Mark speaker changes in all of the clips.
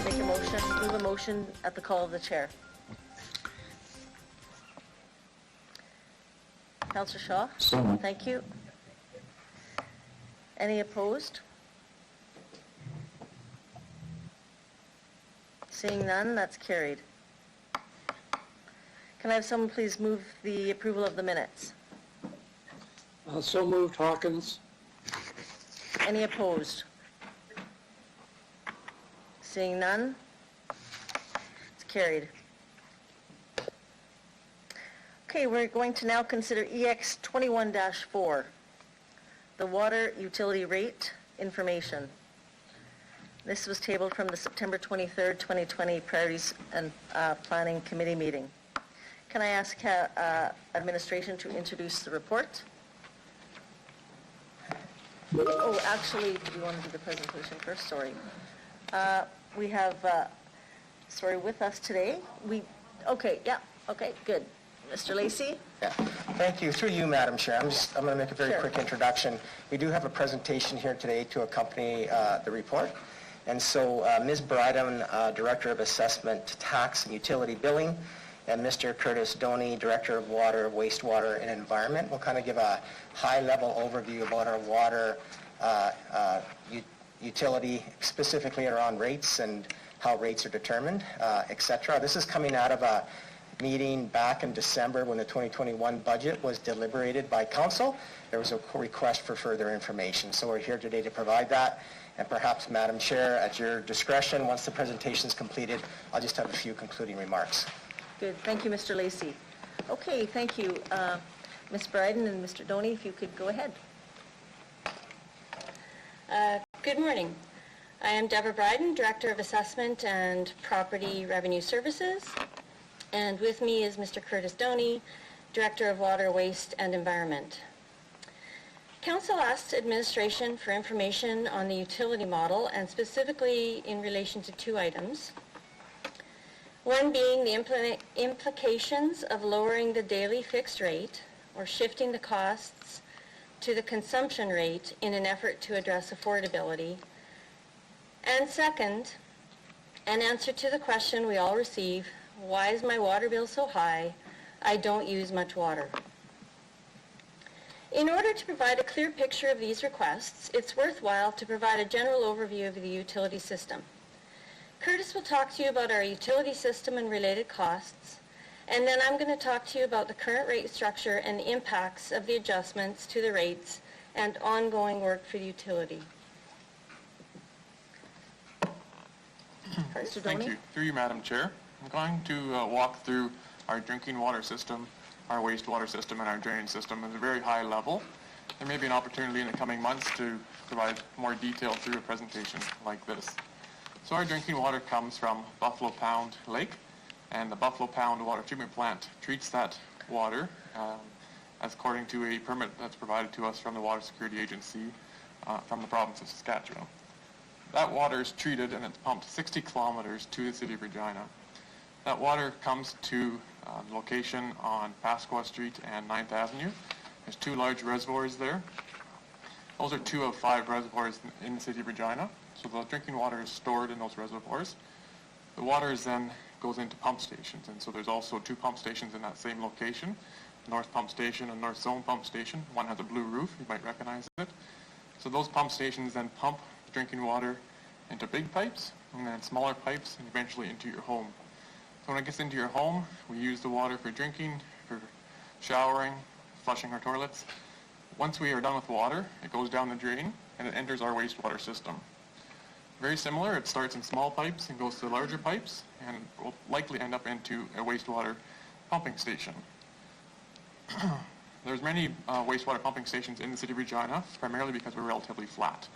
Speaker 1: Move a motion at the call of the chair. Councillor Shaw? Thank you. Any opposed? Seeing none, that's carried. Can I have someone please move the approval of the minutes?
Speaker 2: So moved, Hawkins.
Speaker 1: Any opposed? Seeing none, it's carried. Okay, we're going to now consider EX 21-4, the water utility rate information. This was tabled from the September 23rd, 2020 Priorities and Planning Committee meeting. Can I ask administration to introduce the report? Oh, actually, do you want to do the presentation first? Sorry. We have, with us today. Okay, good. Mr. Lacey?
Speaker 3: Yeah, thank you. Through you, Madam Chair, I'm going to make a very
Speaker 1: Sure.
Speaker 3: quick introduction. We do have a presentation here today to accompany the report. And so Ms. Bryden, Director of Assessment, Tax and Utility Billing, and Mr. Curtis Doney, Director of Water, Wastewater and Environment, will kind of give a high-level overview about our water utility, specifically around rates and how rates are determined, et cetera. This is coming out of a meeting back in December when the 2021 budget was deliberated by Council. There was a request for further information. So we're here today to provide that. And perhaps, Madam Chair, at your discretion, once the presentation is completed, I'll just have a few concluding remarks.
Speaker 1: Good. Thank you, Mr. Lacey. Okay, thank you. Ms. Bryden and Mr. Doney, if you could go ahead.
Speaker 4: Good morning. I am Deborah Bryden, Director of Assessment and Property Revenue Services. And with me is Mr. Curtis Doney, Director of Water, Waste and Environment. Council asked administration for information on the utility model and specifically in relation to two items. One being the implications of lowering the daily fixed rate or shifting the costs to the consumption rate in an effort to address affordability. And second, an answer to the question we all receive, why is my water bill so high? I don't use much water. In order to provide a clear picture of these requests, it's worthwhile to provide a general overview of the utility system. Curtis will talk to you about our utility system and related costs, and then I'm going to talk to you about the current rate structure and the impacts of the adjustments to the rates and ongoing work for the utility.
Speaker 1: Mr.
Speaker 5: Thank
Speaker 1: Doney?
Speaker 5: you. Through you, Madam Chair. I'm going to walk through our drinking water system, our wastewater system, and our drainage system at a very high level. There may be an opportunity in the coming months to provide more detail through a presentation like this. So our drinking water comes from Buffalo Pound Lake, and the Buffalo Pound Water Treatment Plant treats that water as according to a permit that's provided to us from the Water Security Agency from the province of Saskatchewan. That water is treated and it's pumped 60 kilometers to the city of Regina. That water comes to the location on Pasqua Street and 9th Avenue. There's two large reservoirs there. Those are 2 of 5 reservoirs in the city of Regina. So the drinking water is stored in those reservoirs. The water then goes into pump stations, and so there's also 2 pump stations in that same location, North Pump Station and North Zone Pump Station. One has a blue roof, you might recognize it. So those pump stations then pump drinking water into big pipes, and then smaller pipes, and eventually into your home. So when it gets into your home, we use the water for drinking, for showering, flushing our toilets. Once we are done with water, it goes down the drain, and it enters our wastewater system. Very similar, it starts in small pipes and goes to larger pipes, and will likely end up into a wastewater pumping station. There's many wastewater pumping stations in the city of Regina, primarily because we're relatively flat.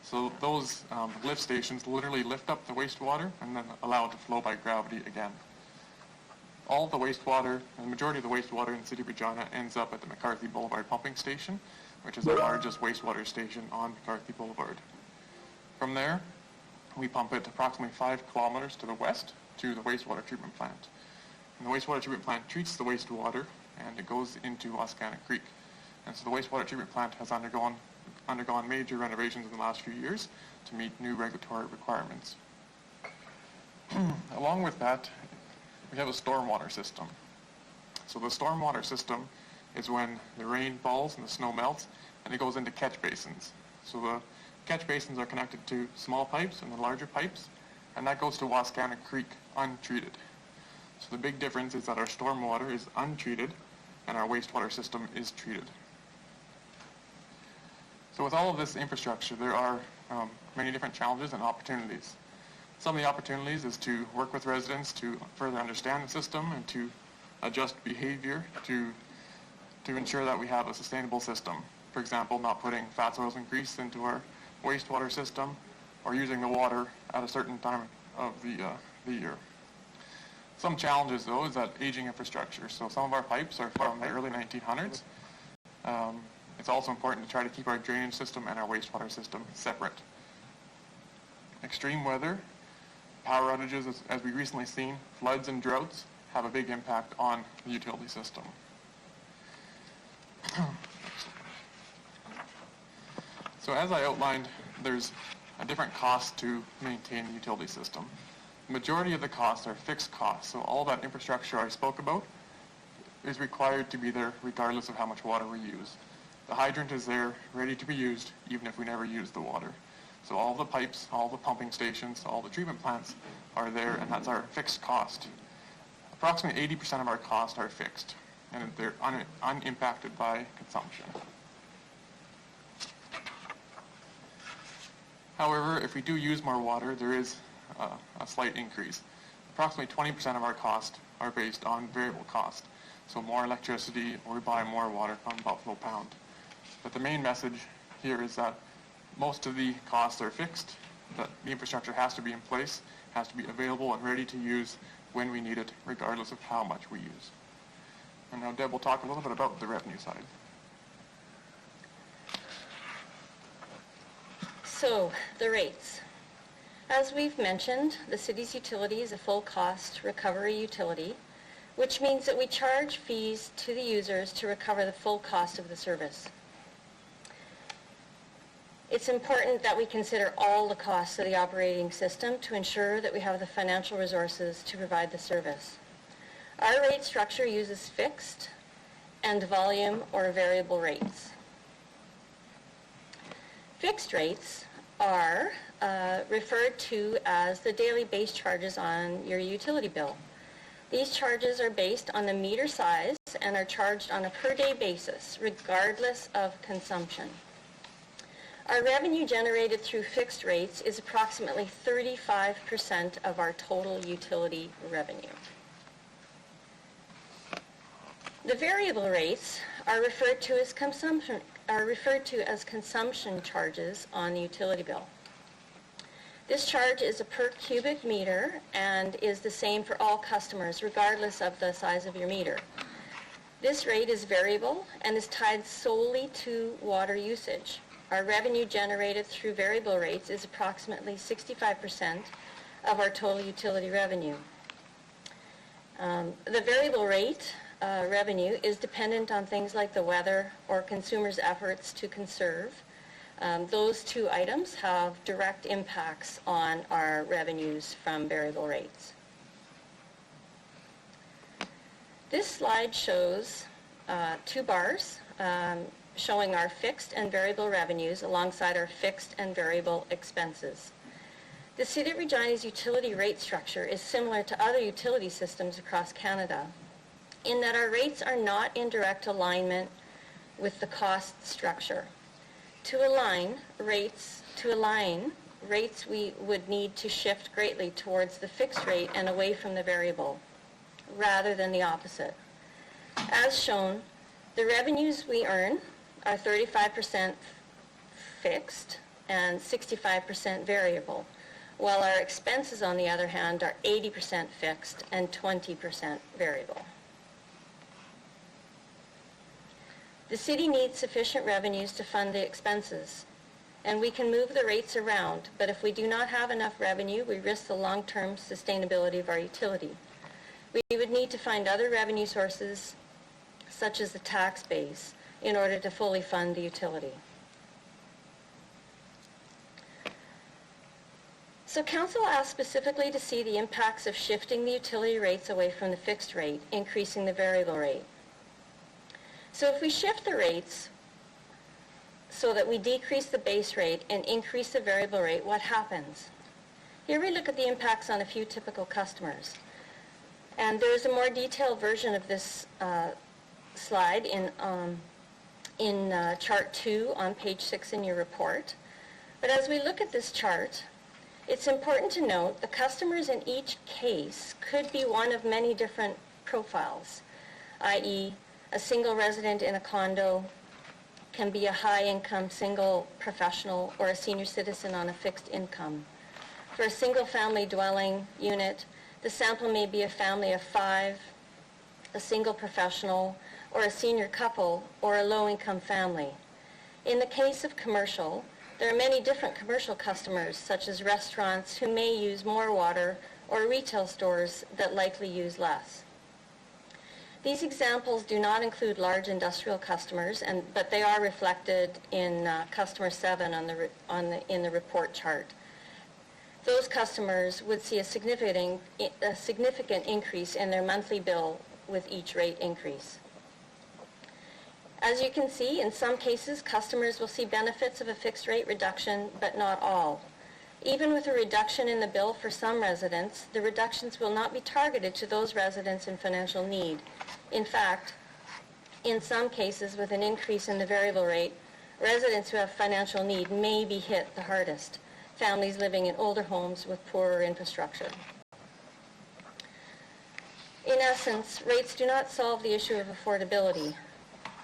Speaker 5: So those lift stations literally lift up the wastewater and then allow it to flow by gravity again. All the wastewater, the majority of the wastewater in the city of Regina ends up at the McCarthy Boulevard pumping station, which is the largest wastewater station on McCarthy Boulevard. From there, we pump it approximately 5 kilometers to the west to the wastewater treatment plant. And the wastewater treatment plant treats the wastewater and it goes into Wascana Creek. And so the wastewater treatment plant has undergone major renovations in the last few years to meet new regulatory requirements. Along with that, we have a stormwater system. So the stormwater system is when the rain falls and the snow melts and it goes into catch basins. So the catch basins are connected to small pipes and the larger pipes, and that goes to Wascana Creek untreated. So the big difference is that our stormwater is untreated and our wastewater system is treated. So with all of this infrastructure, there are many different challenges and opportunities. Some of the opportunities is to work with residents to further understand the system and to adjust behavior to ensure that we have a sustainable system. For example, not putting fats, oils, and grease into our wastewater system or using the water at a certain time of the year. Some challenges, though, is that aging infrastructure. So some of our pipes are from the early 1900s. It's also important to try to keep our drainage system and our wastewater system separate. Extreme weather, power outages, as we've recently seen, floods and droughts have a big impact on the utility system. So as I outlined, there's a different cost to maintain the utility system. The majority of the costs are fixed costs, so all that infrastructure I spoke about is required to be there regardless of how much water we use. The hydrant is there, ready to be used, even if we never use the water. So all the pipes, all the pumping stations, all the treatment plants are there, and that's our fixed cost. Approximately 80% of our costs are fixed, and they're unimpacted by consumption. However, if we do use more water, there is a slight increase. Approximately 20% of our costs are based on variable cost. So more electricity, or we buy more water on Buffalo Pound. But the main message here is that most of the costs are fixed, that the infrastructure has to be in place, has to be available and ready to use when we need it, regardless of how much we use. And now Deb will talk a little bit about the revenue side.
Speaker 4: So, the rates. As we've mentioned, the city's utility is a full cost recovery utility, which means that we charge fees to the users to recover the full cost of the service. It's important that we consider all the costs of the operating system to ensure that we have the financial resources to provide the service. Our rate structure uses fixed and volume or variable rates. Fixed rates are referred to as the daily base charges on your utility bill. These charges are based on the meter size and are charged on a per-day basis, regardless of consumption. Our revenue generated through fixed rates is approximately 35% of our total utility revenue. The variable rates are referred to as consumption charges on the utility bill. This charge is a per cubic meter and is the same for all customers, regardless of the size of your meter. This rate is variable and is tied solely to water usage. Our revenue generated through variable rates is approximately 65% of our total utility revenue. The variable rate revenue is dependent on things like the weather or consumers' efforts to conserve. Those two items have direct impacts on our revenues from variable rates. This slide shows two bars showing our fixed and variable revenues alongside our fixed and variable expenses. The City of Regina's utility rate structure is similar to other utility systems across Canada in that our rates are not in direct alignment with the cost structure. To align rates, we would need to shift greatly towards the fixed rate and away from the variable, rather than the opposite. As shown, the revenues we earn are 35% fixed and 65% variable, while our expenses, on the other hand, are 80% fixed and 20% variable. The city needs sufficient revenues to fund the expenses, and we can move the rates around, but if we do not have enough revenue, we risk the long-term sustainability of our utility. We would need to find other revenue sources, such as the tax base, in order to fully fund the utility. So Council asked specifically to see the impacts of shifting the utility rates away from the fixed rate, increasing the variable rate. So if we shift the rates so that we decrease the base rate and increase the variable rate, what happens? Here we look at the impacts on a few typical customers. And there is a more detailed version of this slide in chart 2 on page 6 in your report. But as we look at this chart, it's important to note the customers in each case could be one of many different profiles, i.e. a single resident in a condo can be a high-income single professional or a senior citizen on a fixed income. For a single-family dwelling unit, the sample may be a family of 5, a single professional, or a senior couple, or a low-income family. In the case of commercial, there are many different commercial customers, such as restaurants who may use more water, or retail stores that likely use less. These examples do not include large industrial customers, but they are reflected in customer 7 in the report chart. Those customers would see a significant increase in their monthly bill with each rate increase. As you can see, in some cases, customers will see benefits of a fixed rate reduction, but not all. Even with a reduction in the bill for some residents, the reductions will not be targeted to those residents in financial need. In fact, in some cases, with an increase in the variable rate, residents who have financial need may be hit the hardest, families living in older homes with poorer infrastructure. In essence, rates do not solve the issue of affordability.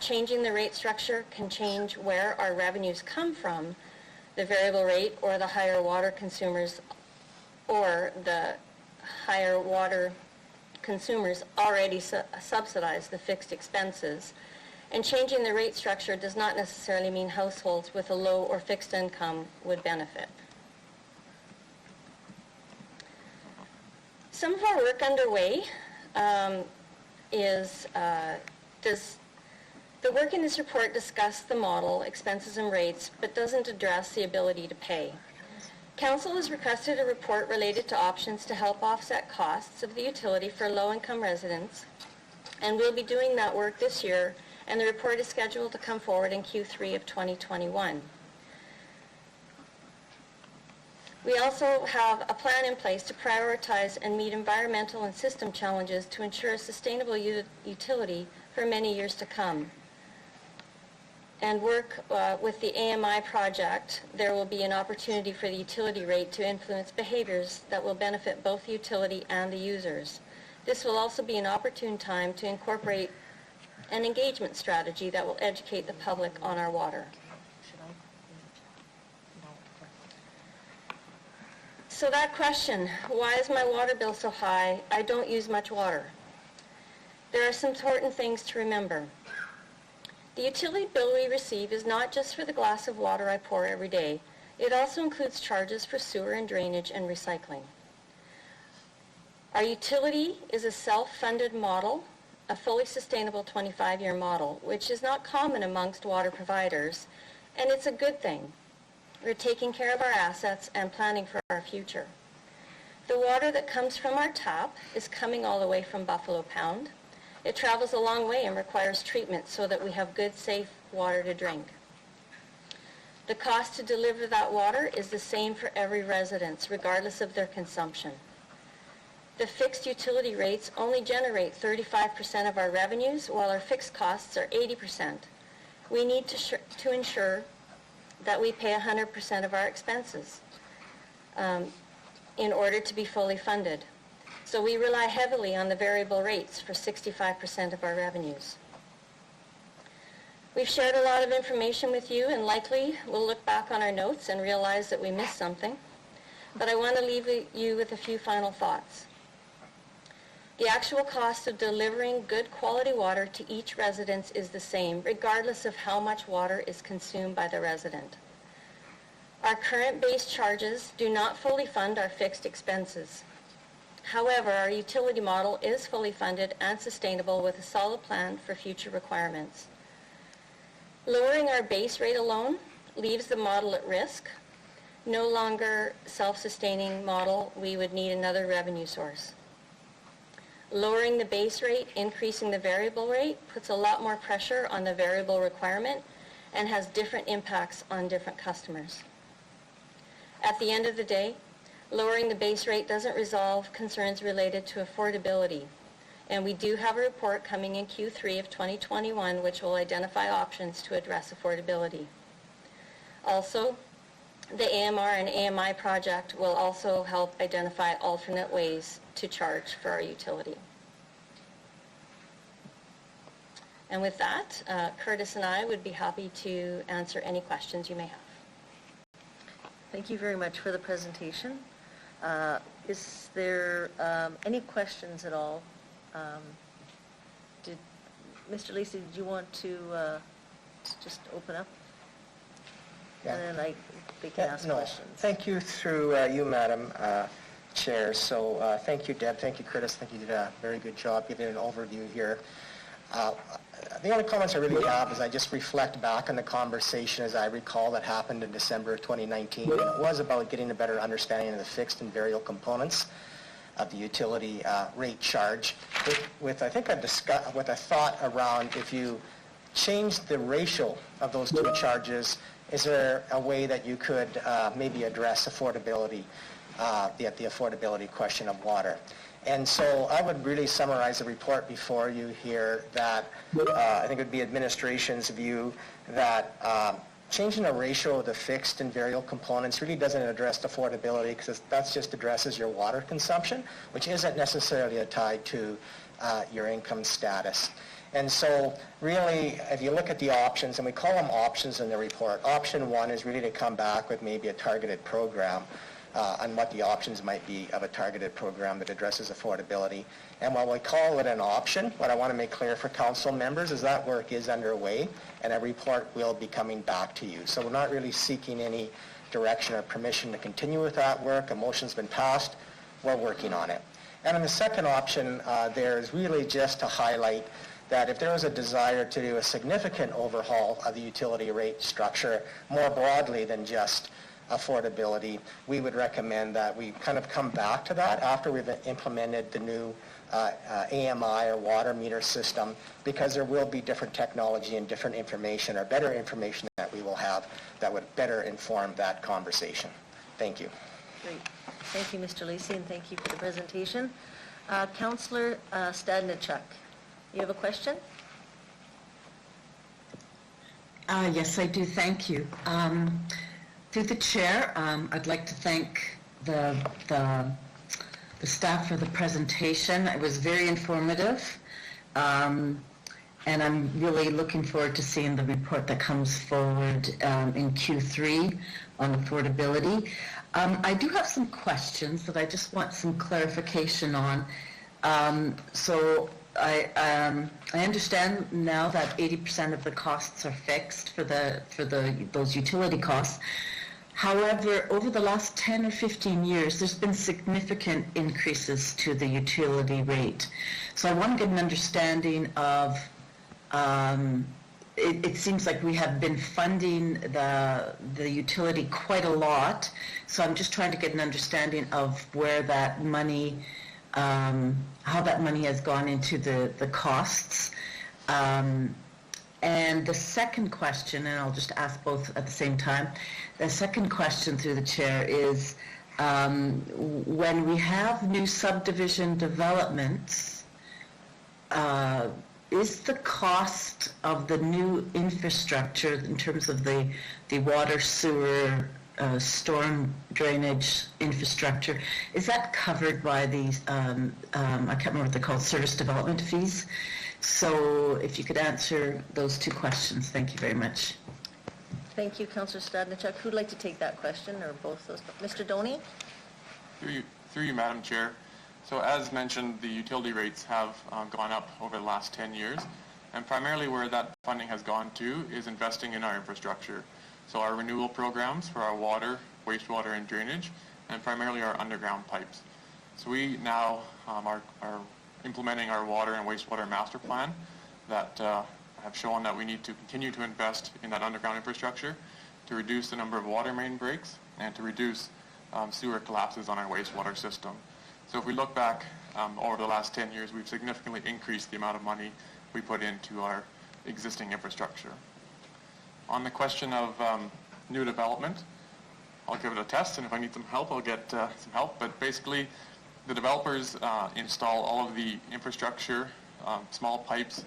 Speaker 4: Changing the rate structure can change where our revenues come from, the variable rate or the higher water consumers, or the higher water consumers already subsidize the fixed expenses. And changing the rate structure does not necessarily mean households with a low or fixed income would benefit. Some of our work underway the work in this report discussed the model, expenses and rates, but doesn't address the ability to pay. Council has requested a report related to options to help offset costs of the utility for low-income residents, and we'll be doing that work this year, and the report is scheduled to come forward in Q3 of 2021. We also have a plan in place to prioritize and meet environmental and system challenges to ensure a sustainable utility for many years to come. And work with the AMI project, there will be an opportunity for the utility rate to influence behaviors that will benefit both the utility and the users. This will also be an opportune time to incorporate an engagement strategy that will educate the public on our water. So that question, why is my water bill so high? I don't use much water. There are some important things to remember. The utility bill we receive is not just for the glass of water I pour every day. It also includes charges for sewer and drainage and recycling. Our utility is a self-funded model, a fully sustainable 25-year model, which is not common amongst water providers, and it's a good thing. We're taking care of our assets and planning for our future. The water that comes from our tap is coming all the way from Buffalo Pound. It travels a long way and requires treatment so that we have good, safe water to drink. The cost to deliver that water is the same for every resident, regardless of their consumption. The fixed utility rates only generate 35% of our revenues, while our fixed costs are 80%. We need to ensure that we pay 100% of our expenses in order to be fully funded. So we rely heavily on the variable rates for 65% of our revenues. We've shared a lot of information with you, and likely we'll look back on our notes and realize that we missed something. But I want to leave you with a few final thoughts. The actual cost of delivering good quality water to each resident is the same, regardless of how much water is consumed by the resident. Our current base charges do not fully fund our fixed expenses. However, our utility model is fully funded and sustainable with a solid plan for future requirements. Lowering our base rate alone leaves the model at risk. No longer self-sustaining model, we would need another revenue source. Lowering the base rate, increasing the variable rate puts a lot more pressure on the variable requirement and has different impacts on different customers. At the end of the day, lowering the base rate doesn't resolve concerns related to affordability. And we do have a report coming in Q3 of 2021 which will identify options to address affordability. Also, the AMR and AMI project will also help identify alternate ways to charge for our utility. And with that, Curtis and I would be happy to answer any questions you may have.
Speaker 1: Thank you very much for the presentation. Is there any questions at all? Mr. Lacey, did you want to just open up?
Speaker 3: Yeah.
Speaker 1: And then they can ask
Speaker 3: No,
Speaker 1: questions.
Speaker 3: thank you through you, Madam Chair. So thank you, Deb. Thank you, Curtis. I think you did a very good job giving an overview here. The only comments I really have is I just reflect back on the conversation as I recall that happened in December of 2019. And it was about getting a better understanding of the fixed and variable components of the utility rate charge with I think with a thought around if you change the ratio of those two charges, is there a way that you could maybe address affordability, the affordability question of water? And so I would really summarize the report before you here that I think it would be administration's view that changing the ratio of the fixed and variable components really doesn't address affordability because that just addresses your water consumption, which isn't necessarily tied to your income status. And so really, if you look at the options, and we call them options in the report, option one is really to come back with maybe a targeted program on what the options might be of a targeted program that addresses affordability. And while we call it an option, what I want to make clear for council members is that work is underway and a report will be coming back to you. So we're not really seeking any direction or permission to continue with that work. A motion's been passed. We're working on it. And in the second option, there is really just to highlight that if there was a desire to do a significant overhaul of the utility rate structure more broadly than just affordability, we would recommend that we kind of come back to that after we've implemented the new AMI or water meter system, because there will be different technology and different information or better information that we will have that would better inform that conversation. Thank you.
Speaker 1: Great. Thank you, Mr. Lacey, and thank you for the presentation. Councillor Stadnichuk, you have a question?
Speaker 6: Yes, I do. Thank you. Through the chair, I'd like to thank the staff for the presentation. It was very informative, and I'm really looking forward to seeing the report that comes forward in Q3 on affordability. I do have some questions that I just want some clarification on. So I understand now that 80% of the costs are fixed for those utility costs. However, over the last 10 or 15 years, there's been significant increases to the utility rate. So I want to get an understanding of, it seems like we have been funding the utility quite a lot. So I'm just trying to get an understanding of where that money, how that money has gone into the costs. And the second question, and I'll just ask both at the same time, the second question through the chair is, when we have new subdivision developments, is the cost of the new infrastructure in terms of the water, sewer, storm drainage infrastructure, is that covered by these, I can't remember what they're called, service development fees? So if you could answer those two questions, thank you very much.
Speaker 1: Thank you, Councillor Stadnichuk. Who'd like to take that question, or both those? Mr. Doney?
Speaker 5: Through you, Madam Chair. So as mentioned, the utility rates have gone up over the last 10 years, and primarily where that funding has gone to is investing in our infrastructure. So our renewal programs for our water, wastewater, and drainage, and primarily our underground pipes. So we now are implementing our water and wastewater master plan that have shown that we need to continue to invest in that underground infrastructure to reduce the number of water main breaks and to reduce sewer collapses on our wastewater system. So if we look back over the last 10 years, we've significantly increased the amount of money we put into our existing infrastructure. On the question of new development, I'll give it a test, and if I need some help, I'll get some help. But basically, the developers install all of the infrastructure, small pipes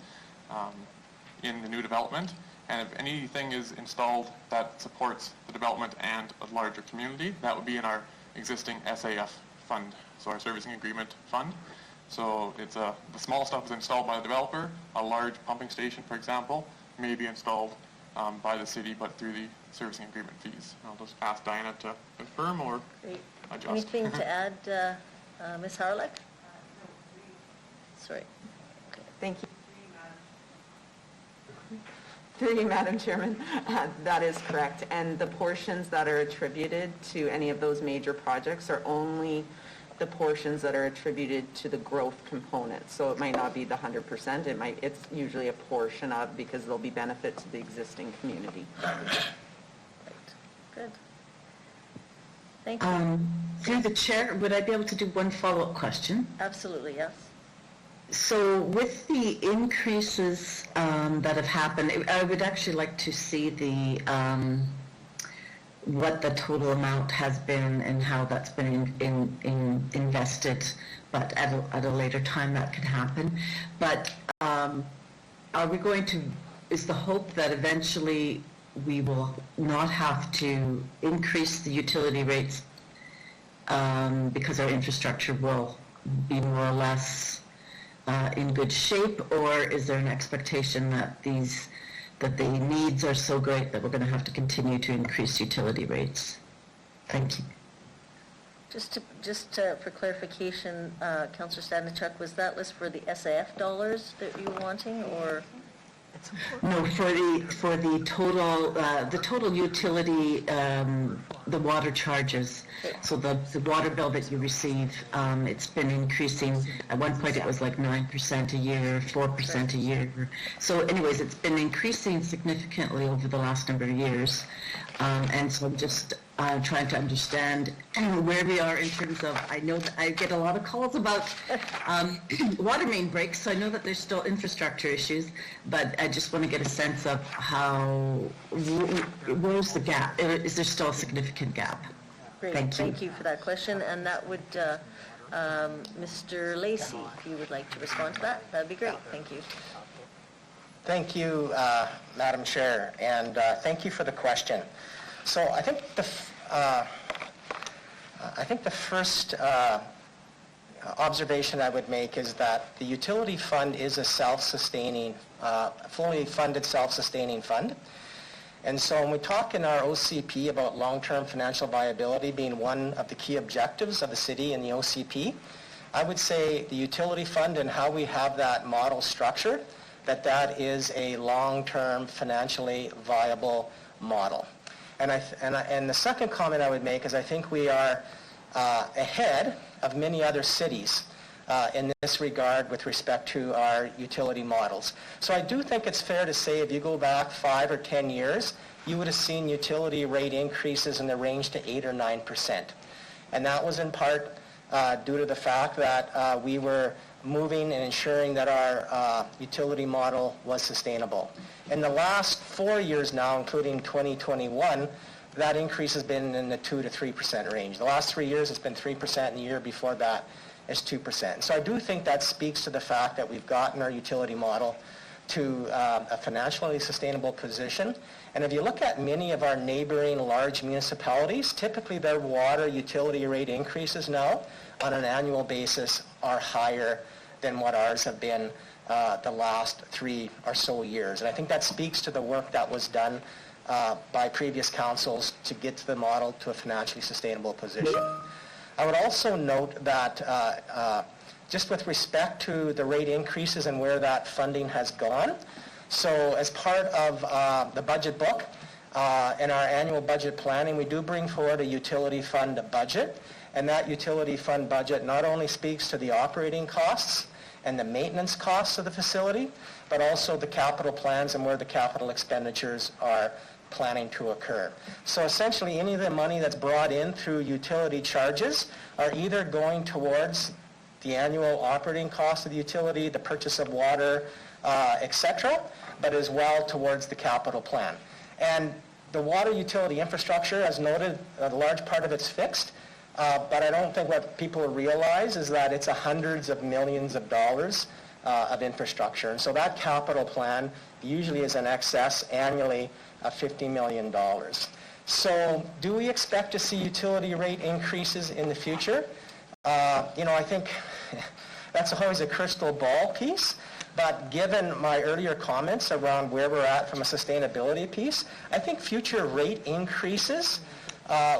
Speaker 5: in the new development, and if anything is installed that supports the development and a larger community, that would be in our existing SAF fund, so our servicing agreement fund. So it's the small stuff is installed by the developer. A large pumping station, for example, may be installed by the city, but through the servicing agreement fees. I'll just ask Diana to confirm or
Speaker 1: Great.
Speaker 5: adjust.
Speaker 1: Anything to add, Ms. Harlech? Sorry.
Speaker 7: Thank you. Through you, Madam Chairman. That is correct. And the portions that are attributed to any of those major projects are only the portions that are attributed to the growth component. So it might not be the 100%. It's usually a portion of, because there'll be benefit to the existing community.
Speaker 1: Right. Good. Thank you.
Speaker 6: Through the chair, would I be able to do one follow-up question?
Speaker 1: Absolutely, yes.
Speaker 6: So with the increases that have happened, I would actually like to see the what the total amount has been and how that's been invested, but at a later time that could happen. But are we going to, is the hope that eventually we will not have to increase the utility rates because our infrastructure will be more or less in good shape, or is there an expectation that the needs are so great that we're going to have to continue to increase utility rates? Thank you.
Speaker 1: Just for clarification, Councillor Stanichuk, was that list for the SAF dollars that you were wanting, or?
Speaker 6: No, for the total utility, the water charges. So the water bill that you receive, it's been increasing. At one point, it was like 9% a year, 4% a year. So, anyways, it's been increasing significantly over the last number of years, and so I'm just trying to understand where we are in terms of. I know that I get a lot of calls about water main breaks, so I know that there's still infrastructure issues, but I just want to get a sense of where's the gap? Is there still a significant gap?
Speaker 1: Great, thank you for that question, and that would, Mr. Lacey, if you would like to respond to that, that'd be great, thank you.
Speaker 3: Thank you, Madam Chair, and thank you for the question. So I think the first observation I would make is that the utility fund is a self-sustaining, fully funded self-sustaining fund. And so when we talk in our OCP about long-term financial viability being one of the key objectives of the city in the OCP, I would say the utility fund and how we have that model structured, that is a long-term financially viable model. And the second comment I would make is I think we are ahead of many other cities in this regard with respect to our utility models. So I do think it's fair to say if you go back 5 or 10 years, you would have seen utility rate increases in the range to 8 or 9%. And that was in part due to the fact that we were moving and ensuring that our utility model was sustainable. In the last 4 years now, including 2021, that increase has been in the 2 to 3% range. The last 3 years it's been 3%, and the year before that is 2%. So I do think that speaks to the fact that we've gotten our utility model to a financially sustainable position. And if you look at many of our neighboring large municipalities, typically their water utility rate increases now on an annual basis are higher than what ours have been the last 3 or so years. And I think that speaks to the work that was done by previous councils to get to the model to a financially sustainable position. I would also note that just with respect to the rate increases and where that funding has gone, so as part of the budget book in our annual budget planning, we do bring forward a utility fund budget, and that utility fund budget not only speaks to the operating costs and the maintenance costs of the facility, but also the capital plans and where the capital expenditures are planning to occur. So essentially, any of the money that's brought in through utility charges are either going towards the annual operating cost of the utility, the purchase of water, etc., but as well towards the capital plan. And the water utility infrastructure, as noted, a large part of it's fixed, but I don't think what people realize is that it's hundreds of millions of dollars of infrastructure. And so that capital plan usually is in excess annually of $50 million. So do we expect to see utility rate increases in the future? I think that's always a crystal ball piece, but given my earlier comments around where we're at from a sustainability piece, I think future rate increases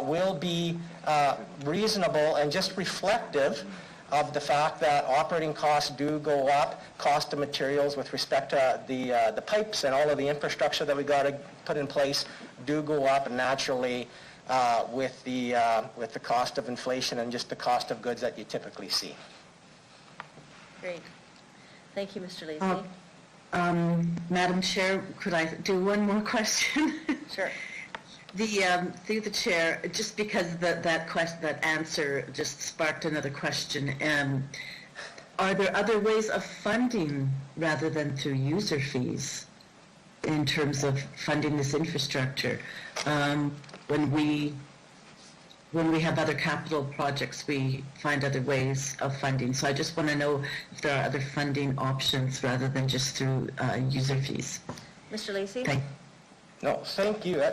Speaker 3: will be reasonable and just reflective of the fact that operating costs do go up, cost of materials with respect to the pipes and all of the infrastructure that we got to put in place do go up naturally with the cost of inflation and just the cost of goods that you typically see.
Speaker 1: Great. Thank you, Mr. Lacey.
Speaker 6: Madam Chair, could I do one more question?
Speaker 1: Sure.
Speaker 6: Through the chair, just because that answer just sparked another question. Are there other ways of funding rather than through user fees in terms of funding this infrastructure? When we have other capital projects, we find other ways of funding. So I just want to know if there are other funding options rather than just through user fees.
Speaker 1: Mr. Lacey?
Speaker 3: No, thank you,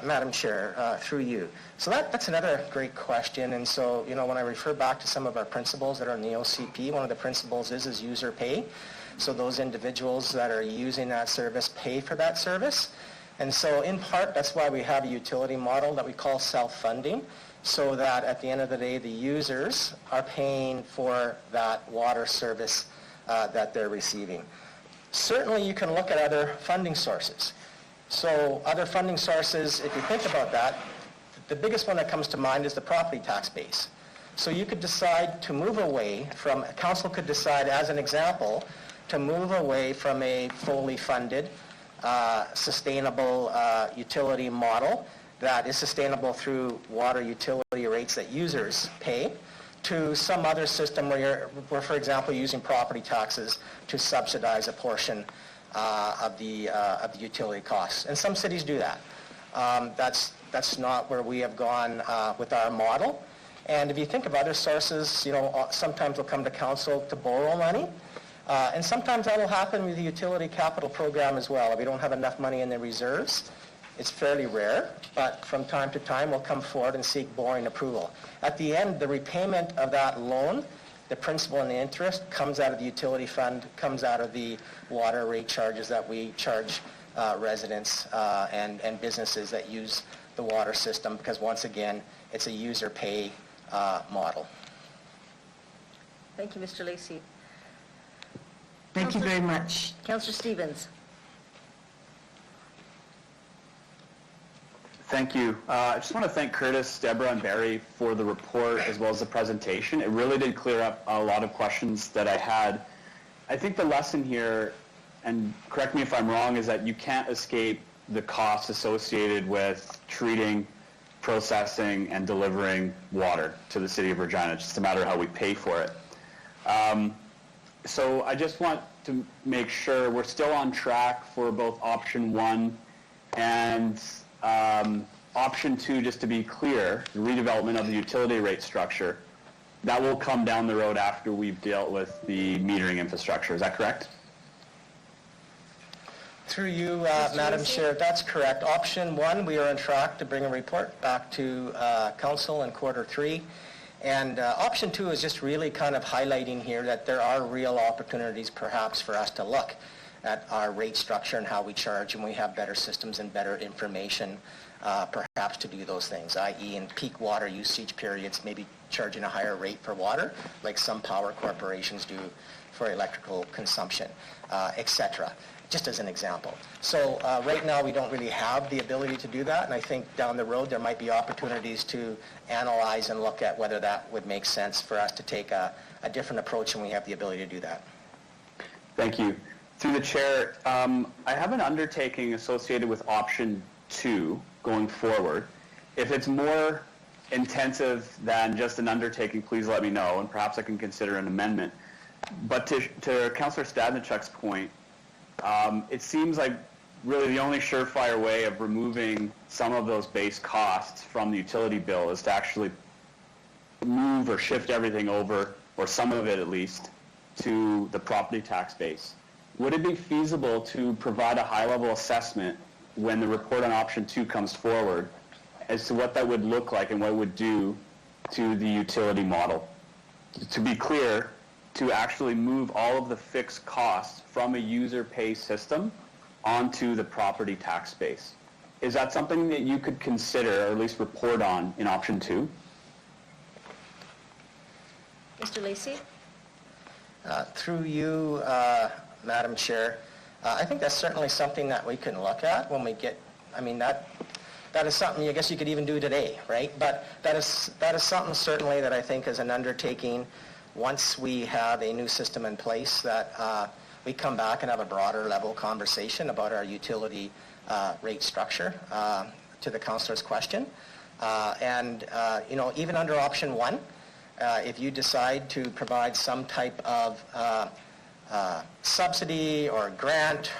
Speaker 3: Madam Chair, through you. So that's another great question. And so, when I refer back to some of our principles that are in the OCP, one of the principles is user pay. So those individuals that are using that service pay for that service. And so in part, that's why we have a utility model that we call self-funding, so that at the end of the day, the users are paying for that water service that they're receiving. Certainly, you can look at other funding sources. So other funding sources, if you think about that, the biggest one that comes to mind is the property tax base. So you could decide to move away from, council could decide, as an example, to move away from a fully funded, sustainable utility model that is sustainable through water utility rates that users pay, to some other system where for example, using property taxes to subsidize a portion of the utility costs. And some cities do that. That's not where we have gone with our model. And if you think of other sources, sometimes we'll come to council to borrow money. And sometimes that will happen with the utility capital program as well. If we don't have enough money in the reserves, it's fairly rare, but from time to time we'll come forward and seek borrowing approval. At the end, the repayment of that loan, the principal and the interest, comes out of the utility fund, comes out of the water rate charges that we charge residents and businesses that use the water system, because once again, it's a user pay model.
Speaker 1: Thank you, Mr. Lacey.
Speaker 6: Thank you very much.
Speaker 1: Councillor Stevens.
Speaker 8: Thank you. I just want to thank Curtis, Deborah, and Barry for the report as well as the presentation. It really did clear up a lot of questions that I had. I think the lesson here, and correct me if I'm wrong, is that you can't escape the costs associated with treating, processing, and delivering water to the city of Regina. It's just a matter of how we pay for it. So I just want to make sure we're still on track for both option 1 and option 2, just to be clear, the redevelopment of the utility rate structure. That will come down the road after we've dealt with the metering infrastructure. Is that correct?
Speaker 3: Through you, Madam Chair, that's correct. Option 1, we are on track to bring a report back to Council in quarter 3. And option 2 is just really kind of highlighting here that there are real opportunities perhaps for us to look at our rate structure and how we charge, and we have better systems and better information perhaps to do those things, i.e. in peak water usage periods, maybe charging a higher rate for water, like some power corporations do for electrical consumption, etc., just as an example. So right now we don't really have the ability to do that, and I think down the road there might be opportunities to analyze and look at whether that would make sense for us to take a different approach, and we have the ability to do that.
Speaker 8: Thank you. Through the chair, I have an undertaking associated with option 2 going forward. If it's more intensive than just an undertaking, please let me know, and perhaps I can consider an amendment. But to Councillor Stadnichuk's point, it seems like really the only surefire way of removing some of those base costs from the utility bill is to actually move or shift everything over, or some of it at least, to the property tax base. Would it be feasible to provide a high-level assessment when the report on option 2 comes forward as to what that would look like and what it would do to the utility model? To be clear, to actually move all of the fixed costs from a user pay system onto the property tax base. Is that something that you could consider, or at least report on, in option 2?
Speaker 1: Mr. Lacey?
Speaker 3: Through you, Madam Chair, I think that's certainly something that we can look at when we get, I mean, that is something I guess you could even do today, right? But that is something certainly that I think is an undertaking once we have a new system in place, that we come back and have a broader level conversation about our utility rate structure, to the councillor's question. You know, even under option 1, if you decide to provide some type of subsidy or grant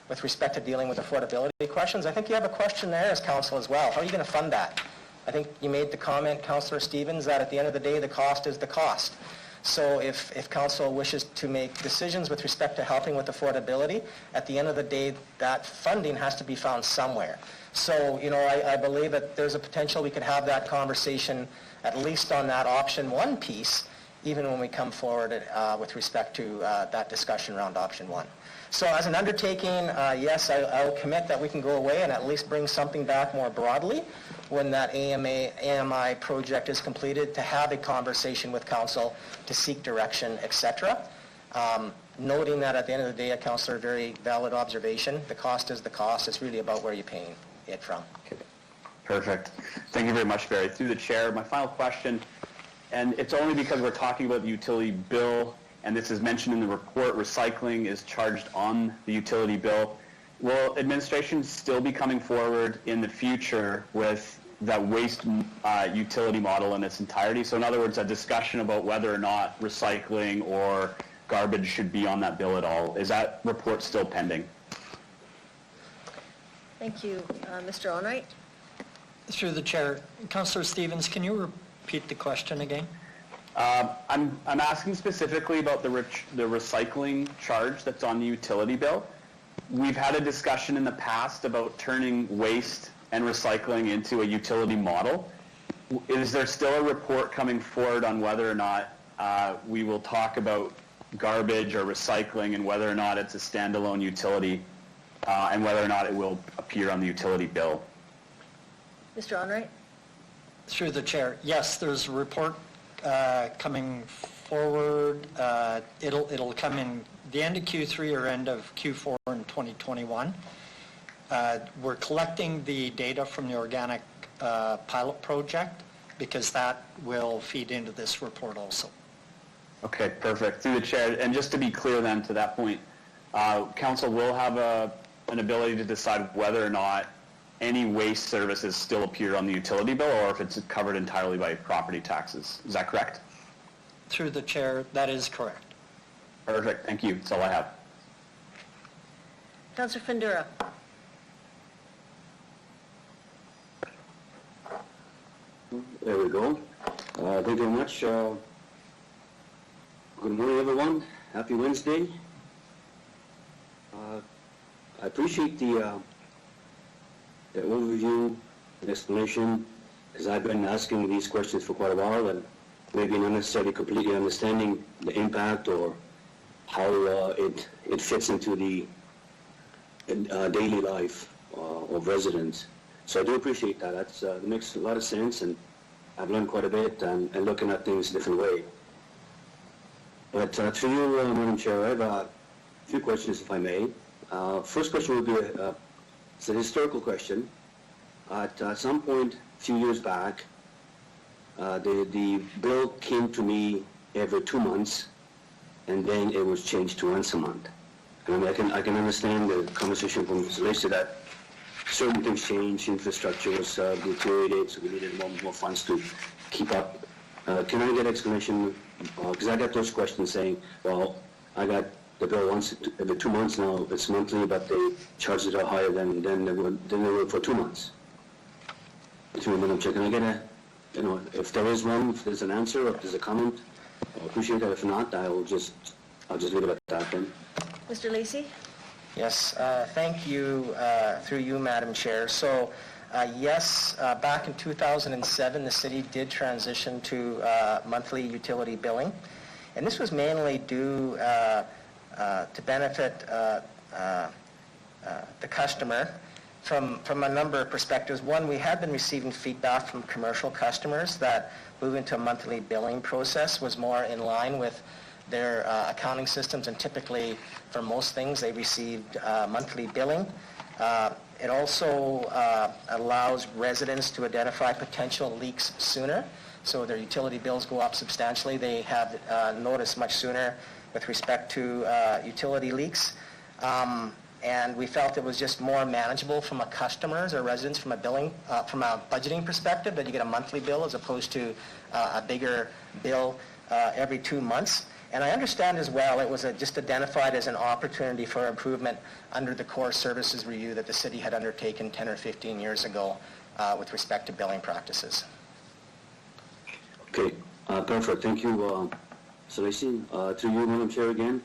Speaker 3: with respect to dealing with affordability questions, I think you have a question there as council as well. How are you going to fund that? I think you made the comment, Councillor Stevens, that at the end of the day, the cost is the cost. So if council wishes to make decisions with respect to helping with affordability, at the end of the day, that funding has to be found somewhere. So, you know, I believe that there's a potential we could have that conversation at least on that option 1 piece, even when we come forward with respect to that discussion around option 1. So as an undertaking, yes, I'll commit that we can go away and at least bring something back more broadly when that AMI project is completed, to have a conversation with council to seek direction, etc. Noting that at the end of the day, a councillor, very valid observation, the cost is the cost. It's really about where you're paying it from.
Speaker 8: Okay. Perfect. Thank you very much, Barry. Through the chair, my final question, and it's only because we're talking about the utility bill, and this is mentioned in the report, recycling is charged on the utility bill. Will administration still be coming forward in the future with that waste utility model in its entirety? So in other words, a discussion about whether or not recycling or garbage should be on that bill at all. Is that report still pending?
Speaker 1: Thank you. Mr. Onright?
Speaker 2: Through the chair, Councillor Stevens, can you repeat the question again?
Speaker 8: I'm asking specifically about the recycling charge that's on the utility bill. We've had a discussion in the past about turning waste and recycling into a utility model. Is there still a report coming forward on whether or not we will talk about garbage or recycling and whether or not it's a standalone utility and whether or not it will appear on the utility bill?
Speaker 1: Mr. Onright?
Speaker 2: Through the chair, yes, there's a report coming forward. It'll come in the end of Q3 or end of Q4 in 2021. We're collecting the data from the organic pilot project because that will feed into this report also.
Speaker 8: Okay, perfect. Through the chair, and just to be clear then to that point, council will have an ability to decide whether or not any waste services still appear on the utility bill, or if it's covered entirely by property taxes. Is that correct?
Speaker 2: Through the chair, that is correct.
Speaker 8: Perfect. Thank you. That's all I have.
Speaker 1: Councillor Fundura?
Speaker 9: There we go. Thank you very much. Good morning, everyone. Happy Wednesday. I appreciate the overview and explanation, because I've been asking these questions for quite a while and maybe not necessarily completely understanding the impact or how it fits into the daily life of residents. So I do appreciate that. That makes a lot of sense, and I've learned quite a bit and looking at things a different way. But to you, Madam Chair, I have a few questions, if I may. First question would be it's a historical question. At some point, a few years back, the bill came to me every 2 months, and then it was changed to once a month. And I can understand the conversation from Mr. Lacey that certain things changed, infrastructure was deteriorated, so we needed more funds to keep up. Can I get explanation? Because I got those questions saying, well, I got the bill once every 2 months now, it's monthly, but they charge it out higher than they were for 2 months. Madam Chair, can I get if there is one, if there's an answer, or if there's a comment, I'll appreciate that. If not, I'll just leave it at that then.
Speaker 1: Mr. Lacy?
Speaker 3: Yes, thank you, through you, Madam Chair. So, yes, back in 2007, the city did transition to monthly utility billing. And this was mainly due to benefit the customer from a number of perspectives. One, we had been receiving feedback from commercial customers that moving to a monthly billing process was more in line with their accounting systems, and typically for most things they received monthly billing. It also allows residents to identify potential leaks sooner, so their utility bills go up substantially. They have noticed much sooner with respect to utility leaks. And we felt it was just more manageable from a customer's or residents from a billing, from a budgeting perspective, that you get a monthly bill as opposed to a bigger bill every 2 months. And I understand as well it was just identified as an opportunity for improvement under the core services review that the city had undertaken 10 or 15 years ago with respect to billing practices.
Speaker 9: Okay, perfect. Thank you, Salesi. To you, Madam Chair, again.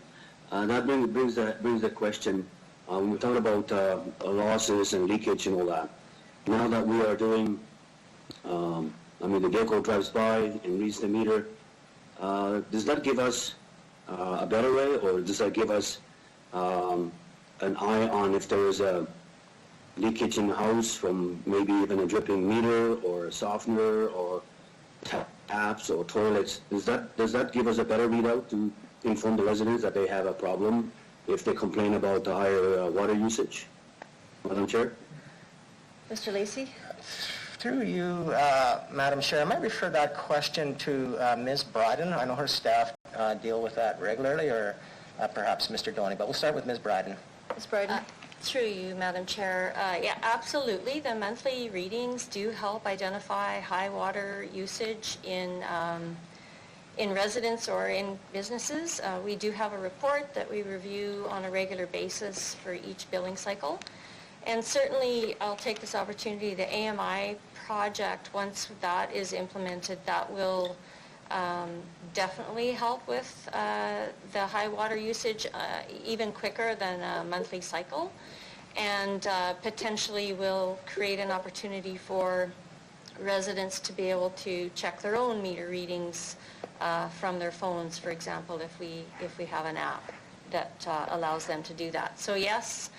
Speaker 9: That brings the question. We talked about losses and leakage and all that. Now that we are doing, the vehicle drives by and reads the meter, does that give us a better way, or does that give us an eye on if there is a leakage in the house from maybe even a dripping meter or a softener or taps or toilets? Does that give us a better readout to inform the residents that they have a problem if they complain about the higher water usage? Madam Chair?
Speaker 1: Mr. Lacy?
Speaker 3: Through you, Madam Chair, I might refer that question to Ms. Bryden. I know her staff deal with that regularly, or perhaps Mr. Doney, but we'll start with Ms. Bryden.
Speaker 1: Ms. Bryden?
Speaker 4: Through you, Madam Chair. Yeah, absolutely. The monthly readings do help identify high water usage in residents or in businesses. We do have a report that we review on a regular basis for each billing cycle. And certainly, I'll take this opportunity, the AMI project, once that is implemented, that will definitely help with the high water usage even quicker than a monthly cycle, and potentially will create an opportunity for residents to be able to check their own meter readings from their phones, for example, if we have an app that allows them to do that. So yes,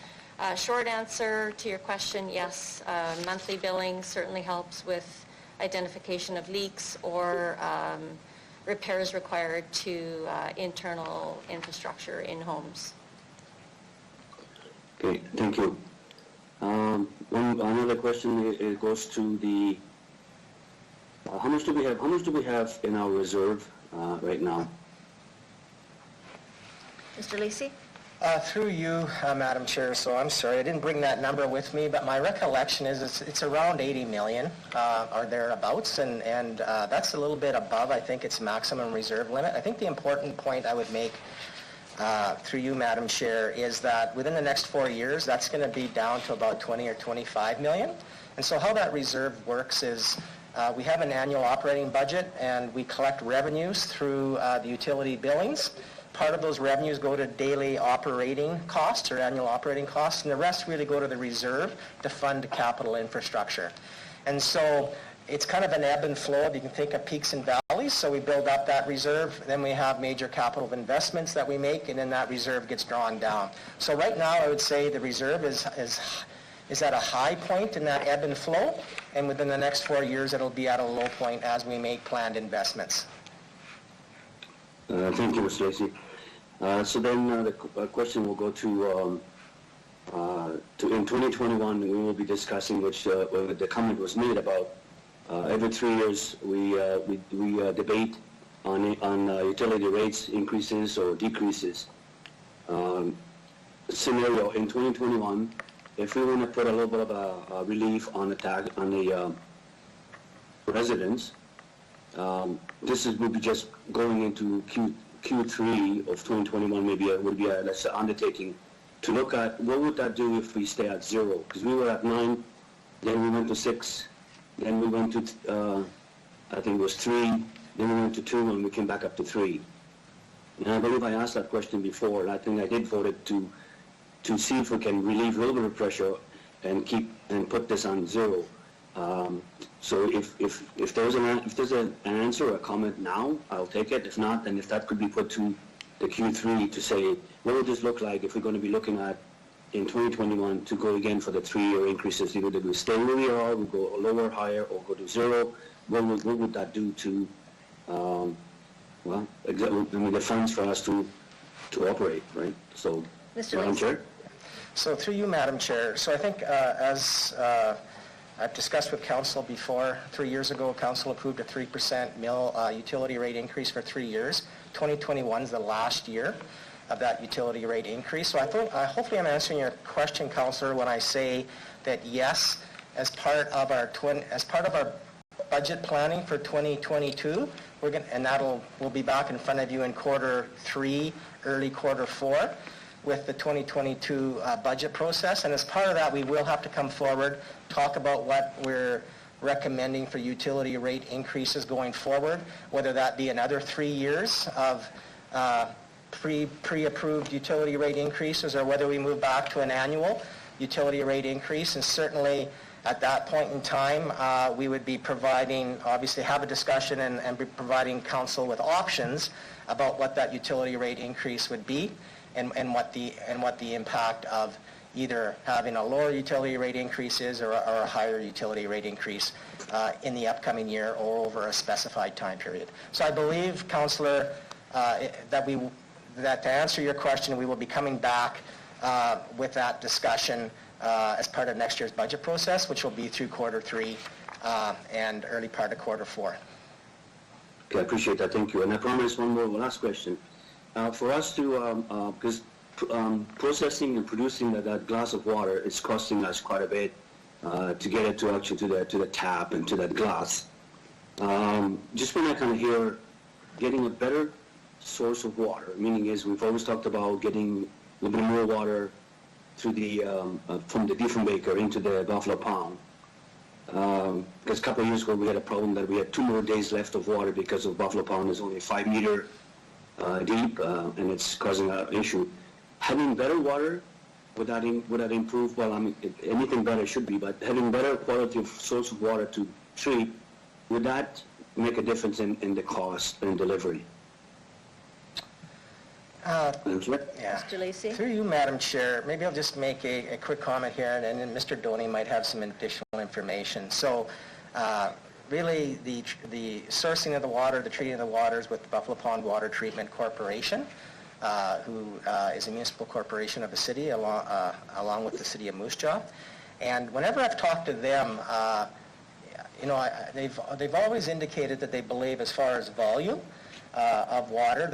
Speaker 4: short answer to your question, yes, monthly billing certainly helps with identification of leaks or repairs required to internal infrastructure in homes.
Speaker 9: Okay, thank you. Another question, it goes to the how much do we have in our reserve right now?
Speaker 1: Mr. Lacy?
Speaker 3: Through you, Madam Chair, so I'm sorry, I didn't bring that number with me, but my recollection is it's around 80 million or thereabouts, and that's a little bit above, I think, its maximum reserve limit. I think the important point I would make through you, Madam Chair, is that within the next 4 years, that's going to be down to about 20 or 25 million. And so how that reserve works is we have an annual operating budget, and we collect revenues through the utility billings. Part of those revenues go to daily operating costs or annual operating costs, and the rest really go to the reserve to fund capital infrastructure. And so it's kind of an ebb and flow. You can think of peaks and valleys. So we build up that reserve, then we have major capital investments that we make, and then that reserve gets drawn down. So right now I would say the reserve is at a high point in that ebb and flow, and within the next 4 years it'll be at a low point as we make planned investments.
Speaker 9: Thank you, Mr. Lacy. So then the question will go to in 2021 we will be discussing, which the comment was made about every 3 years we debate on utility rates increases or decreases. Scenario in 2021, if we want to put a little bit of a relief on the residents, would be just going into Q3 of 2021, maybe would be a let's say undertaking to look at what would that do if we stay at 0, because we were at 9, then we went to 6, then we went to I think it was 3, then we went to 2, and we came back up to 3. And I believe I asked that question before, and I think I did vote it to see if we can relieve a little bit of pressure and put this on 0. So if there's an answer or a comment now, I'll take it. If not, then if that could be put to the Q3 to say, what would this look like if we're going to be looking at in 2021 to go again for the 3-year increases? Either we stay where we are, we go lower, higher, or go to 0. What would that do to, the funds for us to operate, right? So,
Speaker 1: Mr.
Speaker 9: Madam
Speaker 1: Lacy.
Speaker 9: Chair?
Speaker 3: So through you, Madam Chair, so I think as I've discussed with Council before, 3 years ago, Council approved a 3% mill utility rate increase for 3 years. 2021 is the last year of that utility rate increase. So hopefully I'm answering your question, Councillor, when I say that yes, as part of our budget planning for 2022, we'll be back in front of you in quarter 3, early quarter 4. With the 2022 budget process, and as part of that we will have to come forward, talk about what we're recommending for utility rate increases going forward, whether that be another 3 years of pre-approved utility rate increases or whether we move back to an annual utility rate increase. And certainly at that point in time we would be obviously have a discussion and be providing council with options about what that utility rate increase would be. And what the impact of either having a lower utility rate increase is or a higher utility rate increase in the upcoming year or over a specified time period. So I believe, Councillor, that to answer your question, we will be coming back with that discussion as part of next year's budget process, which will be through quarter 3 and early part of quarter 4.
Speaker 9: Okay, I appreciate that. Thank you. And I promise one last question. For us to, because processing and producing that glass of water is costing us quite a bit to get it to the tap and to that glass. Just when I kind of hear getting a better source of water, meaning is we've always talked about getting a little bit more water through from the Diefenbaker into the Buffalo Pound. Because a couple of years ago we had a problem that we had 2 more days left of water because of Buffalo Pound is only 5 meter deep, and it's causing an issue. Having better water, would that improve? Well, I mean, anything better should be, but having better quality of source of water to treat, would that make a difference in the cost and delivery?
Speaker 3: Yeah.
Speaker 1: Mr. Lacy.
Speaker 3: Through you, Madam Chair, maybe I'll just make a quick comment here, and then Mr. Doney might have some additional information. So really the sourcing of the water, the treating of the waters with the Buffalo Pond Water Treatment Corporation, who is a municipal corporation of the city along with the city of Moose Jaw. And whenever I've talked to them, they've always indicated that they believe, as far as volume of water,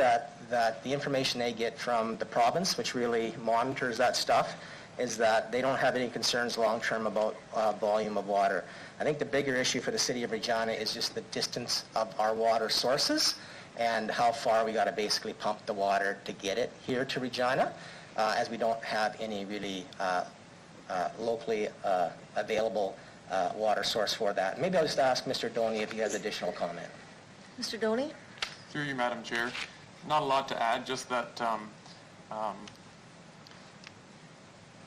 Speaker 3: that the information they get from the province, which really monitors that stuff, is that they don't have any concerns long-term about volume of water. I think the bigger issue for the city of Regina is just the distance of our water sources and how far we got to basically pump the water to get it here to Regina, as we don't have any really locally available water source for that. Maybe I'll just ask Mr. Doney if he has additional comment.
Speaker 1: Mr. Doney?
Speaker 5: Through you, Madam Chair. Not a lot to add, just that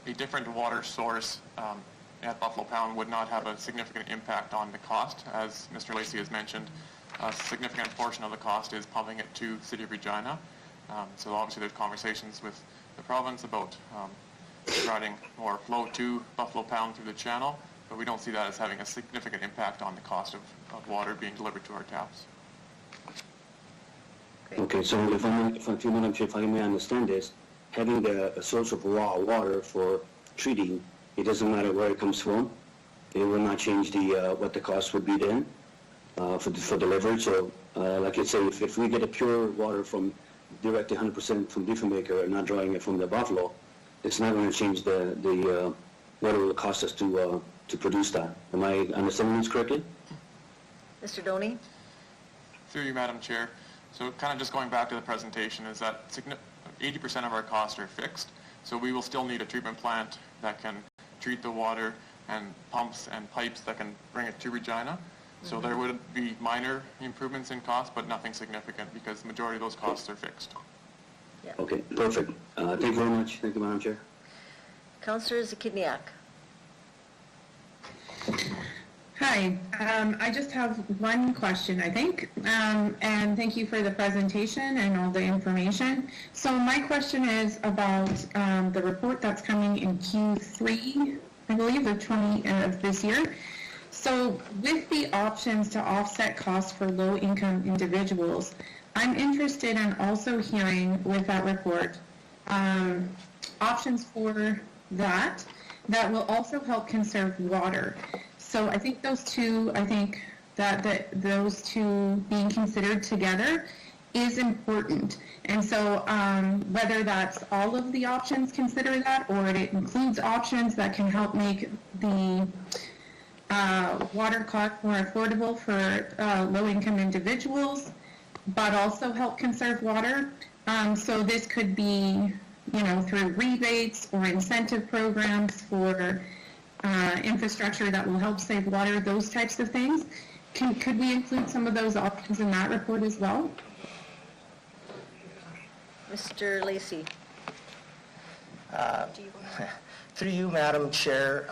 Speaker 5: a different water source at Buffalo Pound would not have a significant impact on the cost. As Mr. Lacy has mentioned, a significant portion of the cost is pumping it to the City of Regina. So obviously there's conversations with the province about providing more flow to Buffalo Pound through the channel, but we don't see that as having a significant impact on the cost of water being delivered to our taps.
Speaker 9: Okay, so if I may understand this, having the source of raw water for treating, it doesn't matter where it comes from. It will not change what the cost would be then for delivery. So, like you say, if we get a pure water from directly 100% from Diefenbaker and not drawing it from the Buffalo, it's not going to change the what it will cost us to produce that. Am I understanding this correctly?
Speaker 1: Mr. Doney?
Speaker 5: Through you, Madam Chair. So kind of just going back to the presentation is that 80% of our costs are fixed. So we will still need a treatment plant that can treat the water and pumps and pipes that can bring it to Regina. So there would be minor improvements in cost, but nothing significant because the majority of those costs are fixed.
Speaker 9: Okay, perfect. Thank you very much. Thank you, Madam Chair.
Speaker 1: Councillor Zakidniak?
Speaker 10: Hi, I just have one question, I think, and thank you for the presentation and all the information. So my question is about the report that's coming in Q3, I believe, of this year. So with the options to offset costs for low-income individuals, I'm interested in also hearing with that report options for that will also help conserve water. So I think those two, that those two being considered together is important. And so whether that's all of the options consider that, or it includes options that can help make the water cost more affordable for low-income individuals, but also help conserve water. So this could be, through rebates or incentive programs for infrastructure that will help save water, those types of things. Could we include some of those options in that report as well?
Speaker 1: Mr. Lacy?
Speaker 3: Through you, Madam Chair,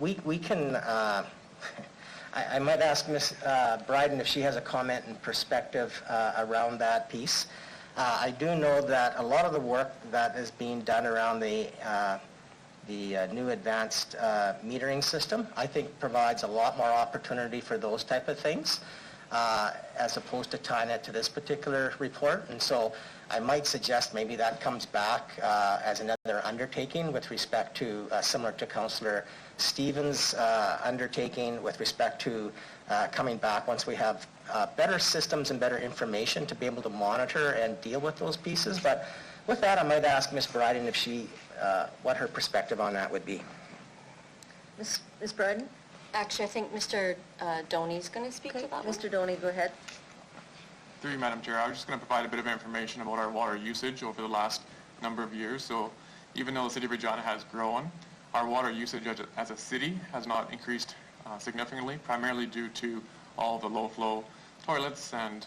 Speaker 3: we can, I might ask Ms. Bryden if she has a comment and perspective around that piece. I do know that a lot of the work that is being done around the new advanced metering system, I think provides a lot more opportunity for those type of things, as opposed to tying it to this particular report. And so I might suggest maybe that comes back as another undertaking with respect to, similar to Councillor Stevens' undertaking with respect to coming back once we have better systems and better information to be able to monitor and deal with those pieces. But with that, I might ask Ms. Bryden if she, what her perspective on that would be.
Speaker 1: Ms. Bryden?
Speaker 4: Actually, I think Mr. Doney's going to speak to that one.
Speaker 1: Mr. Doney, go ahead.
Speaker 5: Through you, Madam Chair, I was just going to provide a bit of information about our water usage over the last number of years. So even though the City of Regina has grown, our water usage as a city has not increased significantly, primarily due to all the low-flow toilets and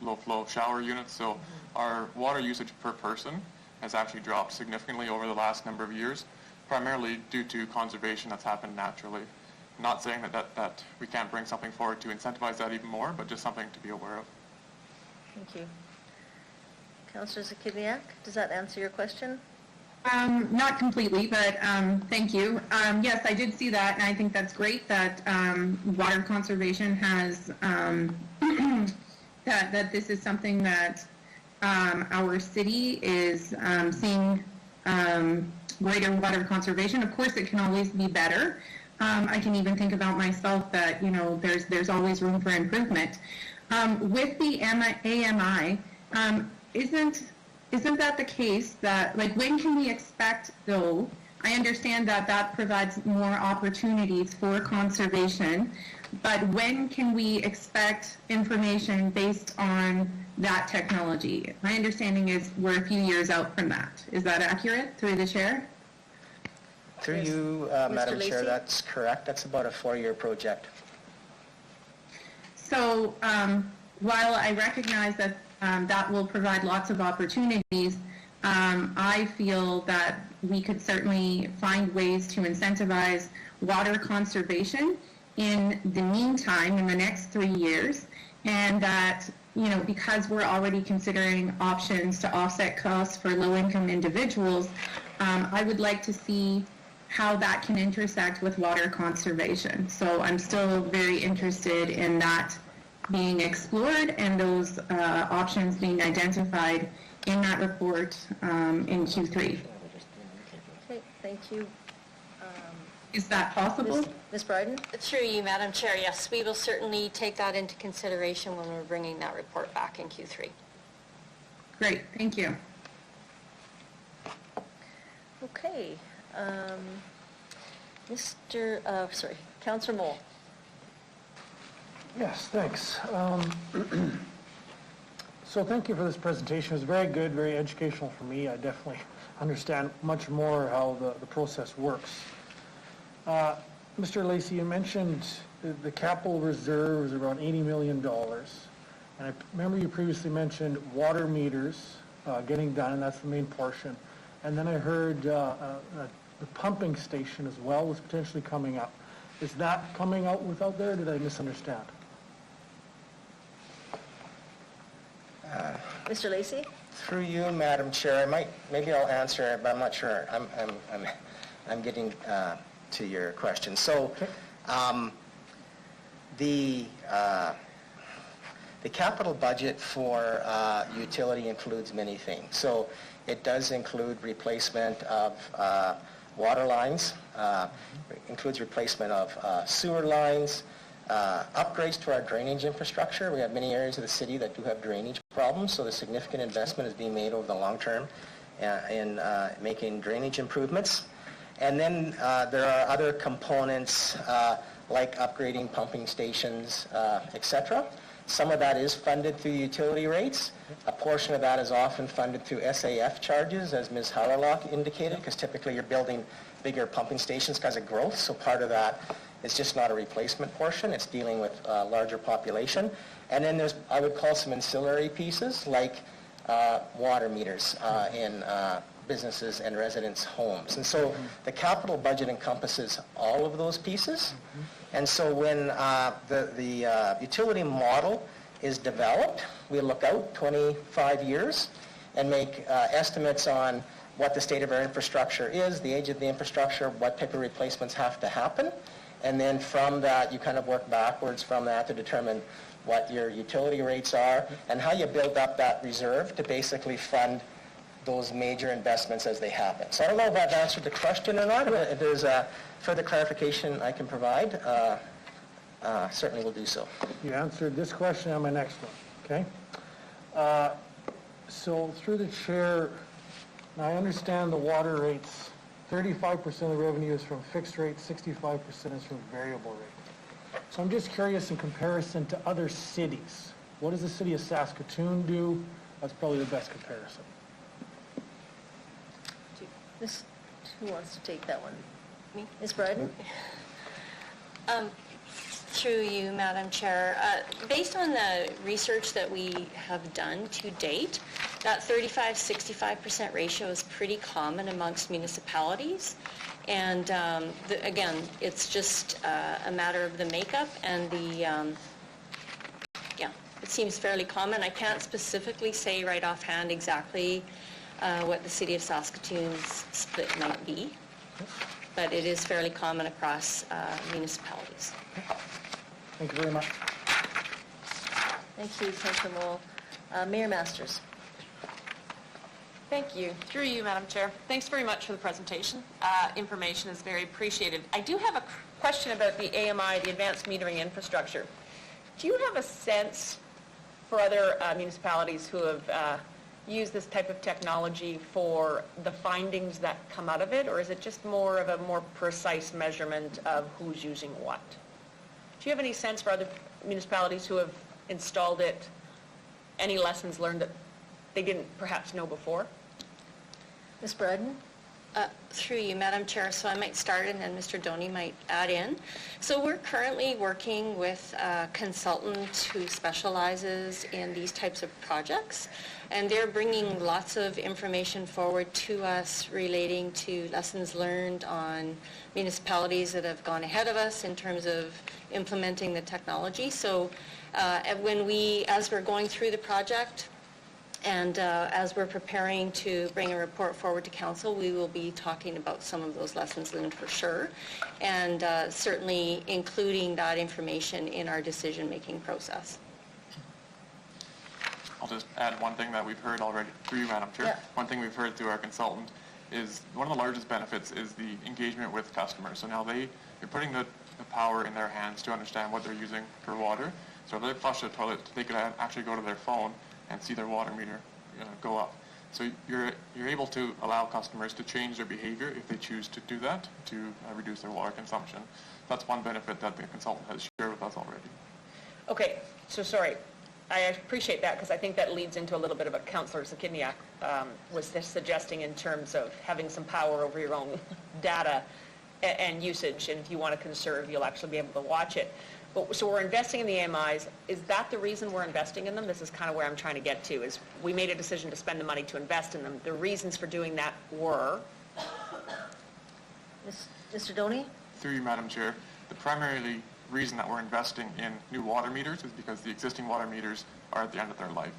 Speaker 5: low-flow shower units. So our water usage per person has actually dropped significantly over the last number of years, primarily due to conservation that's happened naturally. Not saying that we can't bring something forward to incentivize that even more, but just something to be aware of.
Speaker 1: Thank you. Councillor Zakidniak, does that answer your question?
Speaker 10: Not completely, but thank you. Yes, I did see that, and I think that's great that water conservation has, that this is something that our city is seeing greater water conservation. Of course, it can always be better. I can even think about myself that, there's always room for improvement. With the AMI, isn't that the case that, when can we expect, though? I understand that provides more opportunities for conservation, but when can we expect information based on that technology? My understanding is we're a few years out from that. Is that accurate, through the chair?
Speaker 3: Through you, Madam Chair, that's correct. That's about a 4-year project.
Speaker 10: So while I recognize that that will provide lots of opportunities, I feel that we could certainly find ways to incentivize water conservation in the meantime, in the next 3 years, and that, because we're already considering options to offset costs for low-income individuals, I would like to see how that can intersect with water conservation. So I'm still very interested in that being explored and those options being identified in that report in Q3.
Speaker 1: Okay, thank you.
Speaker 10: Is that possible?
Speaker 1: Ms. Bryden?
Speaker 4: Through you, Madam Chair, yes, we will certainly take that into consideration when we're bringing that report back in Q3.
Speaker 10: Great, thank you.
Speaker 1: Okay. Councillor Mole.
Speaker 11: Yes, thanks. So thank you for this presentation. It was very good, very educational for me. I definitely understand much more how the process works. Mr. Lacey, you mentioned the capital reserve is around $80 million. And I remember you previously mentioned water meters getting done, and that's the main portion. And then I heard the pumping station as well was potentially coming up. Is that coming out without there, or did I misunderstand?
Speaker 1: Mr. Lacey?
Speaker 3: Through you, Madam Chair, maybe I'll answer, but I'm not sure. I'm getting to your question. So, the capital budget for utility includes many things. So, it does include replacement of water lines, includes replacement of sewer lines, upgrades to our drainage infrastructure. We have many areas of the city that do have drainage problems, so the significant investment is being made over the long term in making drainage improvements. And then there are other components like upgrading pumping stations, etc. Some of that is funded through utility rates. A portion of that is often funded through SAF charges, as Ms. Hauerloch indicated, because typically you're building bigger pumping stations because of growth, so part of that is just not a replacement portion. It's dealing with a larger population. And then there's, I would call, some ancillary pieces like water meters in businesses and residents' homes. And so the capital budget encompasses all of those pieces. And so when the utility model is developed, we look out 25 years and make estimates on what the state of our infrastructure is, the age of the infrastructure, what type of replacements have to happen. And then from that, you kind of work backwards from that to determine what your utility rates are and how you build up that reserve to basically fund those major investments as they happen. So I don't know if I've answered the question or not, but if there's further clarification I can provide, certainly will do so.
Speaker 11: You answered this question and my next one, okay? So through the chair, now I understand the water rates, 35% of the revenue is from fixed rate, 65% is from variable rate. So I'm just curious, in comparison to other cities, what does the city of Saskatoon do? That's probably the best comparison.
Speaker 1: Who wants to take that one?
Speaker 4: Me?
Speaker 1: Ms. Bryden?
Speaker 4: Through you, Madam Chair, based on the research that we have done to date, that 35-65% ratio is pretty common amongst municipalities. And again, it's just a matter of the makeup and the, it seems fairly common. I can't specifically say right offhand exactly what the City of Saskatoon's split might be, but it is fairly common across municipalities.
Speaker 11: Thank you very much.
Speaker 1: Thank you, Councillor Mole. Mayor Masters.
Speaker 12: Thank you. Through you, Madam Chair. Thanks very much for the presentation. Information is very appreciated. I do have a question about the AMI, the Advanced Metering Infrastructure. Do you have a sense for other municipalities who have used this type of technology for the findings that come out of it, or is it just more of a more precise measurement of who's using what? Do you have any sense for other municipalities who have installed it, any lessons learned that they didn't perhaps know before?
Speaker 1: Ms. Bryden?
Speaker 4: Through you, Madam Chair, so I might start and then Mr. Doney might add in. So we're currently working with a consultant who specializes in these types of projects, and they're bringing lots of information forward to us relating to lessons learned on municipalities that have gone ahead of us in terms of implementing the technology. So as we're going through the project, and as we're preparing to bring a report forward to council, we will be talking about some of those lessons learned for sure, and certainly including that information in our decision-making process.
Speaker 5: I'll just add one thing that we've heard already through you, Madam Chair.
Speaker 1: Yeah.
Speaker 5: One thing we've heard through our consultant is one of the largest benefits is the engagement with customers. So now you're putting the power in their hands to understand what they're using for water. So if they flush the toilet, they could actually go to their phone and see their water meter go up. So you're able to allow customers to change their behavior if they choose to do that, to reduce their water consumption. That's one benefit that the consultant has shared with us already.
Speaker 12: Okay, so sorry. I appreciate that because I think that leads into a little bit of what Councillor Zakidniak was suggesting in terms of having some power over your own data and usage, and if you want to conserve, you'll actually be able to watch it. But, so we're investing in the AMIs. Is that the reason we're investing in them? This is kind of where I'm trying to get to, is we made a decision to spend the money to invest in them. The reasons for doing that were?
Speaker 1: Mr. Doney?
Speaker 5: Through you, Madam Chair, the primary reason that we're investing in new water meters is because the existing water meters are at the end of their life.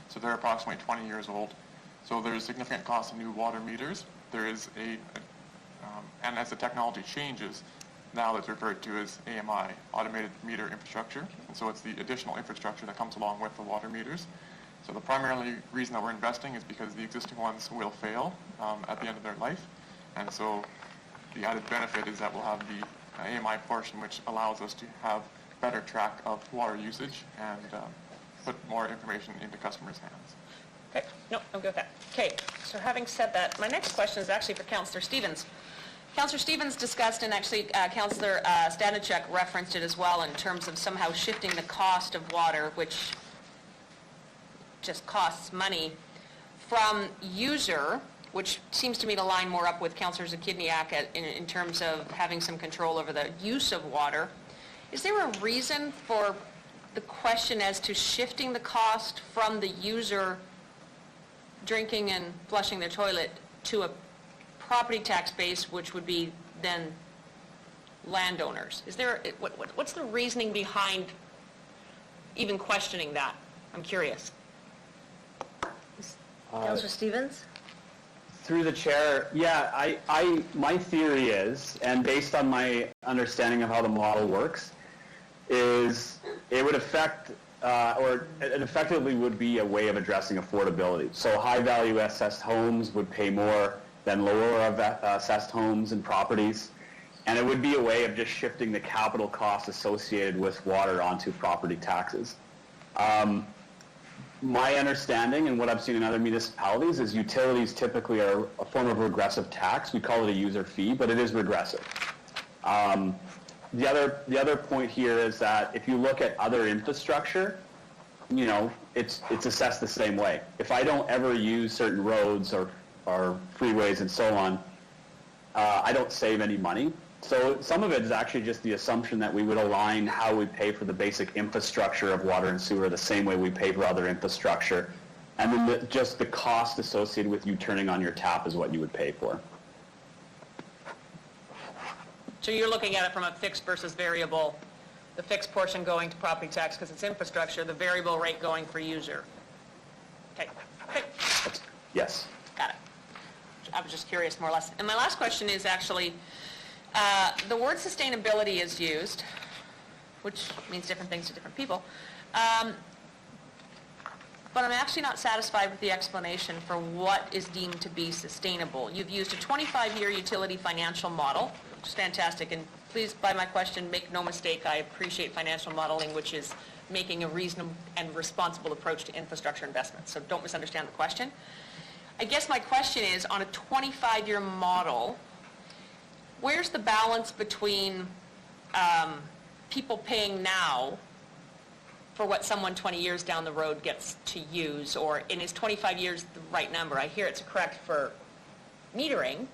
Speaker 5: So they're approximately 20 years old. So there's significant cost in new water meters. There is and as the technology changes, now that's referred to as AMI, Automated Meter Infrastructure. And so it's the additional infrastructure that comes along with the water meters. So the primary reason that we're investing is because the existing ones will fail at the end of their life. And so the added benefit is that we'll have the AMI portion, which allows us to have better track of water usage and put more information into customers' hands.
Speaker 12: Okay, no, I'm good with that. Okay, so having said that, my next question is actually for Councillor Stevens. Councillor Stevens discussed, and actually Councillor Stanachek referenced it as well, in terms of somehow shifting the cost of water, which just costs money, from user, which seems to me to line more up with Councillor Zakidniak in terms of having some control over the use of water. Is there a reason for the question as to shifting the cost from the user drinking and flushing their toilet to a property tax base, which would be then landowners? Is there, what's the reasoning behind even questioning that? I'm curious.
Speaker 1: Councillor Stevens?
Speaker 8: Through the chair, yeah, my theory is, and based on my understanding of how the model works, is it would affect, or it effectively would be a way of addressing affordability. So high-value assessed homes would pay more than lower assessed homes and properties, and it would be a way of just shifting the capital costs associated with water onto property taxes. My understanding and what I've seen in other municipalities is utilities typically are a form of regressive tax. We call it a user fee, but it is regressive. The other point here is that if you look at other infrastructure, you know, it's assessed the same way. If I don't ever use certain roads or freeways and so on, I don't save any money. So some of it is actually just the assumption that we would align how we pay for the basic infrastructure of water and sewer the same way we pay for other infrastructure. And then just the cost associated with you turning on your tap is what you would pay for.
Speaker 12: So you're looking at it from a fixed versus variable, the fixed portion going to property tax because it's infrastructure, the variable rate going for user. Okay.
Speaker 8: Yes.
Speaker 12: Got it. I was just curious, more or less. And my last question is actually, the word sustainability is used, which means different things to different people, but I'm actually not satisfied with the explanation for what is deemed to be sustainable. You've used a 25-year utility financial model, which is fantastic, and please, by my question, make no mistake, I appreciate financial modeling, which is making a reasonable and responsible approach to infrastructure investments, so don't misunderstand the question. I guess my question is, on a 25-year model, where's the balance between people paying now for what someone 20 years down the road gets to use, or and is 25 years the right number? I hear it's correct for metering,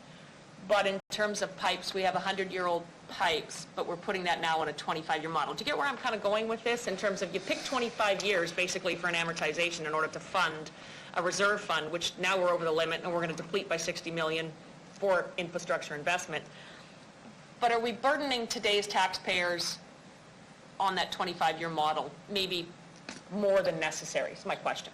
Speaker 12: but in terms of pipes, we have 100-year-old pipes, but we're putting that now on a 25-year model. Do you get where I'm kind of going with this, in terms of you pick 25 years basically for an amortization in order to fund a reserve fund, which now we're over the limit and we're going to deplete by $60 million for infrastructure investment. But are we burdening today's taxpayers on that 25-year model, maybe more than necessary, is my question.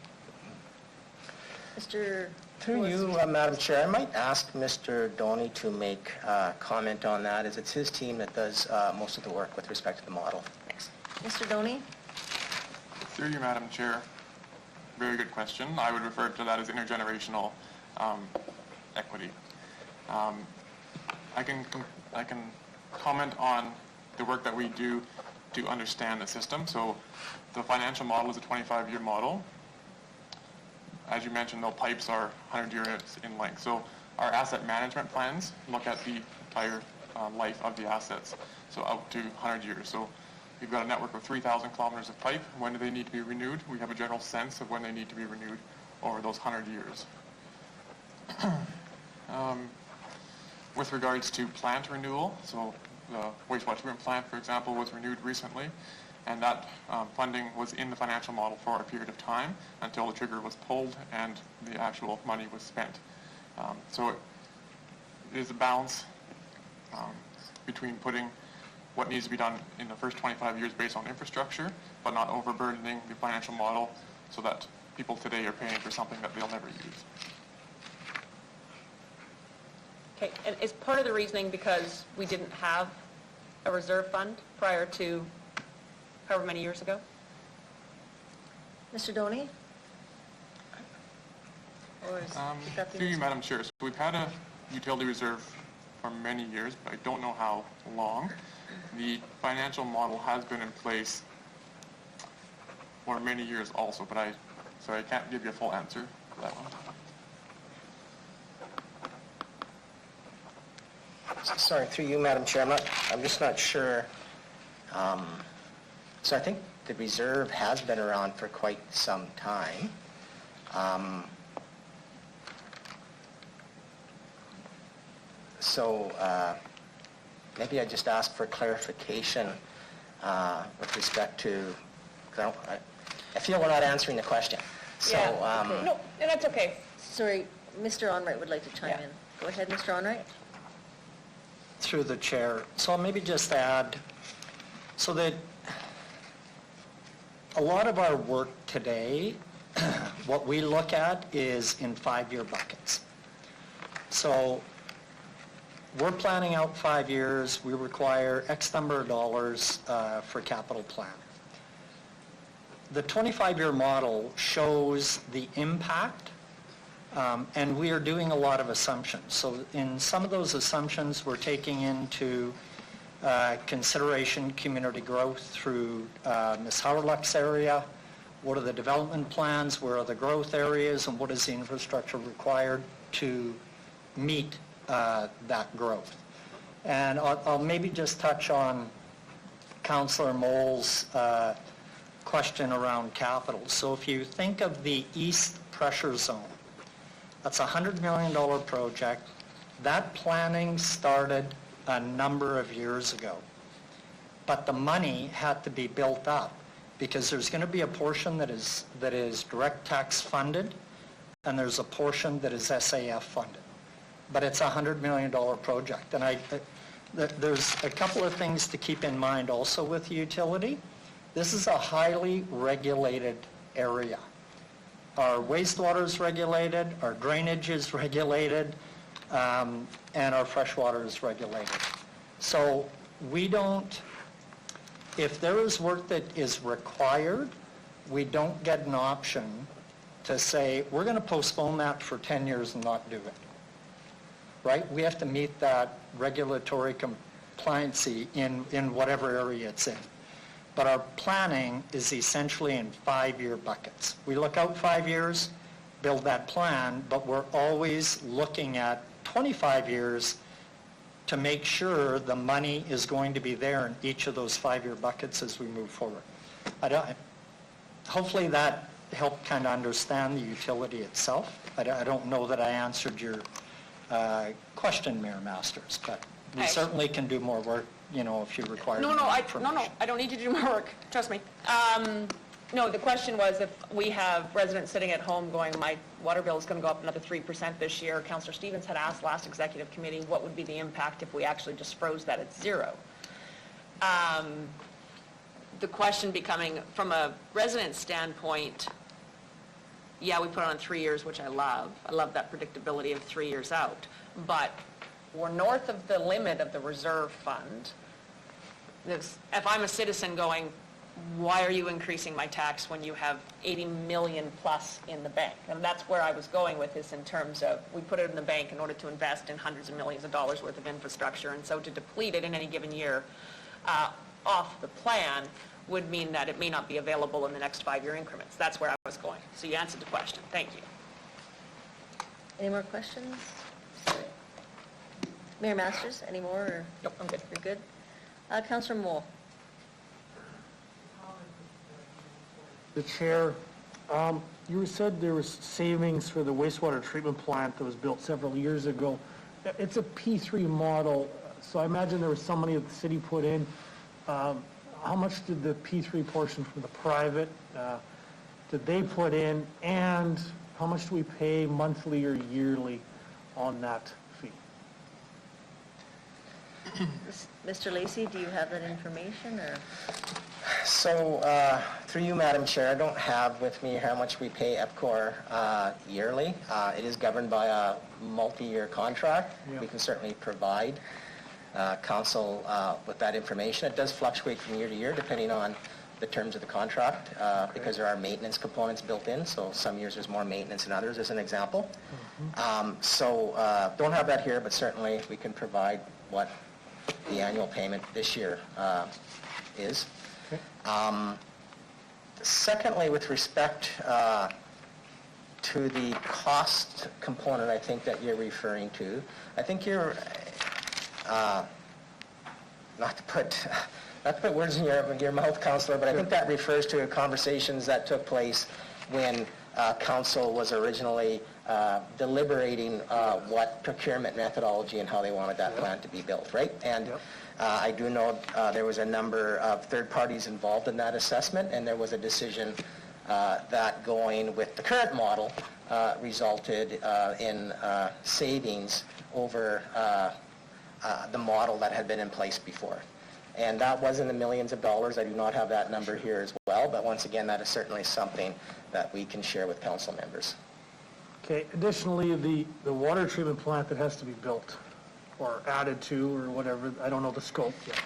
Speaker 1: Mr.
Speaker 3: Through you, Madam Chair, I might ask Mr. Doney to make comment on that, as it's his team that does most of the work with respect to the model.
Speaker 1: Thanks. Mr. Doney?
Speaker 5: Through you, Madam Chair, very good question. I would refer to that as intergenerational equity. I can comment on the work that we do to understand the system. So the financial model is a 25-year model. as you mentioned, though, pipes are 100 years in length. So our asset management plans look at the entire life of the assets, so out to 100 years. So we've got a network of 3,000 kilometers of pipe. When do they need to be renewed? We have a general sense of when they need to be renewed over those 100 years. With regards to plant renewal, so the wastewater treatment plant, for example, was renewed recently, and that funding was in the financial model for a period of time until the trigger was pulled and the actual money was spent. So it is a balance between putting what needs to be done in the first 25 years based on infrastructure, but not overburdening the financial model so that people today are paying for something that they'll never use.
Speaker 12: Okay, and is part of the reasoning because we didn't have a reserve fund prior to however many years ago?
Speaker 1: Mr. Doney? Or is that the
Speaker 5: Through you,
Speaker 1: answer?
Speaker 5: Madam Chair. So we've had a utility reserve for many years, but I don't know how long. The financial model has been in place for many years also, but so I can't give you a full answer for that one.
Speaker 3: Sorry, through you, Madam Chair, I'm just not sure. So I think the reserve has been around for quite some time. So maybe I just ask for clarification with respect to, 'cause I feel we're not answering the question. So,
Speaker 12: No, and that's okay.
Speaker 1: Sorry, Mr. Onright would like to chime in. Go ahead, Mr. Onright.
Speaker 2: Through the chair. So I'll maybe just add, so that a lot of our work today, what we look at is in 5-year buckets. So we're planning out 5 years. We require X number of dollars for capital plan. The 25-year model shows the impact, and we are doing a lot of assumptions. So in some of those assumptions, we're taking into consideration community growth through Ms. Howrluck's area. What are the development plans? Where are the growth areas? And what is the infrastructure required to meet that growth? And I'll maybe just touch on Councillor Moll's question around capital. So if you think of the East Pressure Zone, that's a $100 million project. That planning started a number of years ago. But the money had to be built up because there's going to be a portion that is direct tax funded, and there's a portion that is SAF funded. But it's a $100 million project. And there's a couple of things to keep in mind also with utility. This is a highly regulated area. Our wastewater is regulated, our drainage is regulated, and our freshwater is regulated. So we don't, if there is work that is required, we don't get an option to say, we're going to postpone that for 10 years and not do it. Right? We have to meet that regulatory compliancy in whatever area it's in. But our planning is essentially in 5-year buckets. We look out 5 years, build that plan, but we're always looking at 25 years to make sure the money is going to be there in each of those 5-year buckets as we move forward. Hopefully that helped kind of understand the utility itself. I don't know that I answered your question, Mayor Masters, but we certainly can do more work, you know, if you require more information.
Speaker 12: I don't need you to do more work, trust me. No, the question was if we have residents sitting at home going, my water bill is going to go up another 3% this year. Councillor Stevens had asked last executive committee, what would be the impact if we actually just froze that at zero? The question becoming, from a resident standpoint, yeah, we put it on 3 years, which I love. I love that predictability of 3 years out. But we're north of the limit of the reserve fund. If I'm a citizen going, why are you increasing my tax when you have 80 million plus in the bank? And that's where I was going with this in terms of, we put it in the bank in order to invest in hundreds of millions of dollars worth of infrastructure. And so to deplete it in any given year off the plan would mean that it may not be available in the next 5-year increments. That's where I was going. So you answered the question. Thank you.
Speaker 1: Any more questions? Mayor Masters, any more? Or
Speaker 2: Nope, I'm good.
Speaker 1: you're good? Councillor Moore.
Speaker 11: The chair, you said there was savings for the wastewater treatment plant that was built several years ago. It's a P3 model, so I imagine there was some money that the city put in. How much did the P3 portion from the private, did they put in, and how much do we pay monthly or yearly on that fee?
Speaker 1: Mr. Lacy, do you have that information, or?
Speaker 3: So, through you, Madam Chair, I don't have with me how much we pay EPCOR yearly. It is governed by a multi-year contract.
Speaker 11: Yeah.
Speaker 3: We can certainly provide council with that information. It does fluctuate from year to year depending on the terms of the contract because there are maintenance components built in. So some years there's more maintenance than others, as an example. Don't have that here, but certainly we can provide what the annual payment this year is. Secondly, with respect to the cost component, I think that you're referring to, I think you're, not to put words in your mouth, Councillor, but I think that refers to conversations that took place when council was originally deliberating what procurement methodology and how they wanted that plant to be built, right? And I do know there was a number of third parties involved in that assessment, and there was a decision that going with the current model resulted in savings over the model that had been in place before. And that was in the millions of dollars. I do not have that number here as well, but once again, that is certainly something that we can share with council members.
Speaker 11: Okay, additionally, the water treatment plant that has to be built or added to or whatever, I don't know the scope yet.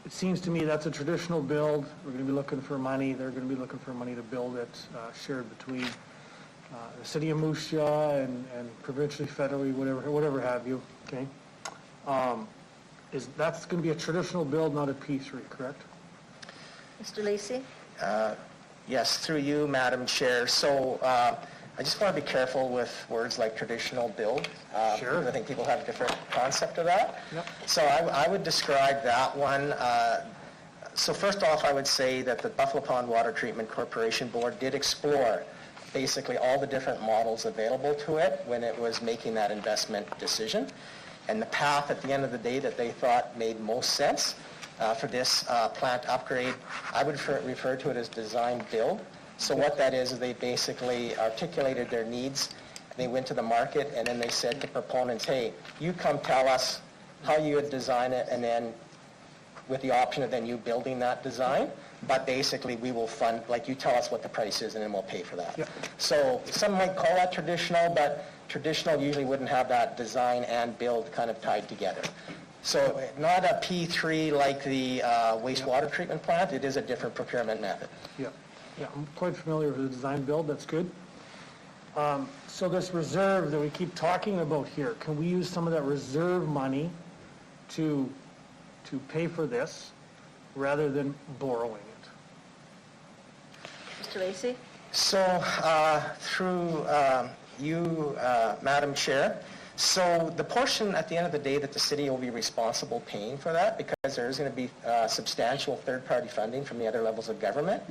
Speaker 11: It seems to me that's a traditional build. We're going to be looking for money. They're going to be looking for money to build it, shared between the city of Moose Jaw and provincially, federally, whatever have you, okay? That's going to be a traditional build, not a P3, correct?
Speaker 1: Mr. Lacy?
Speaker 3: Yes, through you, Madam Chair. So I just want to be careful with words like traditional build.
Speaker 11: Sure.
Speaker 3: Because I think people have a different concept of that.
Speaker 11: Yep.
Speaker 3: So I would describe that one. So first off, I would say that the Buffalo Pond Water Treatment Corporation Board did explore basically all the different models available to it when it was making that investment decision. And the path at the end of the day that they thought made most sense for this plant upgrade, I would refer to it as design build. So what that is they basically articulated their needs. They went to the market and then they said to proponents, hey, you come tell us how you would design it, and then with the option of then you building that design. But basically we will fund, like you tell us what the price is and then we'll pay for that.
Speaker 11: Yep.
Speaker 3: So some might call that traditional, but traditional usually wouldn't have that design and build kind of tied together. So not a P3 like the wastewater treatment plant. It is a different procurement method.
Speaker 11: Yeah, I'm quite familiar with the design build. That's good. So this reserve that we keep talking about here, can we use some of that reserve money to pay for this rather than borrowing it?
Speaker 1: Mr. Lacy?
Speaker 3: So through you, Madam Chair, so the portion at the end of the day that the city will be responsible paying for that, because there is going to be substantial third-party funding from the other levels of government,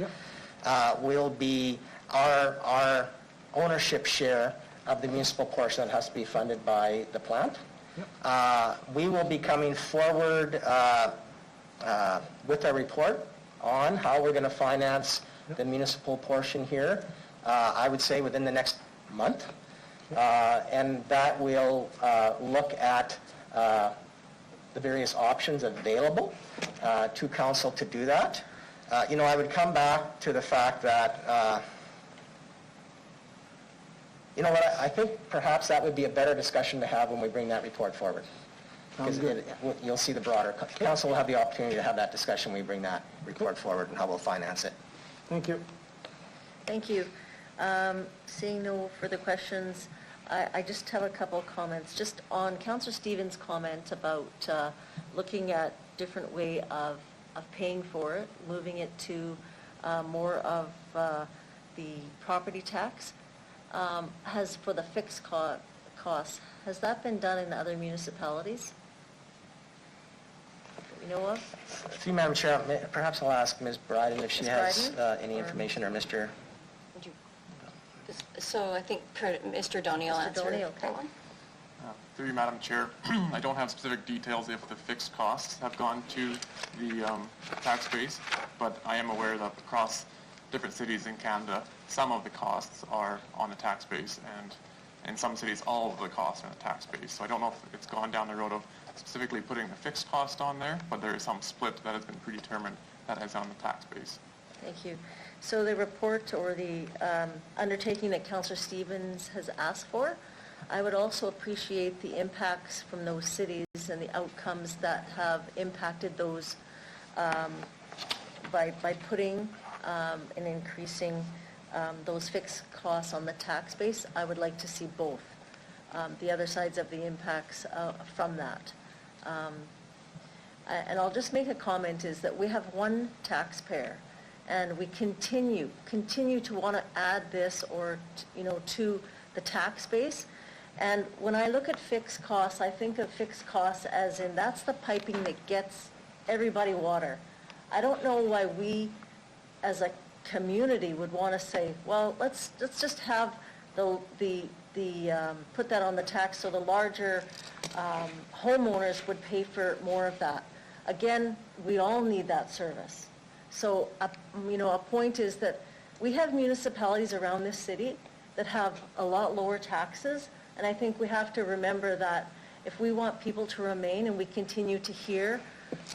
Speaker 3: will be our ownership share of the municipal portion that has to be funded by the plant. We will be coming forward with a report on how we're going to finance the municipal portion here, I would say within the next month. And that will look at the various options available to council to do that. I would come back to the fact that, I think perhaps that would be a better discussion to have when we bring that report forward. Because you'll see the broader, council will have the opportunity to have that discussion when we bring that report forward and how we'll finance it.
Speaker 11: Thank you.
Speaker 1: Thank you. Seeing no further questions, I just have a couple of comments. Just on Councillor Stevens' comment about looking at different way of paying for it, moving it to more of the property tax. has for the fixed costs, has that been done in other municipalities that we know of?
Speaker 3: Through Madam Chair, perhaps I'll ask Ms. Bryden if she
Speaker 1: Ms.
Speaker 3: has
Speaker 1: Bryden?
Speaker 3: any information, or Mr.
Speaker 4: Would you- So I think Mr. Donnie will
Speaker 1: Mr.
Speaker 4: answer
Speaker 1: Donnie, okay.
Speaker 4: that one.
Speaker 5: Through you, Madam Chair, I don't have specific details if the fixed costs have gone to the tax base, but I am aware that across different cities in Canada, some of the costs are on the tax base, and in some cities, all of the costs are on the tax base. So I don't know if it's gone down the road of specifically putting a fixed cost on there, but there is some split that has been predetermined that is on the tax base.
Speaker 1: Thank you. So the report or the undertaking that Councillor Stevens has asked for, I would also appreciate the impacts from those cities and the outcomes that have impacted those by putting and increasing those fixed costs on the tax base. I would like to see both, the other sides of the impacts from that. And I'll just make a comment is that we have one taxpayer, and we continue to want to add this or, to the tax base. And when I look at fixed costs, I think of fixed costs as in that's the piping that gets everybody water. I don't know why we, as a community, would want to say, well, let's just have the put that on the tax so the larger homeowners would pay for more of that. Again, we all need that service. So, a point is that we have municipalities around this city that have a lot lower taxes, and I think we have to remember that if we want people to remain and we continue to hear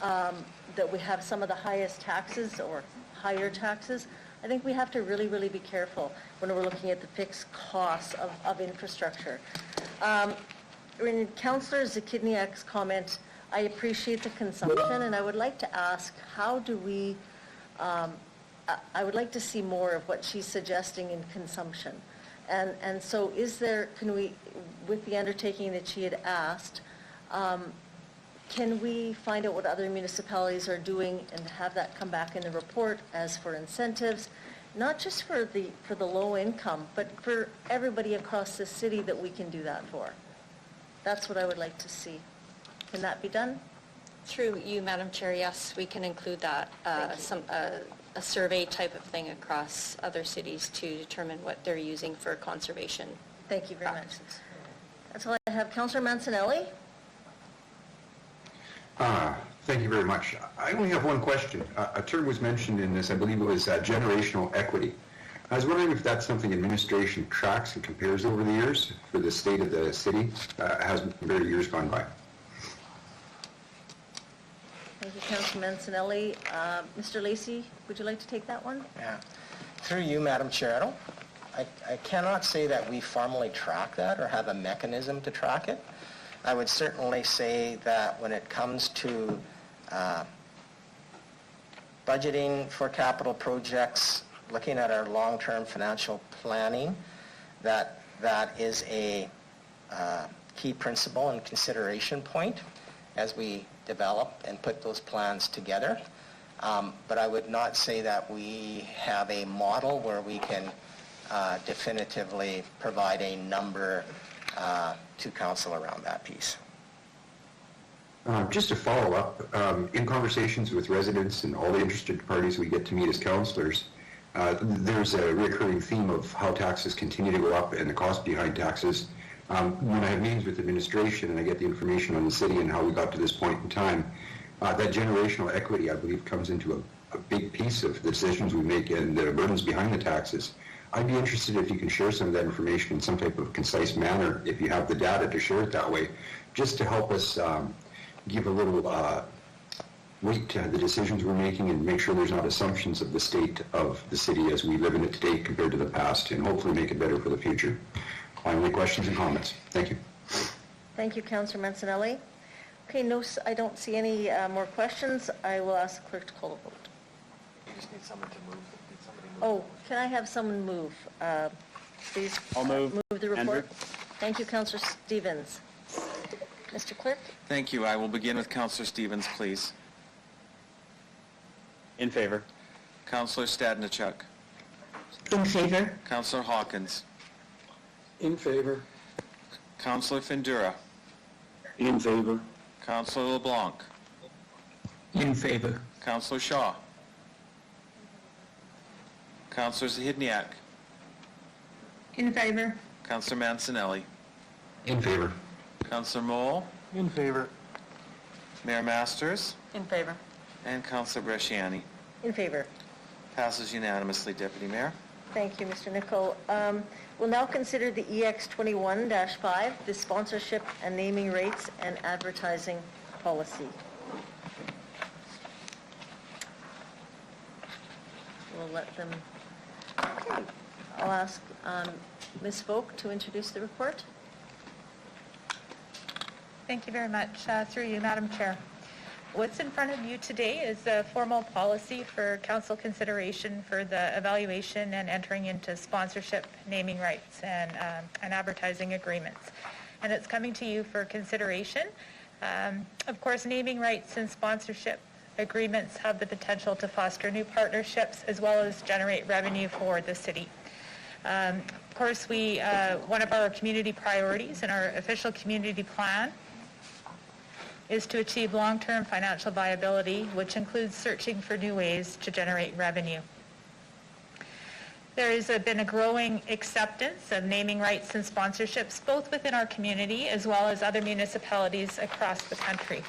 Speaker 1: that we have some of the highest taxes or higher taxes, I think we have to really, really be careful when we're looking at the fixed costs of infrastructure. In Councillor Zakidniak's comment, I appreciate the consumption, and I would like to ask, how do we, I would like to see more of what she's suggesting in consumption. And so can we, with the undertaking that she had asked, can we find out what other municipalities are doing and have that come back in the report as for incentives, not just for the low income, but for everybody across the city that we can do that for? That's what I would like to see. Can that be done?
Speaker 4: Through you, Madam Chair, yes, we can include that, a survey type of thing across other cities to determine what they're using for conservation.
Speaker 1: Thank you very much.
Speaker 4: practices.
Speaker 1: That's all I have. Councillor Mancinelli?
Speaker 13: Thank you very much. I only have one question. A term was mentioned in this, I believe it was generational equity. I was wondering if that's something administration tracks and compares over the years for the state of the city, has compared to years gone by.
Speaker 1: Thank you, Councillor Mancinelli. Mr. Lacey, would you like to take that one?
Speaker 3: Yeah. Through you, Madam Chair, I cannot say that we formally track that or have a mechanism to track it. I would certainly say that when it comes to budgeting for capital projects, looking at our long-term financial planning, that is a key principle and consideration point as we develop and put those plans together. But I would not say that we have a model where we can definitively provide a number to council around that piece.
Speaker 13: Just to follow up, in conversations with residents and all the interested parties we get to meet as councillors, there's a recurring theme of how taxes continue to go up and the cost behind taxes. When I have meetings with administration and I get the information on the city and how we got to this point in time, that generational equity, I believe, comes into a big piece of the decisions we make and the burdens behind the taxes. I'd be interested if you can share some of that information in some type of concise manner, if you have the data to share it that way, just to help us give a little weight to the decisions we're making and make sure there's not assumptions of the state of the city as we live in it today compared to the past, and hopefully make it better for the future. My only questions and comments. Thank you. Thank
Speaker 1: you, Councillor Mancinelli. Okay, no, I don't see any more questions. I will ask the clerk to call the vote.
Speaker 3: You just need someone to move.
Speaker 1: Oh, can I have someone move, please?
Speaker 8: I'll move.
Speaker 1: Move the report.
Speaker 8: Andrew.
Speaker 1: Thank you, Councillor Stevens. Mr. Clerk?
Speaker 14: Thank you. I will begin with Councillor Stevens, please.
Speaker 8: In favor.
Speaker 14: Councillor Stadnichuk.
Speaker 6: In favor.
Speaker 14: Councillor Hawkins.
Speaker 13: In favor.
Speaker 14: Councillor Findura.
Speaker 9: In favor.
Speaker 14: Councillor LeBlanc.
Speaker 6: In favor.
Speaker 14: Councillor Shaw. Councillor Zahidniak.
Speaker 10: In favor.
Speaker 14: Councillor Mancinelli.
Speaker 13: In favor.
Speaker 14: Councillor Mole.
Speaker 11: In favor.
Speaker 14: Mayor Masters.
Speaker 12: In favor.
Speaker 14: And Councillor Bresciani.
Speaker 1: In favor.
Speaker 14: Passes unanimously, Deputy Mayor.
Speaker 1: Thank you, Mr. Nichol. We'll now consider the EX 21-5, the sponsorship and naming rates and advertising policy. We'll let them, okay. I'll ask Ms. Folk to introduce the report.
Speaker 15: Thank you very much. Through you, Madam Chair. What's in front of you today is a formal policy for council consideration for the evaluation and entering into sponsorship, naming rights, and advertising agreements. And it's coming to you for consideration. Of course, naming rights and sponsorship agreements have the potential to foster new partnerships as well as generate revenue for the city. Of course, one of our community priorities in our official community plan is to achieve long-term financial viability, which includes searching for new ways to generate revenue. There has been a growing acceptance of naming rights and sponsorships, both within our community as well as other municipalities across the country.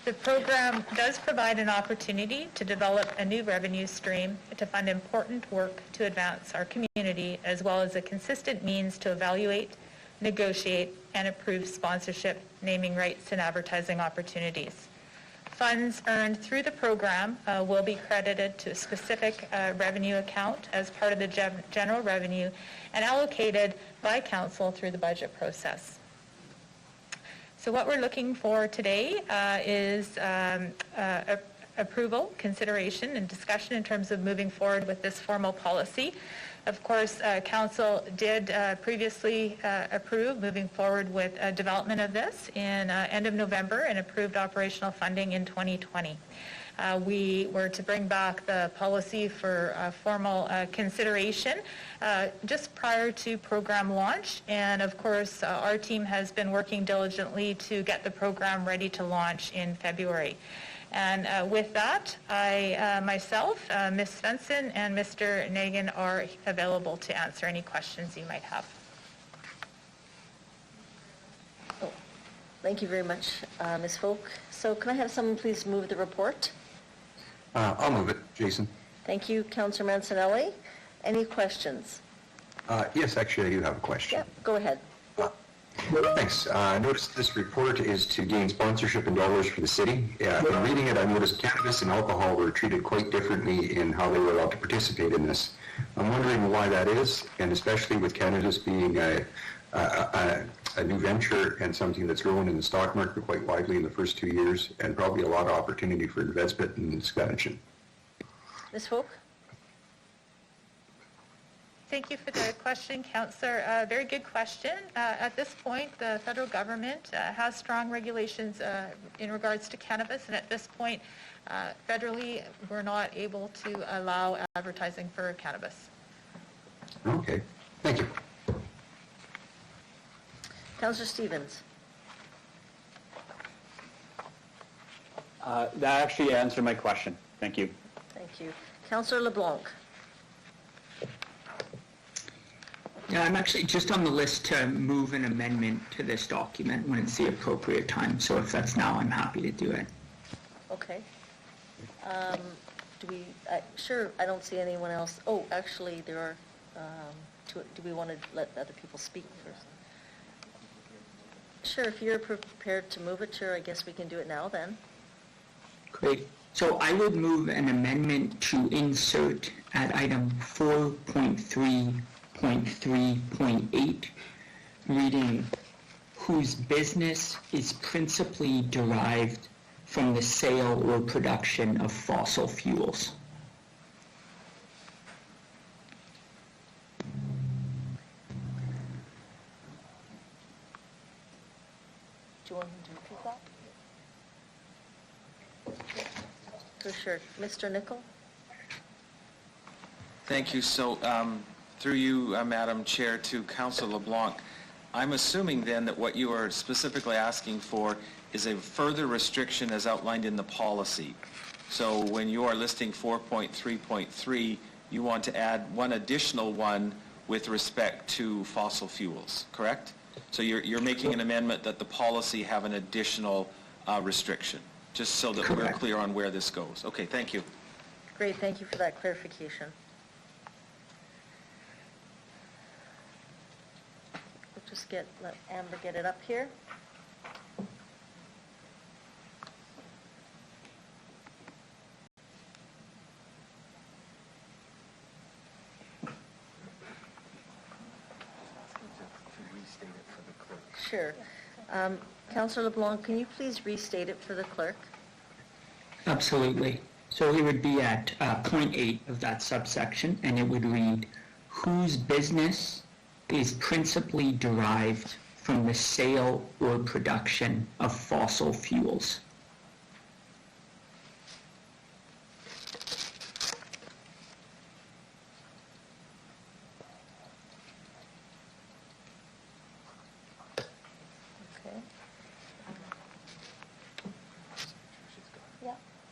Speaker 15: The program does provide an opportunity to develop a new revenue stream to fund important work to advance our community, as well as a consistent means to evaluate, negotiate, and approve sponsorship, naming rights, and advertising opportunities. Funds earned through the program will be credited to a specific revenue account as part of the general revenue and allocated by council through the budget process. So what we're looking for today is approval, consideration, and discussion in terms of moving forward with this formal policy. Of course, council did previously approve moving forward with development of this in end of November and approved operational funding in 2020. We were to bring back the policy for formal consideration just prior to program launch, and of course our team has been working diligently to get the program ready to launch in February. And with that, I myself, Ms. Svensson, and Mr. Nagin are available to answer any questions you might have.
Speaker 1: Oh, thank you very much, Ms. Folk. So can I have someone please move the report?
Speaker 13: I'll move it, Jason.
Speaker 1: Thank you, Councillor Mancinelli. Any questions?
Speaker 13: Yes, actually, I do have a question.
Speaker 1: Yeah, go ahead.
Speaker 13: Thanks. I noticed this report is to gain sponsorship in dollars for the city. In reading it, I noticed cannabis and alcohol were treated quite differently in how they were allowed to participate in this. I'm wondering why that is, and especially with cannabis being a new venture and something that's growing in the stock market quite widely in the first 2 years, and probably a lot of opportunity for investment and expansion.
Speaker 1: Ms. Folk?
Speaker 15: Thank you for the question, Councillor. Very good question. At this point, the federal government has strong regulations in regards to cannabis, and at this point, federally, we're not able to allow advertising for cannabis.
Speaker 13: Okay, thank you.
Speaker 1: Councillor Stevens?
Speaker 8: That actually answered my question. Thank you.
Speaker 1: Thank you. Councillor LeBlanc?
Speaker 16: Yeah, I'm actually just on the list to move an amendment to this document when it's the appropriate time. So if that's now, I'm happy to do it.
Speaker 1: Okay. Sure, I don't see anyone else. Oh, actually, there are, do we want to let other people speak first? Sure, if you're prepared to move it, sure, I guess we can do it now then.
Speaker 16: Great. So I would move an amendment to insert at item 4.3.3.8, reading, whose business is principally derived from the sale or production of fossil fuels.
Speaker 1: Do you want him to repeat that? For sure. Mr. Nichol?
Speaker 14: Thank you. So Through you, Madam Chair, to Councillor LeBlanc, I'm assuming then that what you are specifically asking for is a further restriction as outlined in the policy. So when you are listing 4.3.3, you want to add one additional one with respect to fossil fuels, correct? So you're making an amendment that the policy have an additional restriction, just so that we're clear on where this goes. Okay, thank you.
Speaker 1: Great, thank you for that clarification. We'll just let Amber get it up here. Sure. Councillor LeBlanc, can you please restate it for the clerk?
Speaker 16: Absolutely. So it would be at point 8 of that subsection, and it would read, whose business is principally derived from the sale or production of fossil fuels.
Speaker 1: Okay. Yeah,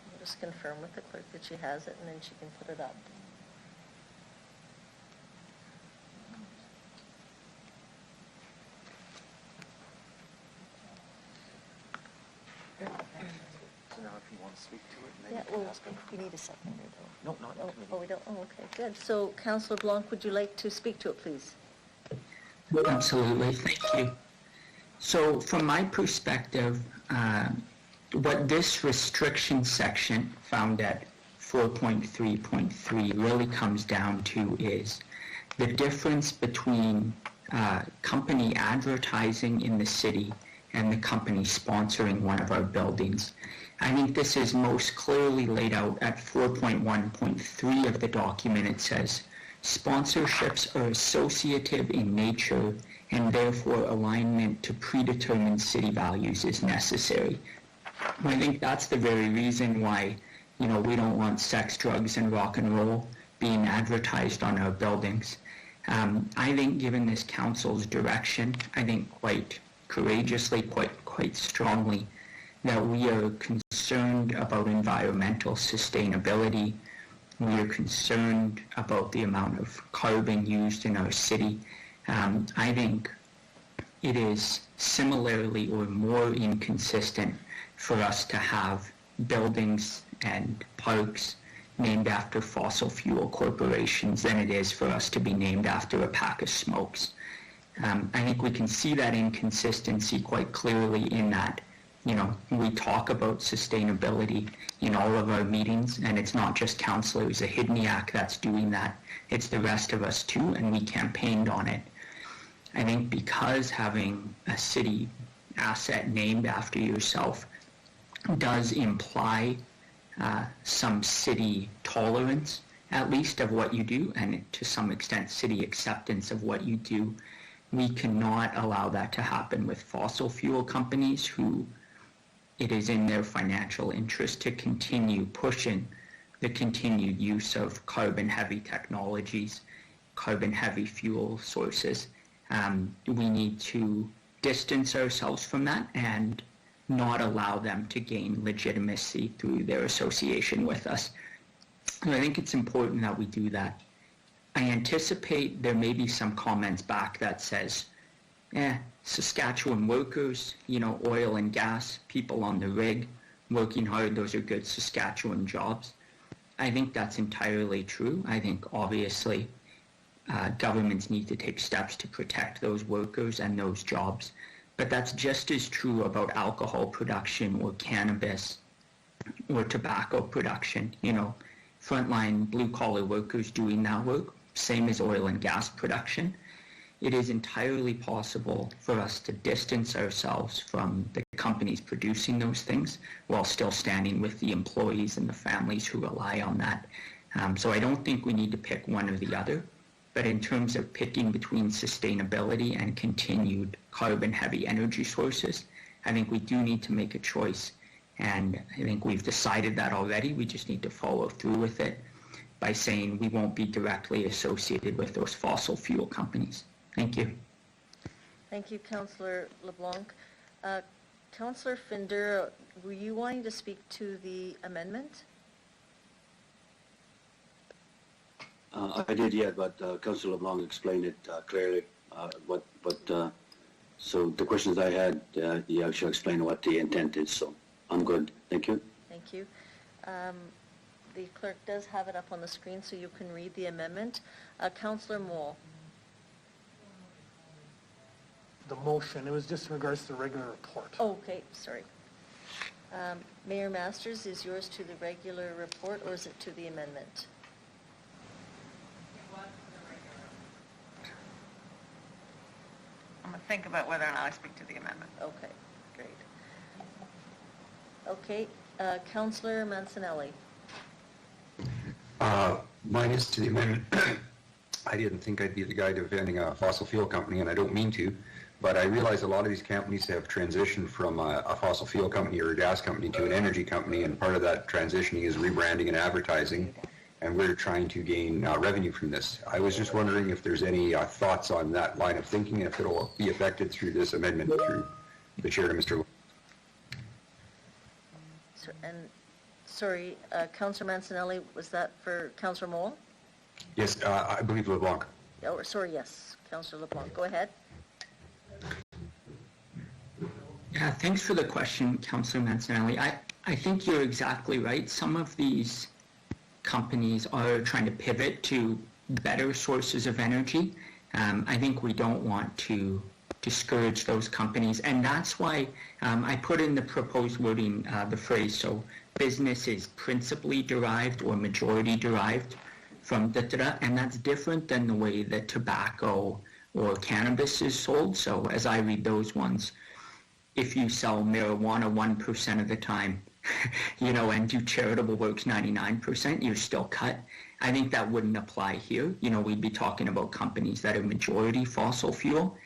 Speaker 1: we'll just confirm with the clerk that she has it, and then she can put it up.
Speaker 3: So now if you want to speak to it, then
Speaker 1: Yeah,
Speaker 3: you can
Speaker 1: well,
Speaker 3: ask him.
Speaker 1: we need a seconder though.
Speaker 3: No, not
Speaker 1: Oh,
Speaker 3: committee.
Speaker 1: oh, we don't, oh, okay, good. So Councillor Blanc, would you like to speak to it, please?
Speaker 16: Absolutely, thank you. So from my perspective, what this restriction section found at 4.3.3 really comes down to is the difference between company advertising in the city and the company sponsoring one of our buildings. I think this is most clearly laid out at 4.1.3 of the document. It says, sponsorships are associative in nature and therefore alignment to predetermined city values is necessary. I think that's the very reason why, we don't want sex, drugs, and rock and roll being advertised on our buildings. I think given this council's direction, I think quite courageously, quite strongly, that we are concerned about environmental sustainability. We are concerned about the amount of carbon used in our city. I think it is similarly or more inconsistent for us to have buildings and parks named after fossil fuel corporations than it is for us to be named after a pack of smokes. I think we can see that inconsistency quite clearly in that, we talk about sustainability in all of our meetings, and it's not just Councillor Zahidniak that's doing that. It's the rest of us too, and we campaigned on it. I think because having a city asset named after yourself does imply some city tolerance, at least, of what you do, and to some extent city acceptance of what you do. We cannot allow that to happen with fossil fuel companies who it is in their financial interest to continue pushing the continued use of carbon-heavy technologies, carbon-heavy fuel sources. We need to distance ourselves from that and not allow them to gain legitimacy through their association with us. And I think it's important that we do that. I anticipate there may be some comments back that says, Saskatchewan workers, oil and gas, people on the rig, working hard, those are good Saskatchewan jobs. I think that's entirely true. I think obviously governments need to take steps to protect those workers and those jobs. But that's just as true about alcohol production or cannabis or tobacco production. Frontline blue-collar workers doing that work, same as oil and gas production. It is entirely possible for us to distance ourselves from the companies producing those things while still standing with the employees and the families who rely on that. So I don't think we need to pick one or the other. But in terms of picking between sustainability and continued carbon-heavy energy sources, I think we do need to make a choice. And I think we've decided that already. We just need to follow through with it. by saying we won't be directly associated with those fossil fuel companies. Thank you.
Speaker 1: Thank you, Councillor LeBlanc. Councillor Findura, were you wanting to speak to the amendment?
Speaker 9: I did, yeah, but Councillor LeBlanc explained it clearly. So the questions I had, he actually explained what the intent is, so I'm good. Thank you.
Speaker 1: Thank you. The clerk does have it up on the screen, so you can read the amendment. Councillor Moule.
Speaker 11: The motion, it was just in regards to the regular report.
Speaker 1: Oh, okay, sorry. Mayor Masters, is yours to the regular report, or is it to the amendment?
Speaker 7: I'm going to think about whether or not I speak to the amendment.
Speaker 1: Okay, great. Okay, Councillor Mancinelli.
Speaker 13: Mine is to the amendment. I didn't think I'd be the guy defending a fossil fuel company, and I don't mean to, but I realize a lot of these companies have transitioned from a fossil fuel company or a gas company to an energy company, and part of that transitioning is rebranding and advertising, and we're trying to gain revenue from this. I was just wondering if there's any thoughts on that line of thinking, and if it'll be affected through this amendment through the chair to Mr.
Speaker 1: Sorry, Councillor Mancinelli, was that for Councillor Moule?
Speaker 13: Yes, I believe LeBlanc.
Speaker 1: Oh, sorry, yes, Councillor LeBlanc. Go ahead.
Speaker 16: Yeah, thanks for the question, Councillor Mancinelli. I think you're exactly right. Some of these companies are trying to pivot to better sources of energy. I think we don't want to discourage those companies, and that's why I put in the proposed wording the phrase, so business is principally derived or majority derived from da-da-da, and that's different than the way that tobacco or cannabis is sold. So as I read those ones, if you sell marijuana 1% of the time, and do charitable works 99%, you're still cut. I think that wouldn't apply here. We'd be talking about companies that are majority fossil fuel.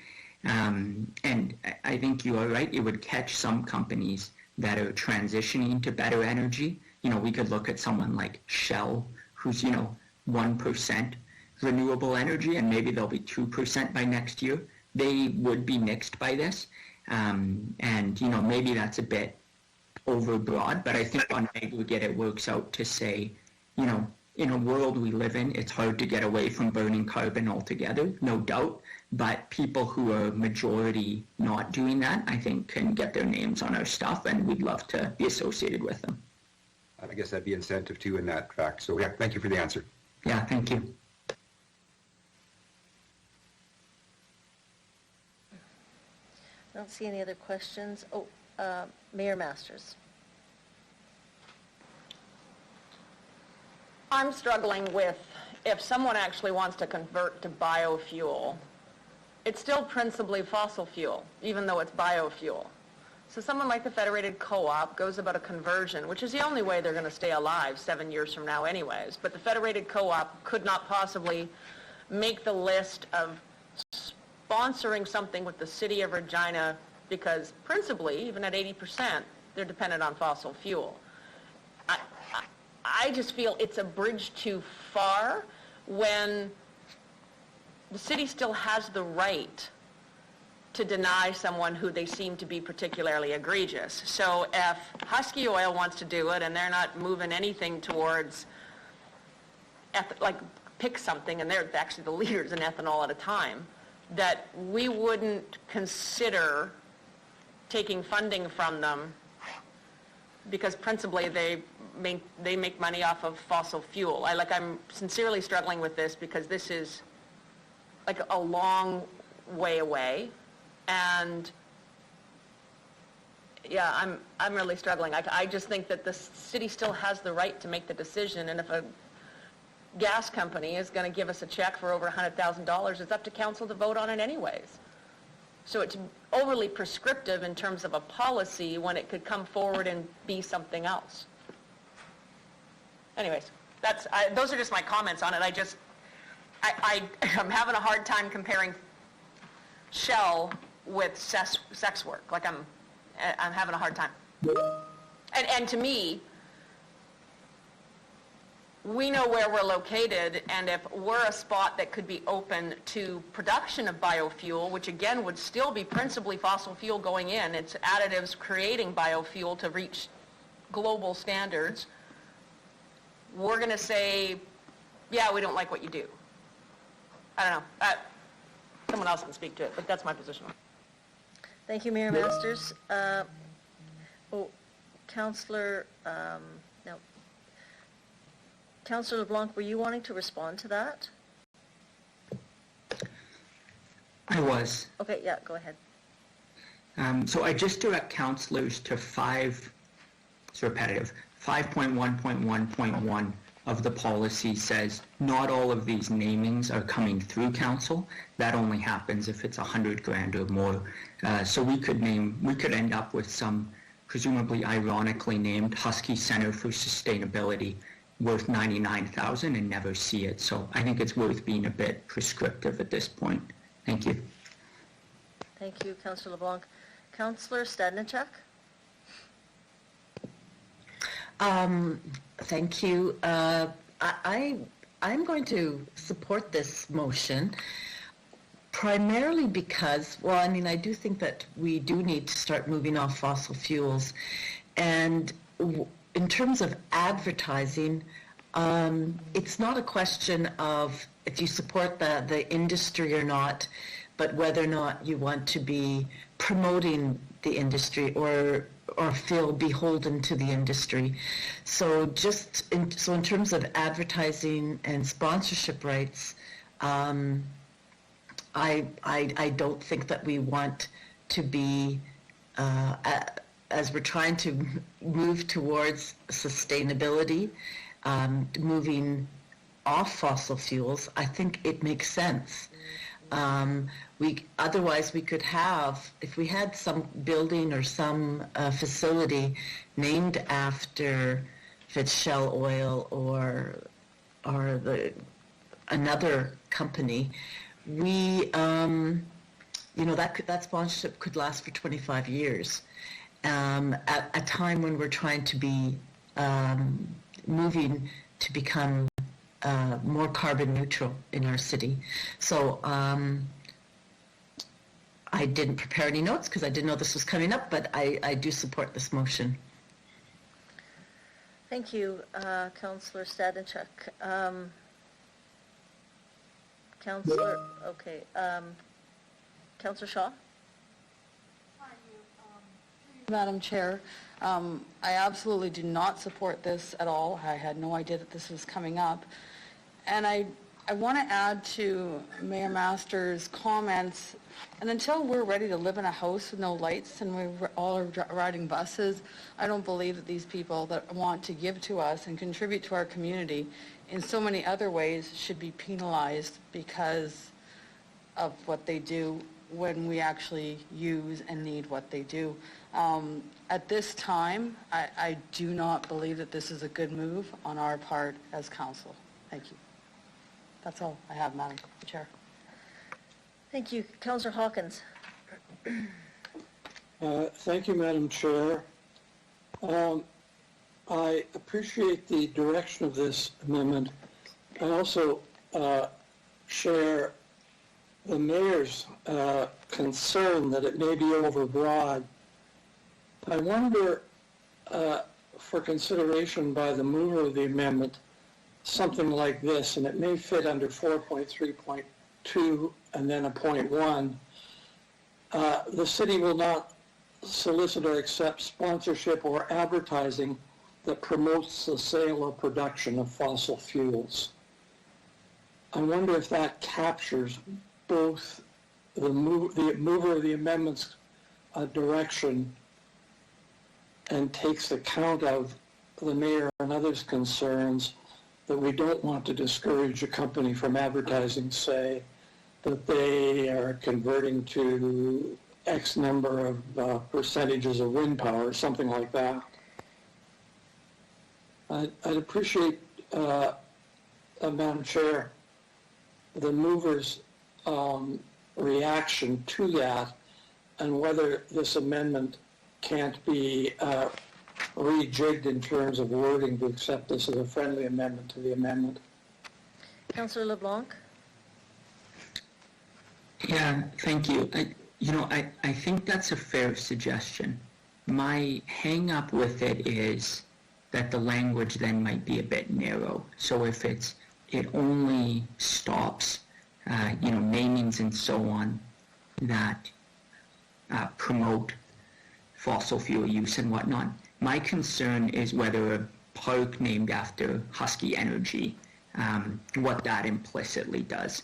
Speaker 16: And I think you are right. It would catch some companies that are transitioning to better energy. We could look at someone like Shell, who's, 1% renewable energy, and maybe they'll be 2% by next year. They would be mixed by this. And, maybe that's a bit overbroad, but I think on aggregate it works out to say, in a world we live in, it's hard to get away from burning carbon altogether, no doubt, but people who are majority not doing that, I think, can get their names on our stuff, and we'd love to be associated with them.
Speaker 13: I guess that'd be incentive too in that fact. So yeah, thank you for the answer.
Speaker 16: Yeah, thank you.
Speaker 1: I don't see any other questions. Oh, Mayor Masters.
Speaker 12: I'm struggling with, if someone actually wants to convert to biofuel, it's still principally fossil fuel, even though it's biofuel. So someone like the Federated Co-op goes about a conversion, which is the only way they're going to stay alive 7 years from now anyways. But the Federated Co-op could not possibly make the list of sponsoring something with the City of Regina because principally, even at 80%, they're dependent on fossil fuel. I just feel it's a bridge too far when the city still has the right to deny someone who they seem to be particularly egregious. So if Husky Oil wants to do it and they're not moving anything towards, pick something, and they're actually the leaders in ethanol at a time, that we wouldn't consider taking funding from them because principally they make money off of fossil fuel. I'm sincerely struggling with this because this is like a long way away, and yeah, I'm really struggling. I just think that the city still has the right to make the decision, and if a gas company is going to give us a check for over $100,000, it's up to council to vote on it anyways. So it's overly prescriptive in terms of a policy when it could come forward and be something else. Anyways, those are just my comments on it. I'm having a hard time comparing Shell with sex work. I'm having a hard time. And to me, we know where we're located, and if we're a spot that could be open to production of biofuel, which again would still be principally fossil fuel going in, it's additives creating biofuel to reach global standards, we're going to say, yeah, we don't like what you do. I don't know. Someone else can speak to it, but that's my position.
Speaker 1: Thank you, Mayor Masters. Councillor, no. Councillor LeBlanc, were you wanting to respond to that?
Speaker 16: I was.
Speaker 1: Okay, yeah, go ahead.
Speaker 16: So I just direct councillors to it's repetitive, 5.1.1.1 of the policy says not all of these namings are coming through council. That only happens if it's $100,000 or more. So we could end up with some presumably ironically named Husky Center for Sustainability worth $99,000 and never see it. So I think it's worth being a bit prescriptive at this point. Thank you.
Speaker 1: Thank you, Councillor LeBlanc. Councillor Stadnicek?
Speaker 6: Thank you. I'm going to support this motion primarily because, well, I mean, I do think that we do need to start moving off fossil fuels. And in terms of advertising, it's not a question of if you support the industry or not, but whether or not you want to be promoting the industry or feel beholden to the industry. So in terms of advertising and sponsorship rights, I don't think that we want to be, as we're trying to move towards sustainability, moving off fossil fuels, I think it makes sense. Otherwise we could have, if we had some building or some facility named after if it's Shell Oil or another company, that sponsorship could last for 25 years. At a time when we're trying to be moving to become more carbon neutral in our city. So I didn't prepare any notes because I didn't know this was coming up, but I do support this motion.
Speaker 1: Thank you, Councillor Stadnicek. Councillor, okay. Councillor Shaw?
Speaker 17: Madam Chair, I absolutely do not support this at all. I had no idea that this was coming up. And I want to add to Mayor Masters' comments, and until we're ready to live in a house with no lights and we all are riding buses, I don't believe that these people that want to give to us and contribute to our community in so many other ways should be penalized because of what they do when we actually use and need what they do. At this time, I do not believe that this is a good move on our part as council. Thank you. That's all I have, Madam Chair.
Speaker 1: Thank you. Councillor Hawkins.
Speaker 18: Thank you, Madam Chair. I appreciate the direction of this amendment. I also share the mayor's concern that it may be overbroad. I wonder, for consideration by the mover of the amendment, something like this, and it may fit under 4.3.2 and then a .1. The city will not solicit or accept sponsorship or advertising that promotes the sale or production of fossil fuels. I wonder if that captures both the mover of the amendment's direction and takes account of the mayor and others' concerns that we don't want to discourage a company from advertising, say, that they are converting to X number of percentages of wind power, something like that. I'd appreciate, Madam Chair, the mover's reaction to that and whether this amendment can't be rejigged in terms of wording to accept this as a friendly amendment to the amendment.
Speaker 1: Councillor LeBlanc?
Speaker 16: Yeah, thank you. I think that's a fair suggestion. My hang up with it is that the language then might be a bit narrow. So if it only stops, namings and so on that promote fossil fuel use and whatnot. My concern is whether a park named after Husky Energy, what that implicitly does.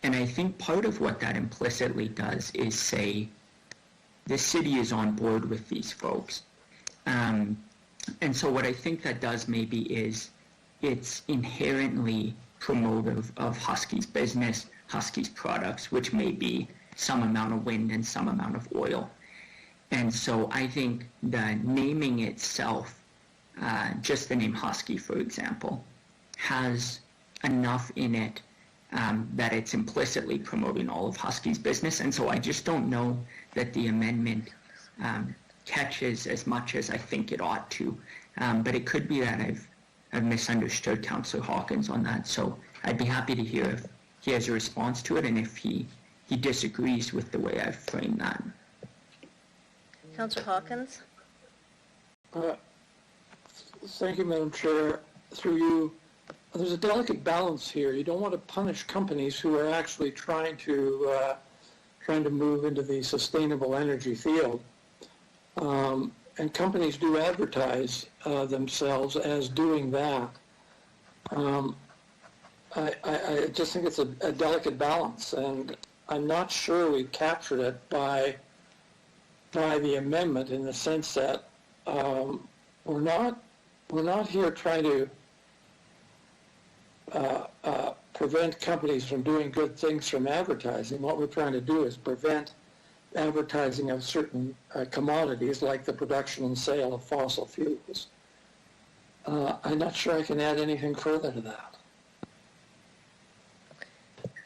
Speaker 16: And I think part of what that implicitly does is say, the city is on board with these folks. And so what I think that does maybe is it's inherently promotive of Husky's business, Husky's products, which may be some amount of wind and some amount of oil. And so I think the naming itself, just the name Husky, for example, has enough in it that it's implicitly promoting all of Husky's business. And so I just don't know that the amendment catches as much as I think it ought to. But it could be that I've misunderstood Councillor Hawkins on that. So I'd be happy to hear if he has a response to it and if he disagrees with the way I've framed that.
Speaker 1: Councillor Hawkins?
Speaker 18: Thank you, Madam Chair. Through you, there's a delicate balance here. You don't want to punish companies who are actually trying to move into the sustainable energy field. And companies do advertise themselves as doing that. I just think it's a delicate balance, and I'm not sure we captured it by the amendment in the sense that we're not here trying to prevent companies from doing good things from advertising. What we're trying to do is prevent advertising of certain commodities like the production and sale of fossil fuels. I'm not sure I can add anything further to that.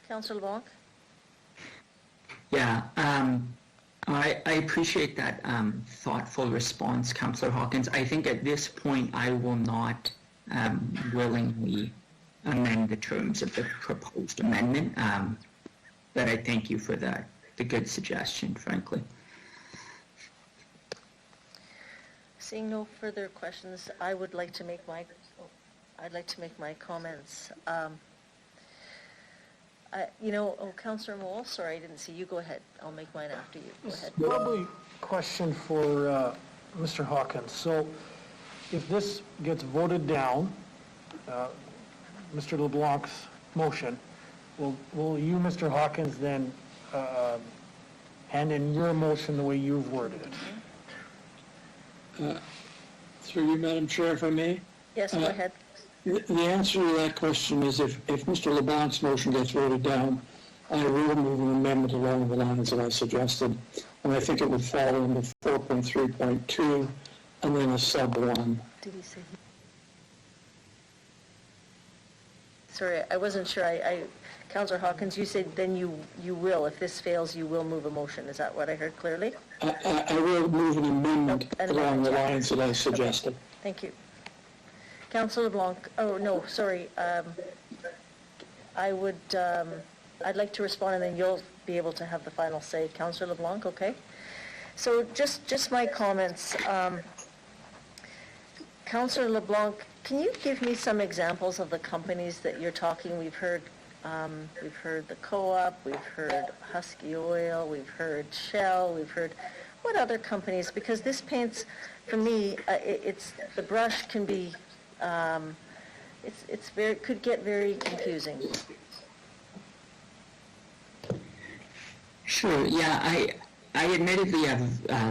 Speaker 1: Councillor LeBlanc?
Speaker 16: Yeah, I appreciate that thoughtful response, Councillor Hawkins. I think at this point I will not willingly amend the terms of the proposed amendment, but I thank you for the good suggestion, frankly.
Speaker 1: Seeing no further questions, I would like to make my comments. Councillor Moll, sorry, I didn't see you. Go ahead. I'll make mine after you. Go ahead.
Speaker 11: Probably a question for Mr. Hawkins. So if this gets voted down, Mr. LeBlanc's motion, will you, Mr. Hawkins, then hand in your motion the way you've worded it?
Speaker 18: Through you, Madam Chair, if I may?
Speaker 1: Yes, go ahead.
Speaker 18: The answer to that question is if Mr. LeBlanc's motion gets voted down, I will move an amendment along the lines that I suggested, and I think it would fall into 4.3.2 and then a sub 1.
Speaker 1: Did he say? Sorry, I wasn't sure. Councillor Hawkins, you said then you will, if this fails, you will move a motion. Is that what I heard clearly?
Speaker 18: I will move an amendment along the lines that I suggested.
Speaker 1: Okay. Thank you. Councillor LeBlanc, oh no, sorry. I'd like to respond and then you'll be able to have the final say. Councillor LeBlanc, okay? So just my comments. Councillor LeBlanc, can you give me some examples of the companies that you're talking? We've heard the Co-op, we've heard Husky Oil, we've heard Shell, we've heard what other companies? Because this paints, for me, the brush can be, could get very confusing.
Speaker 16: Sure. Yeah, I admittedly have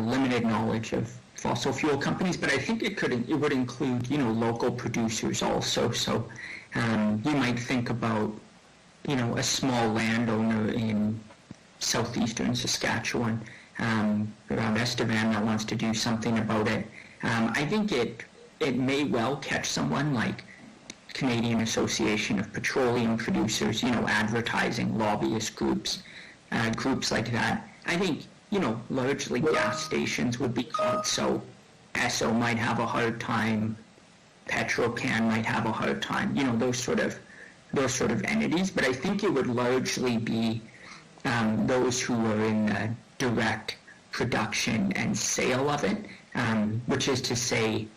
Speaker 16: limited knowledge of fossil fuel companies, but I think it would include local producers also. So you might think about a small landowner in southeastern Saskatchewan around Estevan that wants to do something about it. I think it may well catch someone like Canadian Association of Petroleum Producers, advertising, lobbyist groups, groups like that. I think, largely gas stations would be caught. So Esso might have a hard time, Petrocan might have a hard time, those sort of entities. But I think it would largely be those who are in the direct production and sale of it, which is to say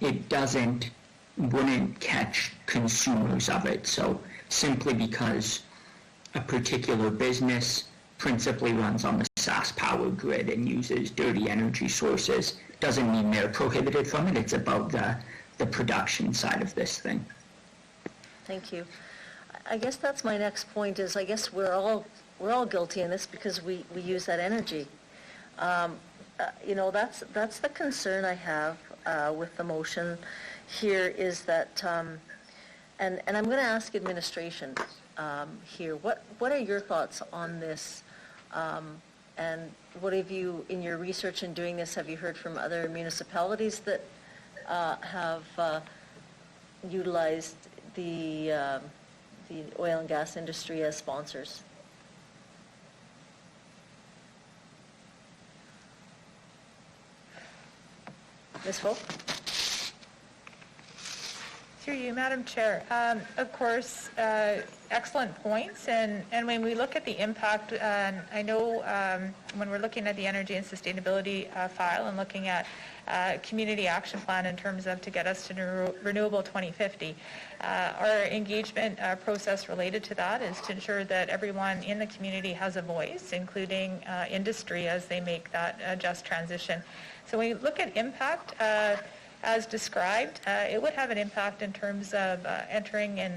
Speaker 16: it wouldn't catch consumers of it. So simply because a particular business principally runs on the SAS power grid and uses dirty energy sources doesn't mean they're prohibited from it. It's about the production side of this thing. Thank you.
Speaker 1: I guess that's my next point is I guess we're all guilty in this because we use that energy. That's the concern I have with the motion here is that, and I'm going to ask administration here, what are your thoughts on this? And what have you, in your research in doing this, have you heard from other municipalities that have utilized the oil and gas industry as sponsors? Ms. Folk?
Speaker 15: Through you, Madam Chair. Of course, excellent points. And when we look at the impact, I know when we're looking at the energy and sustainability file and looking at community action plan in terms of to get us to renewable 2050, our engagement process related to that is to ensure that everyone in the community has a voice, including industry, as they make that just transition. So when you look at impact, as described, it would have an impact in terms of entering in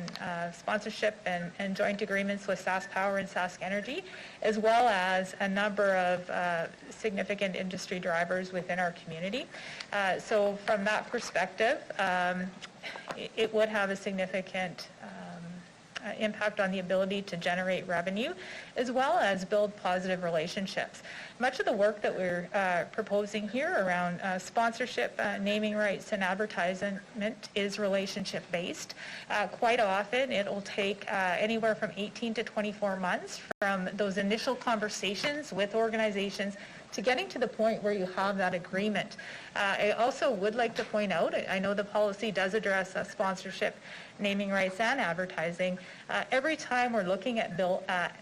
Speaker 15: sponsorship and joint agreements with SAS Power and Sask Energy, as well as a number of significant industry drivers within our community. So from that perspective, it would have a significant impact on the ability to generate revenue, as well as build positive relationships. Much of the work that we're proposing here around sponsorship, naming rights, and advertisement is relationship-based. Quite often, it will take anywhere from 18 to 24 months from those initial conversations with organizations to getting to the point where you have that agreement. I also would like to point out, I know the policy does address sponsorship, naming rights, and advertising. Every time we're looking at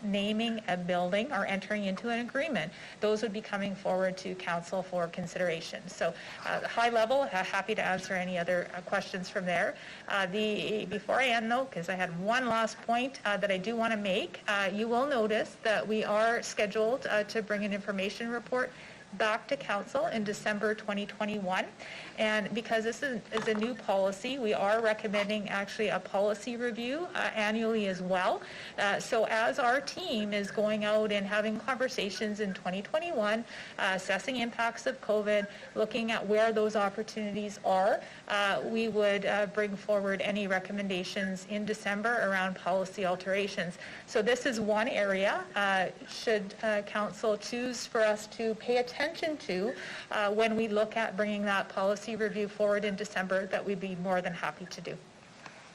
Speaker 15: naming a building or entering into an agreement, those would be coming forward to council for consideration. So high level, happy to answer any other questions from there. Before I end though, because I had one last point that I do want to make, you will notice that we are scheduled to bring an information report back to council in December 2021. And because this is a new policy, we are recommending actually a policy review annually as well. So as our team is going out and having conversations in 2021, assessing impacts of COVID, looking at where those opportunities are, we would bring forward any recommendations in December around policy alterations. So this is one area, should council choose for us to pay attention to when we look at bringing that policy review forward in December, that we'd be more than happy to do.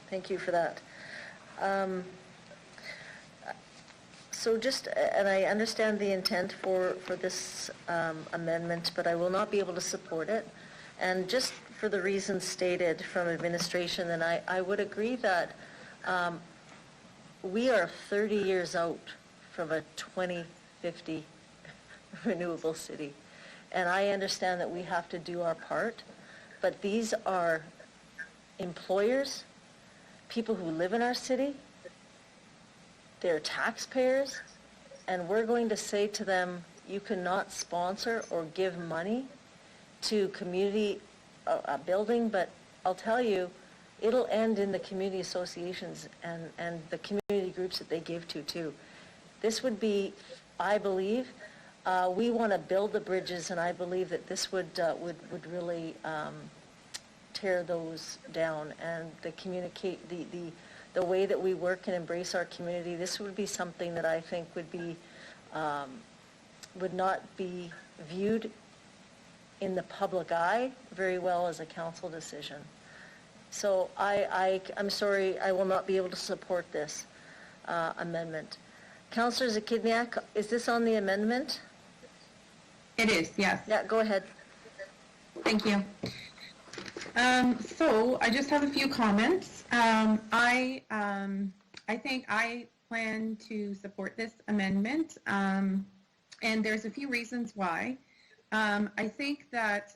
Speaker 1: Thank you for that. So just, and I understand the intent for this amendment, but I will not be able to support it. And just for the reasons stated from administration, then I would agree that we are 30 years out from a 2050 renewable city. And I understand that we have to do our part, but these are employers, people who live in our city, they're taxpayers, and we're going to say to them, you cannot sponsor or give money to community, a building, but I'll tell you, it'll end in the community associations and the community groups that they give to too. This would be, I believe, we want to build the bridges, and I believe that this would really tear those down, and the way that we work and embrace our community. This would be something that I think would not be viewed in the public eye very well as a council decision. So I'm sorry, I will not be able to support this amendment. Councillor Zakidniak, is this on the amendment?
Speaker 10: It is, yes.
Speaker 1: Yeah, go ahead.
Speaker 10: Thank you. So I just have a few comments. I think I plan to support this amendment, and there's a few reasons why. I think that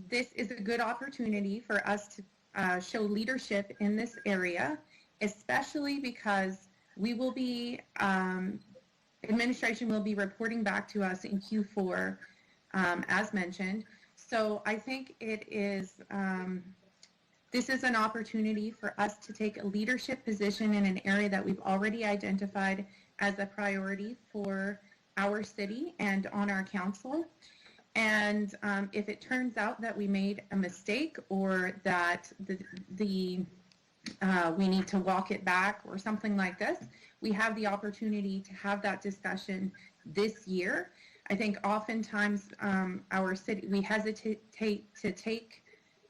Speaker 10: this is a good opportunity for us to show leadership in this area, especially because we will be, administration will be reporting back to us in Q4, as mentioned. So I think it is, this is an opportunity for us to take a leadership position in an area that we've already identified as a priority for our city and on our council. And if it turns out that we made a mistake or that we need to walk it back or something like this, we have the opportunity to have that discussion this year. I think oftentimes our city, we hesitate to take,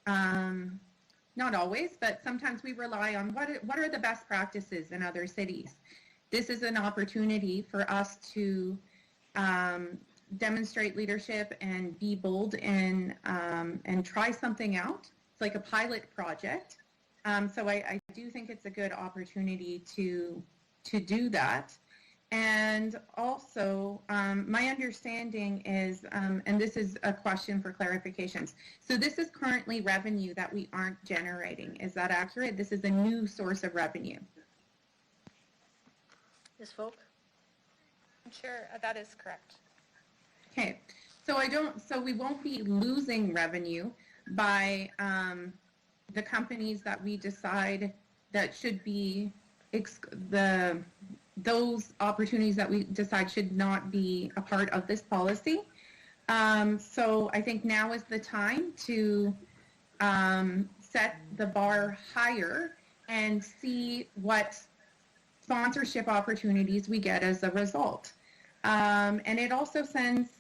Speaker 10: not always, but sometimes we rely on what are the best practices in other cities. This is an opportunity for us to demonstrate leadership and be bold and try something out. It's like a pilot project. So I do think it's a good opportunity to do that. And also, my understanding is, and this is a question for clarifications, so this is currently revenue that we aren't generating. Is that accurate? This is a new source of revenue.
Speaker 1: Ms. Folk?
Speaker 15: Sure, that is correct.
Speaker 10: Okay, so we won't be losing revenue by the companies that we decide that should be those opportunities that we decide should not be a part of this policy. So I think now is the time to set the bar higher and see what sponsorship opportunities we get as a result. And it also sends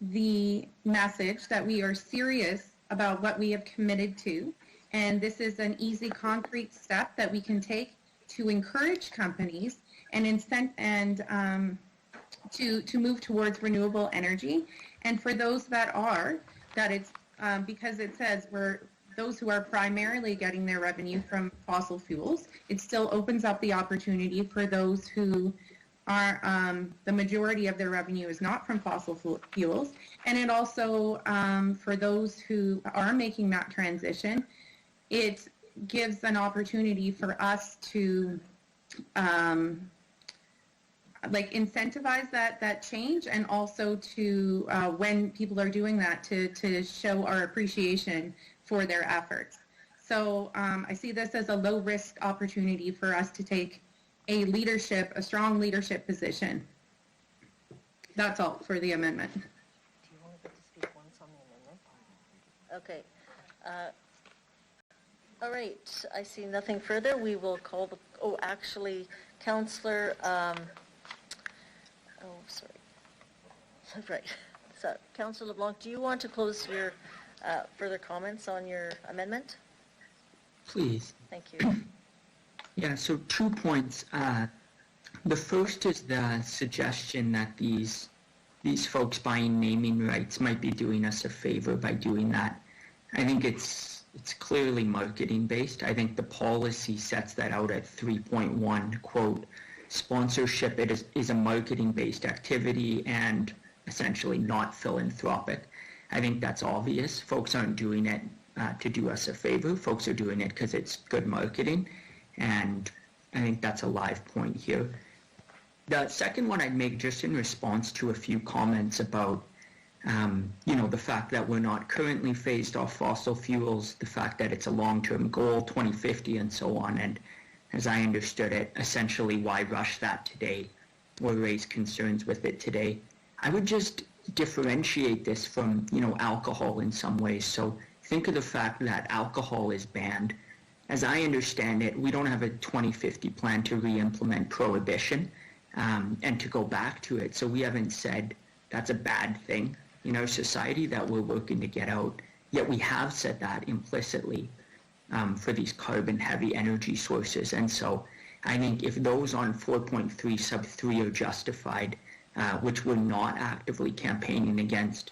Speaker 10: the message that we are serious about what we have committed to. And this is an easy, concrete step that we can take to encourage companies and incent and to move towards renewable energy. And for those that it's because it says those who are primarily getting their revenue from fossil fuels, it still opens up the opportunity for those who are, the majority of their revenue is not from fossil fuels. And it also, for those who are making that transition, it gives an opportunity for us to incentivize that change, and also to when people are doing that to show our appreciation for their efforts. So I see this as a low risk opportunity for us to take a strong leadership position. That's all for the amendment.
Speaker 1: Do you want to get to speak once on the amendment? Okay. All right, I see nothing further. We will call actually, Councillor, sorry. Right. So, Councillor LeBlanc, do you want to close your further comments on your amendment?
Speaker 16: Please.
Speaker 1: Thank you.
Speaker 16: Yeah, so 2 points. The first is the suggestion that these folks buying naming rights might be doing us a favor by doing that. I think it's clearly marketing based. I think the policy sets that out at 3.1, quote, sponsorship is a marketing based activity and essentially not philanthropic. I think that's obvious. Folks aren't doing it to do us a favor. Folks are doing it because it's good marketing, and I think that's a live point here. The second one I'd make, just in response to a few comments about the fact that we're not currently phased off fossil fuels, the fact that it's a long-term goal, 2050 and so on, and as I understood it, essentially why rush that today or raise concerns with it today. I would just differentiate this from, alcohol in some ways. So think of the fact that alcohol is banned. As I understand it, we don't have a 2050 plan to re-implement prohibition and to go back to it. So we haven't said that's a bad thing in our society that we're working to get out. Yet we have said that implicitly for these carbon-heavy energy sources. And so I think if those on 4.3 sub 3 are justified, which we're not actively campaigning against,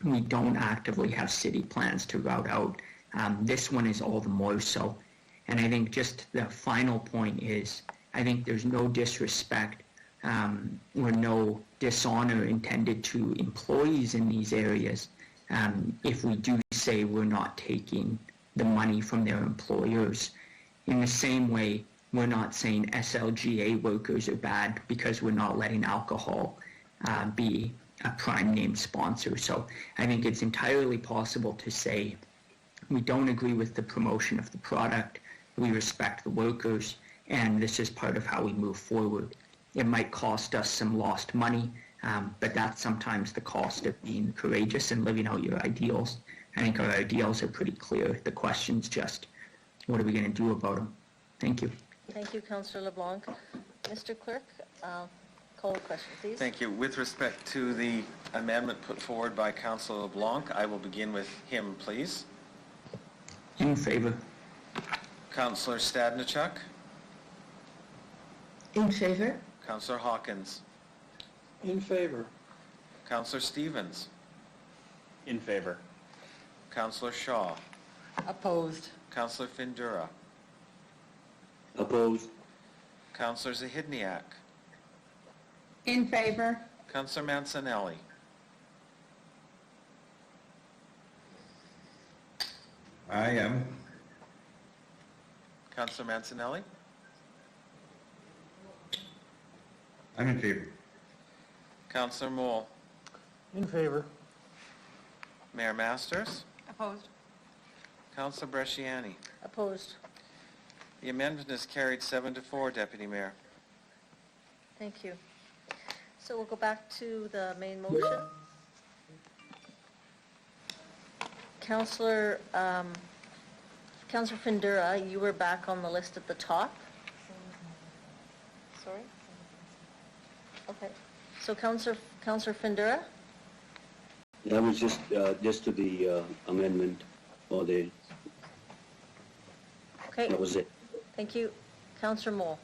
Speaker 16: we don't actively have city plans to route out. This one is all the more so. And I think just the final point is, I think there's no disrespect or no dishonor intended to employees in these areas if we do say we're not taking the money from their employers. In the same way, we're not saying SLGA workers are bad because we're not letting alcohol be a prime name sponsor. So I think it's entirely possible to say we don't agree with the promotion of the product, we respect the workers, and this is part of how we move forward. It might cost us some lost money, but that's sometimes the cost of being courageous and living out your ideals. I think our ideals are pretty clear. The question's just, what are we going to do about them? Thank you.
Speaker 1: Thank you, Councillor LeBlanc. Mr. Clerk, call the question, please.
Speaker 14: Thank you. With respect to the amendment put forward by Councillor LeBlanc, I will begin with him, please.
Speaker 16: In favor.
Speaker 14: Councillor Stadnichuk.
Speaker 6: In favor?
Speaker 14: Councillor Hawkins.
Speaker 18: In favor.
Speaker 14: Councillor Stevens.
Speaker 8: In favor.
Speaker 14: Councillor Shaw.
Speaker 17: Opposed.
Speaker 14: Councillor Findura.
Speaker 9: Opposed?
Speaker 14: Councillor Zahidniak.
Speaker 10: In favor.
Speaker 14: Councillor Mancinelli.
Speaker 13: I am.
Speaker 14: Councillor Mancinelli.
Speaker 13: I'm in favor.
Speaker 14: Councillor Moule.
Speaker 11: In favor.
Speaker 14: Mayor Masters.
Speaker 12: Opposed.
Speaker 14: Councillor Bresciani.
Speaker 1: Opposed.
Speaker 14: The amendment is carried 7-4, Deputy Mayor.
Speaker 1: Thank you. So we'll go back to the main motion. Councillor Findura, you were back on the list at the top. Sorry? Okay. So Councillor Findura?
Speaker 9: That was just to the amendment, or the,
Speaker 1: Okay.
Speaker 9: that was it.
Speaker 1: Thank you. Councillor Moule?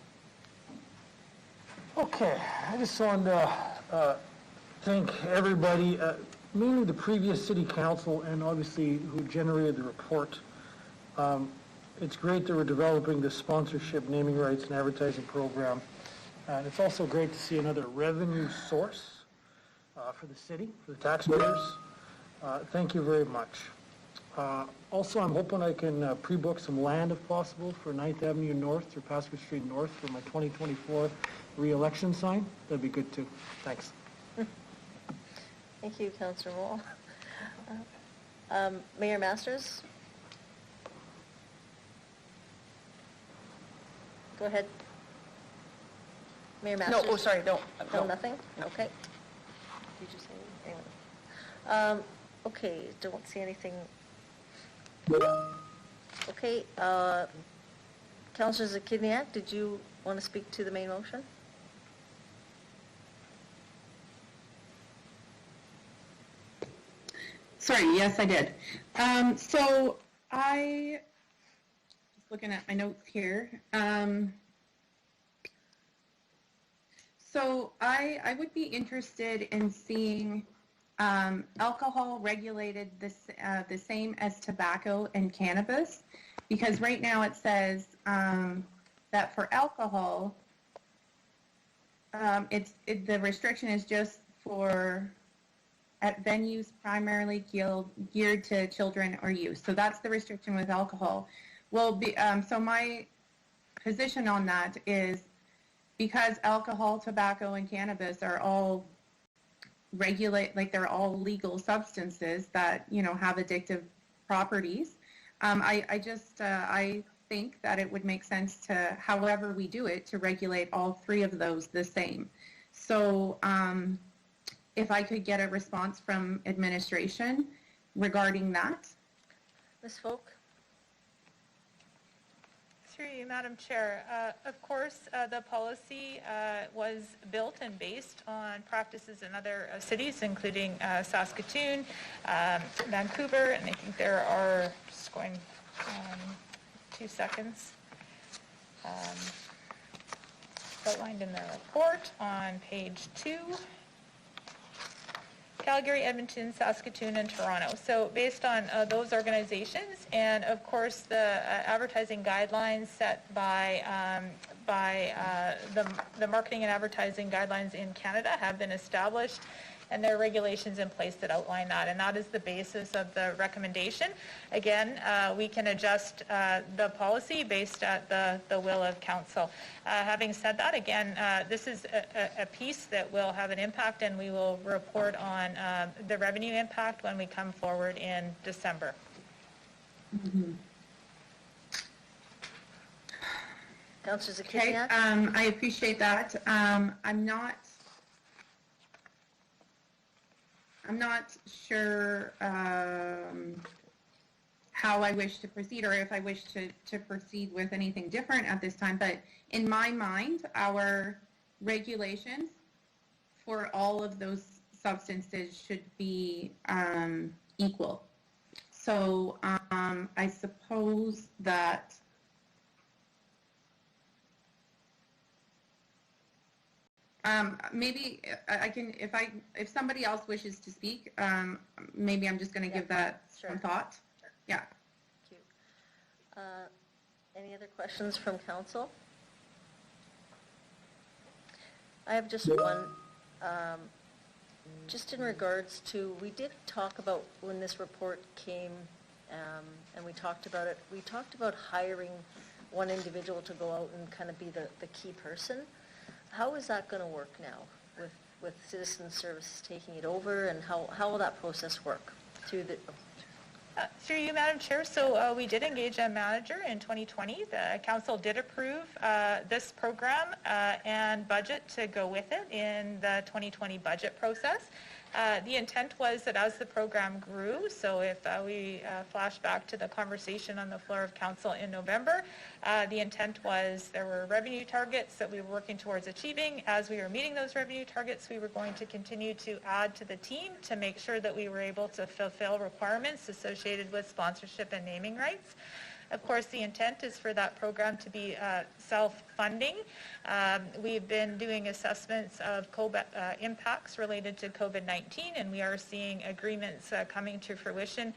Speaker 11: Okay, I just wanted to thank everybody, mainly the previous city council and obviously who generated the report. It's great that we're developing this sponsorship, naming rights, and advertising program. And it's also great to see another revenue source for the city, for the taxpayers. Thank you very much. Also, I'm hoping I can pre-book some land if possible for 9th Avenue North or Pasco Street North for my 2024 re-election sign. That'd be good too. Thanks.
Speaker 1: Thank you, Councillor Moule. Mayor Masters? Go ahead. Mayor Masters?
Speaker 12: No, oh, sorry, no.
Speaker 1: No, nothing?
Speaker 12: No.
Speaker 1: Okay. Did you say anything? Okay, don't see anything. Okay, Councillor Zakidniak, did you want to speak to the main motion?
Speaker 10: Sorry, yes, I did. So I, just looking at my notes here. So I would be interested in seeing alcohol regulated the same as tobacco and cannabis, because right now it says that for alcohol, the restriction is just for at venues primarily geared to children or youth. So that's the restriction with alcohol. Well, so my position on that is because alcohol, tobacco, and cannabis are all they're all legal substances that, have addictive properties. I think that it would make sense to, however we do it, to regulate all three of those the same. So if I could get a response from administration regarding that.
Speaker 1: Ms. Folk?
Speaker 15: Through you, Madam Chair. Of course, the policy was built and based on practices in other cities, including Saskatoon, Vancouver, and I think there are, just going 2 seconds, outlined in the report on page 2. Calgary, Edmonton, Saskatoon, and Toronto. So based on those organizations, and of course the advertising guidelines set by the marketing and advertising guidelines in Canada have been established, and there are regulations in place that outline that, and that is the basis of the recommendation. Again, we can adjust the policy based at the will of council. Having said that, again, this is a piece that will have an impact, and we will report on the revenue impact when we come forward in December.
Speaker 1: Councillor
Speaker 10: Okay,
Speaker 1: Zakiziak?
Speaker 10: I appreciate that. I'm not sure how I wish to proceed, or if I wish to proceed with anything different at this time, but in my mind, our regulations for all of those substances should be equal. So I suppose that maybe I can, if somebody else wishes to speak, maybe I'm just going to give that some thought. Yeah.
Speaker 1: Thank you. Any other questions from council? I have just one. Just in regards to, we did talk about when this report came, and we talked about it, we talked about hiring one individual to go out and kind of be the key person. How is that going to work now with citizen services taking it over, and how will that process work through the...
Speaker 15: Through you, Madam Chair. So we did engage a manager in 2020. The council did approve this program and budget to go with it in the 2020 budget process. The intent was that as the program grew, so if we flash back to the conversation on the floor of council in November, the intent was there were revenue targets that we were working towards achieving. As we were meeting those revenue targets, we were going to continue to add to the team to make sure that we were able to fulfill requirements associated with sponsorship and naming rights. Of course, the intent is for that program to be self-funding. We've been doing assessments of impacts related to COVID-19, and we are seeing agreements coming to fruition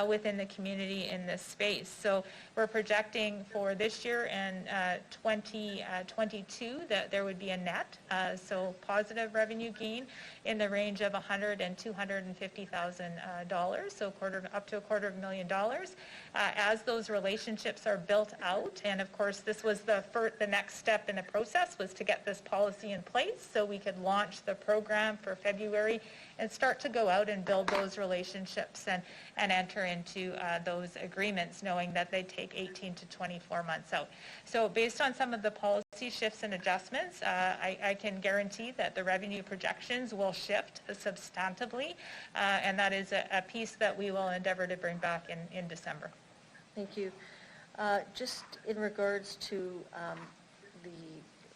Speaker 15: within the community in this space. So we're projecting for this year and 2022 that there would be a net, so positive revenue gain in the range of $100,000 and $250,000, so up to $250,000. As those relationships are built out, and of course this was the next step in the process, was to get this policy in place so we could launch the program for February and start to go out and build those relationships and enter into those agreements, knowing that they take 18 to 24 months out. So based on some of the policy shifts and adjustments, I can guarantee that the revenue projections will shift substantively, and that is a piece that we will endeavor to bring back in December.
Speaker 1: Thank you. Just in regards to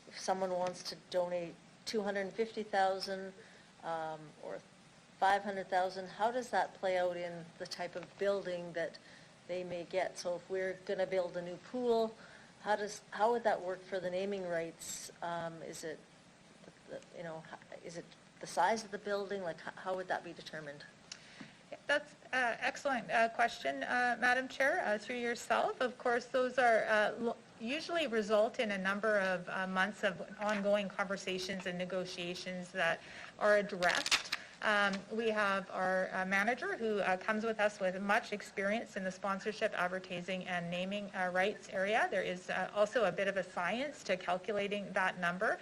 Speaker 1: if someone wants to donate $250,000 or $500,000, how does that play out in the type of building that they may get? So if we're going to build a new pool, how would that work for the naming rights? Is it the size of the building? Like how would that be determined?
Speaker 15: That's an excellent question, Madam Chair, through yourself. Of course, those are usually result in a number of months of ongoing conversations and negotiations that are addressed. We have our manager who comes with us with much experience in the sponsorship, advertising, and naming rights area. There is also a bit of a science to calculating that number.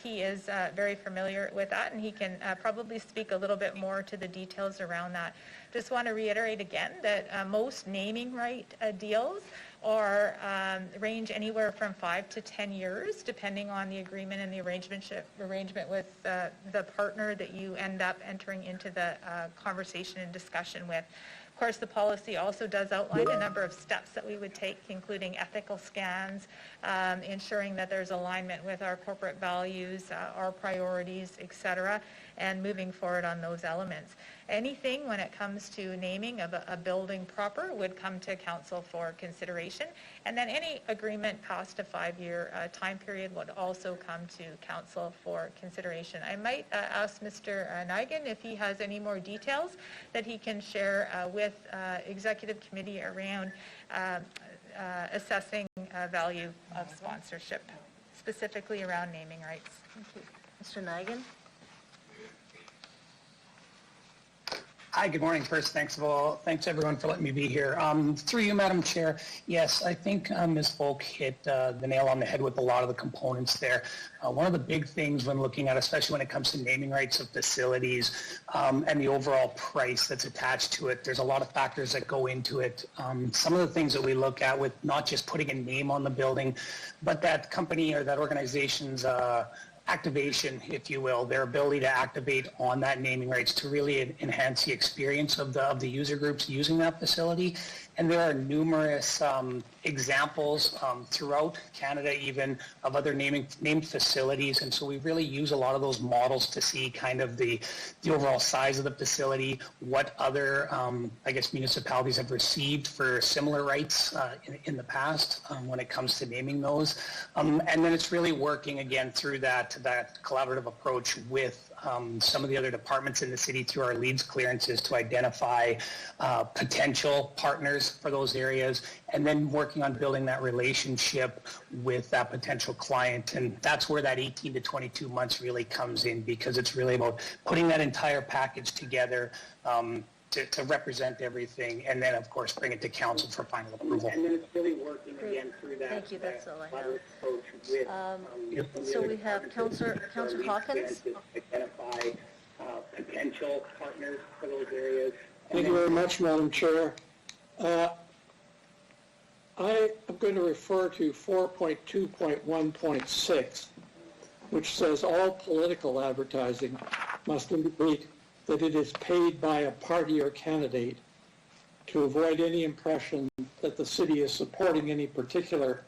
Speaker 15: He is very familiar with that, and he can probably speak a little bit more to the details around that. Just want to reiterate again that most naming right deals range anywhere from 5 to 10 years, depending on the agreement and the arrangement with the partner that you end up entering into the conversation and discussion with. Of course, the policy also does outline a number of steps that we would take, including ethical scans, ensuring that there's alignment with our corporate values, our priorities, etc. and moving forward on those elements. Anything when it comes to naming of a building proper would come to council for consideration, and then any agreement past a 5-year time period would also come to council for consideration. I might ask Mr. Nigan if he has any more details that he can share with Executive Committee around assessing value of sponsorship, specifically around naming rights.
Speaker 1: Thank you. Mr. Nigan?
Speaker 19: Hi, good morning. First, thanks everyone for letting me be here. Through you, Madam Chair, yes, I think Ms. Folk hit the nail on the head with a lot of the components there. One of the big things when looking at, especially when it comes to naming rights of facilities and the overall price that's attached to it, there's a lot of factors that go into it. Some of the things that we look at with not just putting a name on the building, but that company or that organization's activation, if you will, their ability to activate on that naming rights to really enhance the experience of the user groups using that facility. And there are numerous examples throughout Canada even of other named facilities. And so we really use a lot of those models to see kind of the overall size of the facility, what other, I guess, municipalities have received for similar rights in the past when it comes to naming those. And then it's really working again through that collaborative approach with some of the other departments in the city through our leads clearances to identify potential partners for those areas, and then working on building that relationship with that potential client. And that's where that 18 to 22 months really comes in, because it's really about putting that entire package together to represent everything, and then of course bring it to council for final approval. And then it's really working again through that.
Speaker 1: Thank you, that's all I have. So we have Councillor Hawkins.
Speaker 19: Identify potential partners for those areas.
Speaker 18: Thank you very much, Madam Chair. I am going to refer to 4.2.1.6, which says all political advertising must indicate that it is paid by a party or candidate to avoid any impression that the city is supporting any particular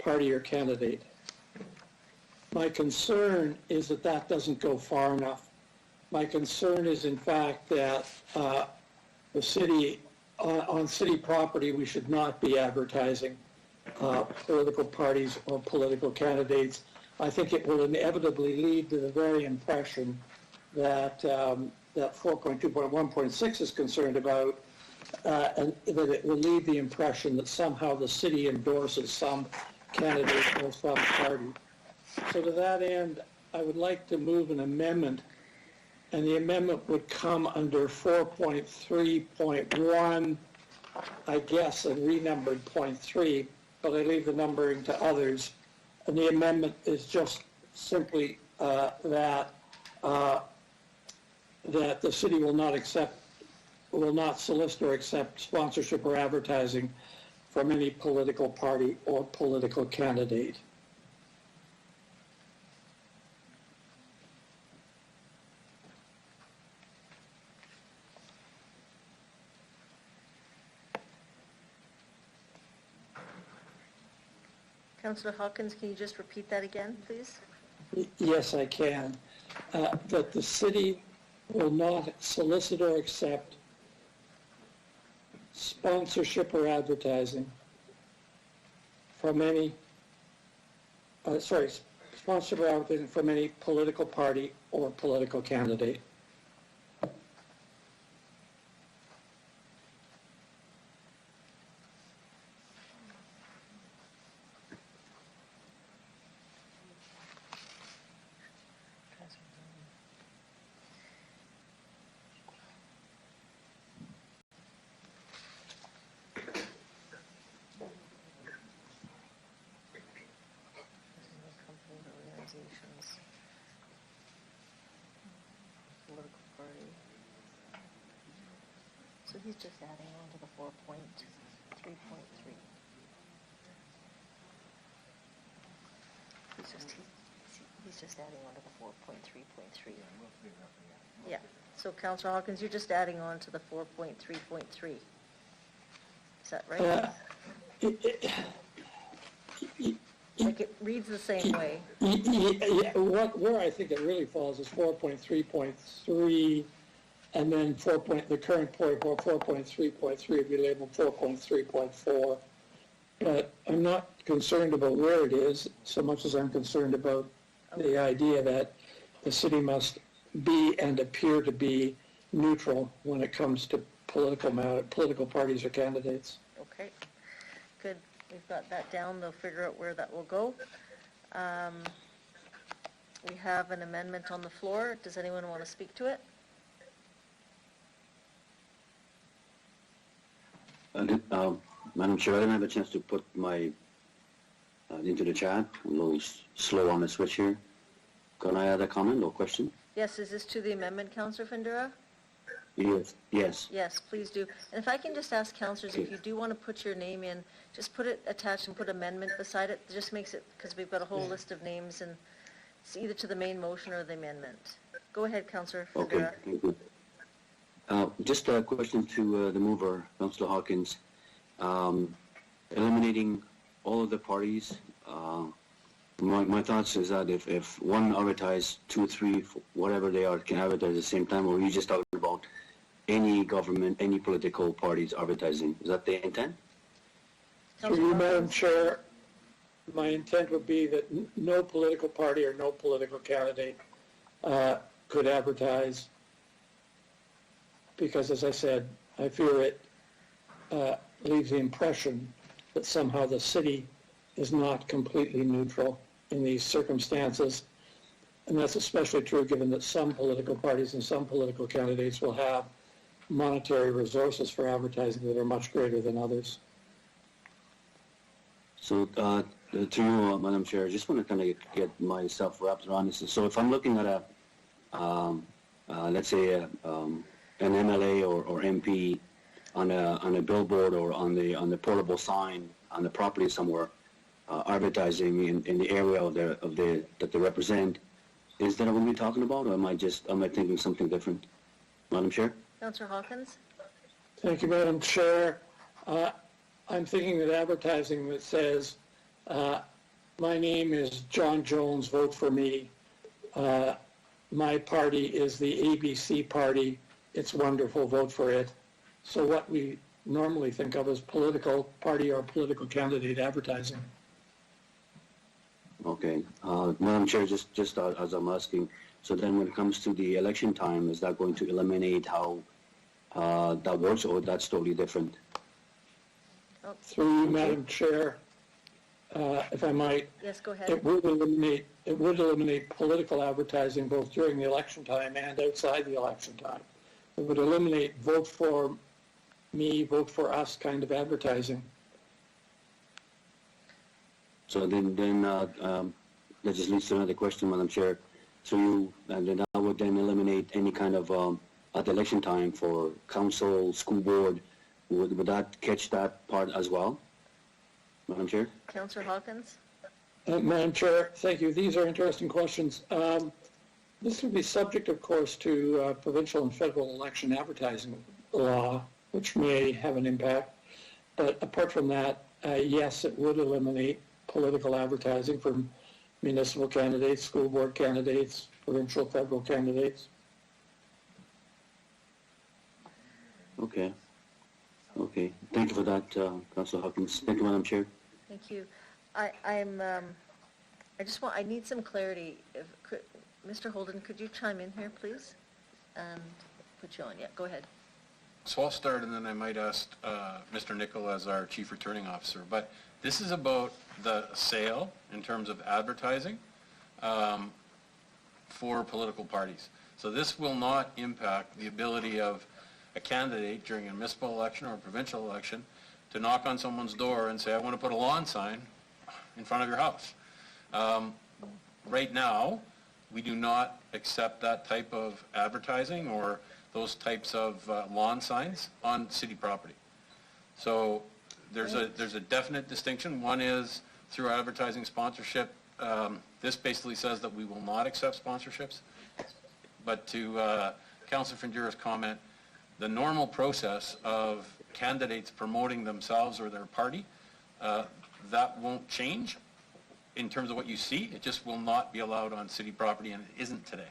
Speaker 18: party or candidate. My concern is that that doesn't go far enough. My concern is, in fact, that the city, on city property, we should not be advertising political parties or political candidates. I think it will inevitably lead to the very impression that that 4.2.1.6 is concerned about, and that it will leave the impression that somehow the city endorses some candidate or some party. So to that end, I would like to move an amendment, and the amendment would come under 4.3.1, I guess, and renumbered .3, but I leave the numbering to others. And the amendment is just simply that the city will not solicit or accept sponsorship or advertising from any political party or political candidate.
Speaker 1: Councillor Hawkins, can you just repeat that again, please?
Speaker 18: Yes, I can. That the city will not solicit or accept sponsorship or advertising from any, sponsorship or advertising from any political party or political candidate.
Speaker 1: Political party. So he's just adding on to the 4.3.3. He's just adding on to the 4.3.3. Yeah, so Councillor Hawkins, you're just adding on to the 4.3.3. Is that right? Like it reads the same way.
Speaker 18: Yeah, where I think it really falls is 4.3.3, and then the current point, 4.3.3 would be labeled 4.3.4. But I'm not concerned about where it is so much as I'm concerned about the idea that the city must be and appear to be neutral when it comes to political parties or candidates.
Speaker 1: Okay, good. We've got that down. They'll figure out where that will go. We have an amendment on the floor. Does anyone want to speak to it?
Speaker 9: Madam Chair, I didn't have a chance to put my into the chat. I'm a little slow on the switch here. Can I add a comment or question?
Speaker 1: Yes, is this to the amendment, Councillor Findura?
Speaker 9: Yes. Yes.
Speaker 1: Yes, please do. And if I can just ask councillors, if you do want to put your name in, just put it attached and put amendment beside it. It just makes it, because we've got a whole list of names, and it's either to the main motion or the amendment. Go ahead, Councillor Findura.
Speaker 9: Okay, thank you. Just a question to the mover, Councillor Hawkins. Eliminating all of the parties, my thoughts is that if one advertise, two, three, whatever they are, can advertise at the same time, or are you just talking about any government, any political parties advertising? Is that the intent?
Speaker 18: Through you, Madam Chair, my intent would be that no political party or no political candidate could advertise, because, as I said, I fear it leaves the impression that somehow the city is not completely neutral in these circumstances. And that's especially true given that some political parties and some political candidates will have monetary resources for advertising that are much greater than others.
Speaker 9: So, to you, Madam Chair, I just want to kind of get myself wrapped around this. So if I'm looking at let's say, an MLA or MP on a billboard or on the portable sign on the property somewhere, advertising in the area that they represent, is that what we're talking about, or am I thinking something different? Madam Chair?
Speaker 1: Councillor Hawkins?
Speaker 18: Thank you, Madam Chair. I'm thinking that advertising that says, my name is John Jones, vote for me. My party is the ABC party. It's wonderful, vote for it. So what we normally think of as political party or political candidate advertising.
Speaker 9: Okay. Madam Chair, just as I'm asking, so then when it comes to the election time, is that going to eliminate how that works, or that's totally different?
Speaker 18: Through you, Madam Chair, if I might.
Speaker 1: Yes, go ahead.
Speaker 18: It would eliminate political advertising both during the election time and outside the election time. It would eliminate vote for me, vote for us kind of advertising.
Speaker 9: So then that just leads to another question, Madam Chair. So that would then eliminate any kind of at election time for council, school board. Would that catch that part as well, Madam Chair?
Speaker 1: Councillor Hawkins?
Speaker 18: Madam Chair, thank you. These are interesting questions. This would be subject, of course, to provincial and federal election advertising law, which may have an impact. But apart from that, yes, it would eliminate political advertising from municipal candidates, school board candidates, provincial, federal candidates.
Speaker 9: Okay. Okay. Thank you for that, Councillor Hawkins. Thank you, Madam Chair.
Speaker 1: Thank you. I need some clarity. Mr. Holden, could you chime in here, please? And put you on. Yeah, go ahead.
Speaker 20: So I'll start, and then I might ask Mr. Nicol as our Chief Returning Officer. But this is about the sale in terms of advertising for political parties. So this will not impact the ability of a candidate during a municipal election or a provincial election to knock on someone's door and say, I want to put a lawn sign in front of your house. Right now, we do not accept that type of advertising or those types of lawn signs on city property. So there's a definite distinction. One is through advertising sponsorship. This basically says that we will not accept sponsorships. But to Councillor Findura's comment, the normal process of candidates promoting themselves or their party, that won't change. in terms of what you see. It just will not be allowed on city property, and it isn't today.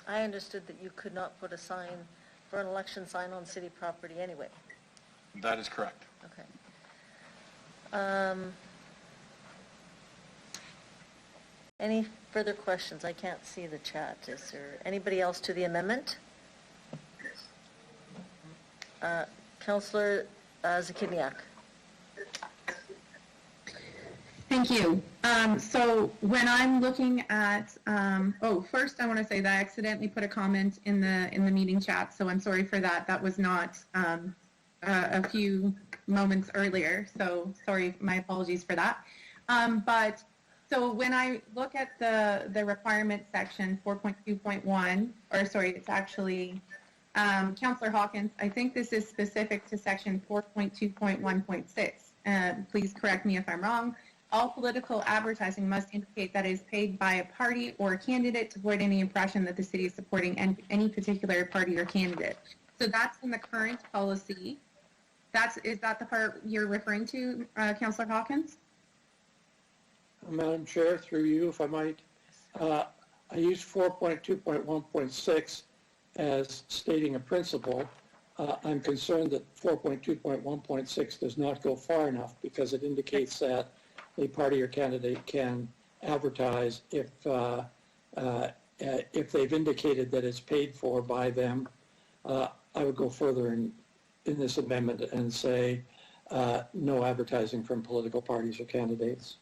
Speaker 1: I understood that you could not put a sign for an election sign on city property anyway.
Speaker 20: That is correct.
Speaker 1: Okay. Any further questions? I can't see the chat. Is there anybody else to the amendment? Councillor Zakiniak.
Speaker 10: Thank you. So when I'm looking at, first I want to say that I accidentally put a comment in the meeting chat, so I'm sorry for that. That was not a few moments earlier, so sorry, my apologies for that. But so when I look at the requirement section 4.2.1, or sorry, it's actually Councillor Hawkins, I think this is specific to section 4.2.1.6. Please correct me if I'm wrong. All political advertising must indicate that it is paid by a party or a candidate to avoid any impression that the city is supporting any particular party or candidate. So that's in the current policy. Is that the part you're referring to, Councillor Hawkins?
Speaker 18: Madam Chair, through you, if I might, I use 4.2.1.6 as stating a principle. I'm concerned that 4.2.1.6 does not go far enough because it indicates that a party or candidate can advertise if they've indicated that it's paid for by them. I would go further in this amendment and say no advertising from political parties or candidates.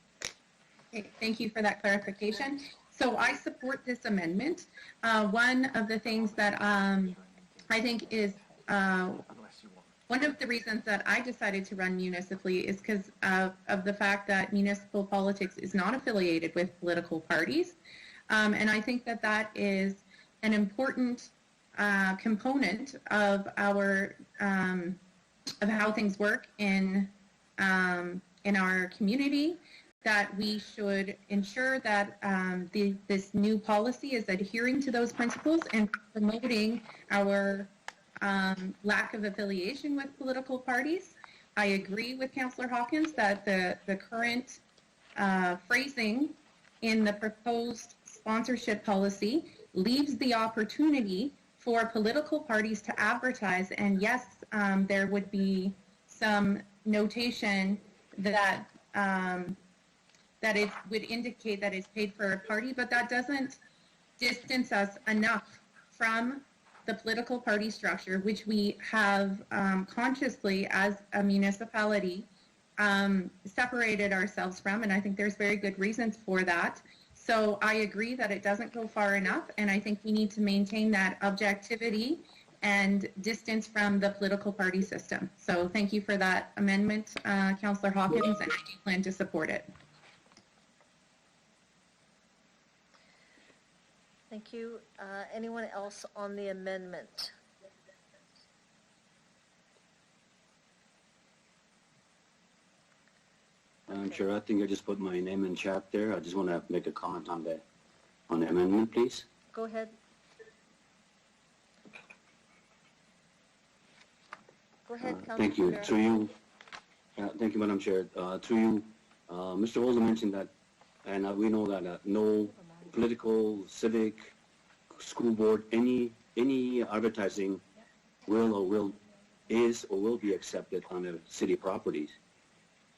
Speaker 10: Okay, thank you for that clarification. So I support this amendment. One of the things that I think is one of the reasons that I decided to run municipally is because of the fact that municipal politics is not affiliated with political parties. And I think that that is an important component of our of how things work in our community, that we should ensure that this new policy is adhering to those principles and promoting our lack of affiliation with political parties. I agree with Councillor Hawkins that the current phrasing in the proposed sponsorship policy leaves the opportunity for political parties to advertise, and yes, there would be some notation that that it would indicate that it's paid for a party, but that doesn't distance us enough from the political party structure, which we have consciously, as a municipality, separated ourselves from, and I think there's very good reasons for that. So I agree that it doesn't go far enough, and I think we need to maintain that objectivity and distance from the political party system. So thank you for that amendment, Councillor Hawkins, and I do plan to support it.
Speaker 1: Thank you. Anyone else on the amendment?
Speaker 9: Madam Chair, I think I just put my name in chat there. I just want to make a comment on the amendment, please.
Speaker 1: Go ahead. Go ahead, Councillor.
Speaker 9: Thank you. Through you, thank you, Madam Chair. Through you, Mr. Holden mentioned that, and we know that no political, civic, school board, any advertising is or will be accepted on the city properties.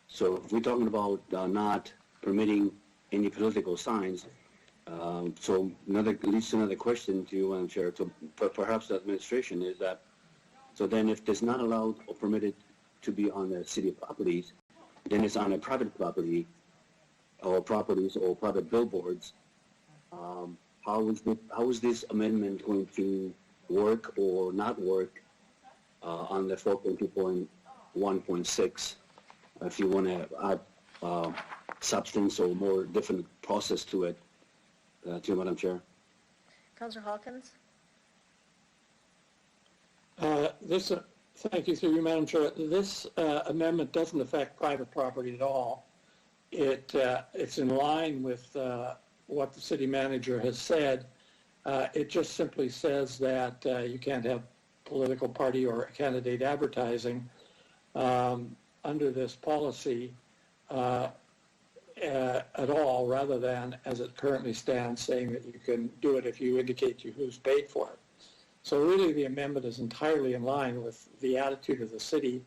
Speaker 9: So if we're talking about not permitting any political signs, so at least another question to you, Madam Chair, to perhaps the administration is that, so then if it's not allowed or permitted to be on the city properties, then it's on a private property or properties or private billboards. How is this amendment going to work or not work on the 4.2.1.6? If you want to add substance or more different process to it, to Madam Chair.
Speaker 1: Councillor Hawkins?
Speaker 18: Thank you, through you, Madam Chair. This amendment doesn't affect private property at all. It's in line with what the city manager has said. It just simply says that you can't have political party or candidate advertising under this policy. at all, rather than, as it currently stands, saying that you can do it if you indicate who's paid for it. So really, the amendment is entirely in line with the attitude of the city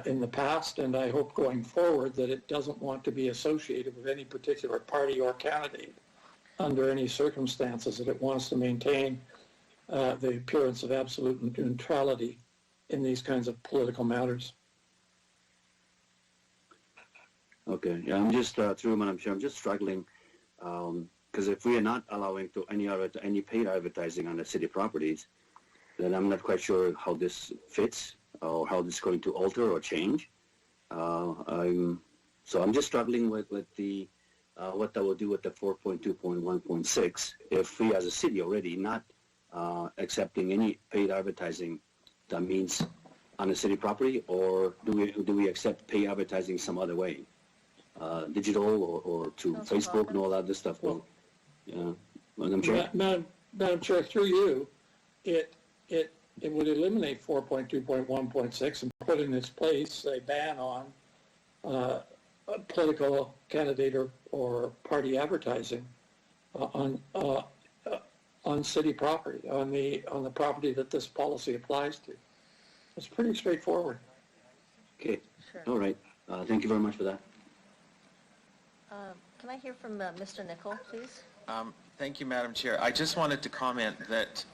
Speaker 18: in the past, and I hope going forward that it doesn't want to be associated with any particular party or candidate under any circumstances, that it wants to maintain the appearance of absolute neutrality in these kinds of political matters.
Speaker 9: Okay, yeah, I'm just, through Madam Chair, I'm just struggling, because if we are not allowing to any paid advertising on the city properties, then I'm not quite sure how this fits or how this is going to alter or change. So I'm just struggling with the what that will do with the 4.2.1.6 if we as a city already not accepting any paid advertising. That means on the city property, or do we accept paid advertising some other way? Digital or to Facebook and all that other stuff. Well, yeah, Madam Chair.
Speaker 18: Madam Chair, through you, it would eliminate 4.2.1.6 and put in its place a ban on a political candidate or party advertising on city property, on the property that this policy applies to. It's pretty straightforward.
Speaker 9: Okay. Sure. All right. Thank you very much for that.
Speaker 1: Can I hear from Mr. Nicol, please?
Speaker 14: Thank you, Madam Chair. I just wanted to comment that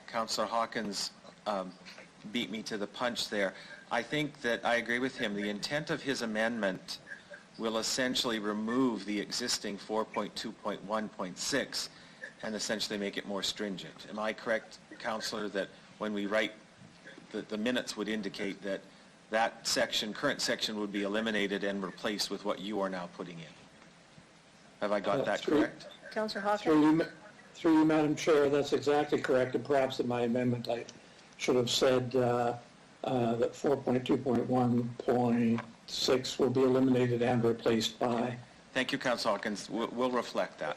Speaker 14: Councillor Hawkins beat me to the punch there. I think that I agree with him. The intent of his amendment will essentially remove the existing 4.2.1.6 and essentially make it more stringent. Am I correct, Councillor, that when we write, the minutes would indicate that that section, current section, would be eliminated and replaced with what you are now putting in? Have I got that correct?
Speaker 1: Councillor Hawkins?
Speaker 18: Through you, Madam Chair, that's exactly correct, and perhaps in my amendment I should have said that 4.2.1.6 will be eliminated and replaced by.
Speaker 14: Thank you, Councillor Hawkins. We'll reflect that.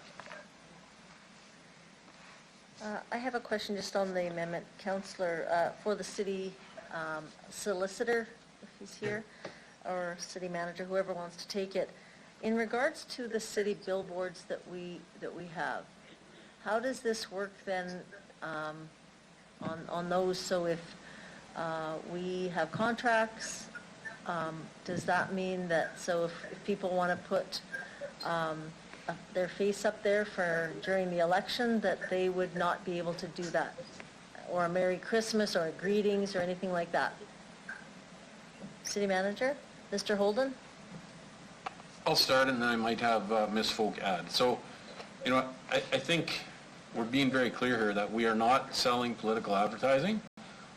Speaker 1: I have a question just on the amendment, Councillor, for the city solicitor, if he's here, or city manager, whoever wants to take it. In regards to the city billboards that we have, how does this work then on those? So if we have contracts, does that mean that, so if people want to put their face up there during the election, that they would not be able to do that? Or a Merry Christmas or a greetings or anything like that? City Manager, Mr. Holden?
Speaker 20: I'll start and then I might have Ms. Folk add. So, you know, I think we're being very clear here that we are not selling political advertising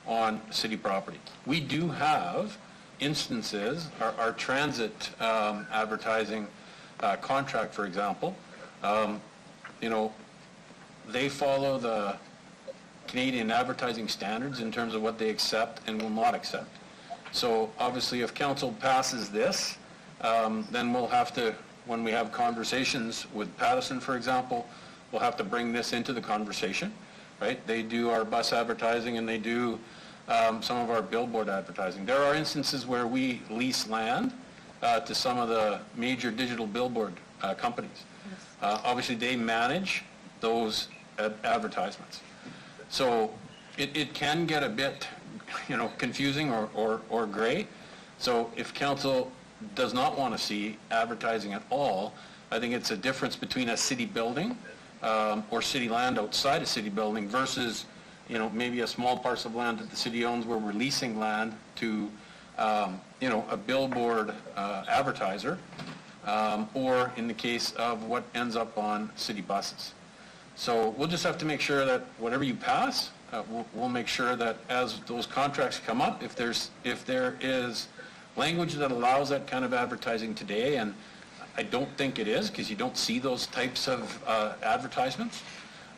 Speaker 20: on city property. We do have instances, our transit advertising contract, for example, you know, they follow the Canadian advertising standards in terms of what they accept and will not accept. So obviously if council passes this, then we'll have to, when we have conversations with Pattison, for example, we'll have to bring this into the conversation, right? They do our bus advertising and they do some of our billboard advertising. There are instances where we lease land to some of the major digital billboard companies. Obviously they manage those advertisements. So it can get a bit, you know, confusing or gray. So if council does not want to see advertising at all, I think it's a difference between a city building or city land outside a city building versus, you know, maybe a small parcel of land that the city owns where we're leasing land to, you know, a billboard advertiser, or in the case of what ends up on city buses. So we'll just have to make sure that whatever you pass, we'll make sure that as those contracts come up, if there is language that allows that kind of advertising today, and I don't think it is because you don't see those types of advertisements,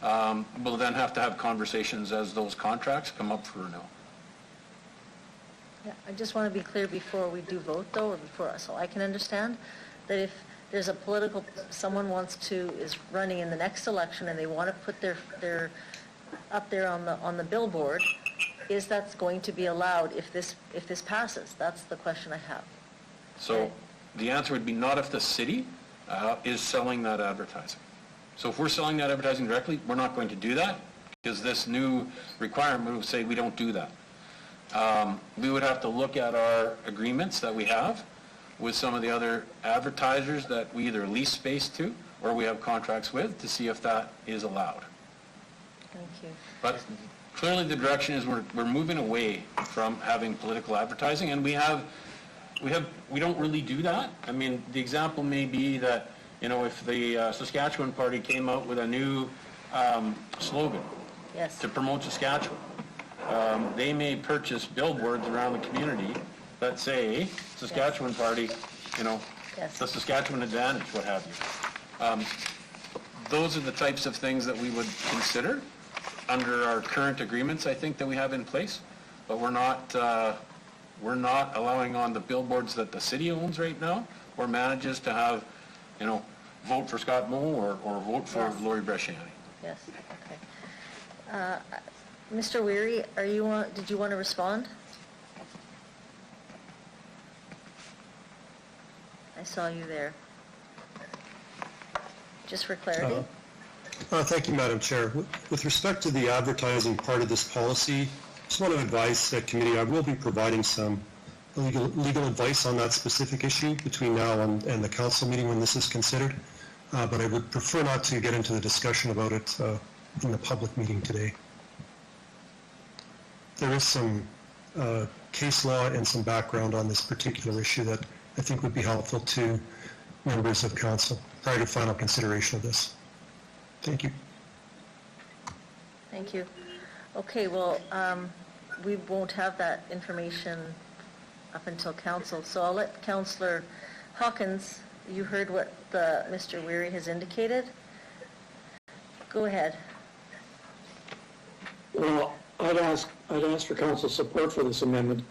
Speaker 20: we'll then have to have conversations as those contracts come up for renewal.
Speaker 1: Yeah, I just want to be clear before we do vote, though, or before, so I can understand that if there's a political, someone is running in the next election and they want to put their up there on the billboard, is that going to be allowed if this passes? That's the question I have.
Speaker 20: So the answer would be not if the city is selling that advertising. So if we're selling that advertising directly, we're not going to do that, because this new requirement would say we don't do that. We would have to look at our agreements that we have with some of the other advertisers that we either lease space to or we have contracts with, to see if that is allowed.
Speaker 1: Thank you.
Speaker 20: But clearly the direction is we're moving away from having political advertising, and we don't really do that. I mean, the example may be that, you know, if the Saskatchewan Party came out with a new slogan to promote Saskatchewan, they may purchase billboards around the community that say, Saskatchewan Party, you know, the Saskatchewan Advantage, what have you. Those are the types of things that we would consider under our current agreements, I think, that we have in place, but we're not allowing on the billboards that the city owns right now or manages to have, you know, vote for Scott Moe or vote for Lori Bresciani.
Speaker 1: Yes, okay. Mr. Weary, did you want to respond? I saw you there. Just for clarity.
Speaker 21: Thank you, Madam Chair. With respect to the advertising part of this policy, just want to advise the committee, I will be providing some legal advice on that specific issue between now and the council meeting when this is considered, but I would prefer not to get into the discussion about it in the public meeting today. There is some case law and some background on this particular issue that I think would be helpful to members of council prior to final consideration of this. Thank you.
Speaker 1: Thank you. Okay, well, we won't have that information up until council, so I'll let Councillor Hawkins, you heard what Mr. Weary has indicated. Go ahead.
Speaker 18: Well, I'd ask for council support for this amendment.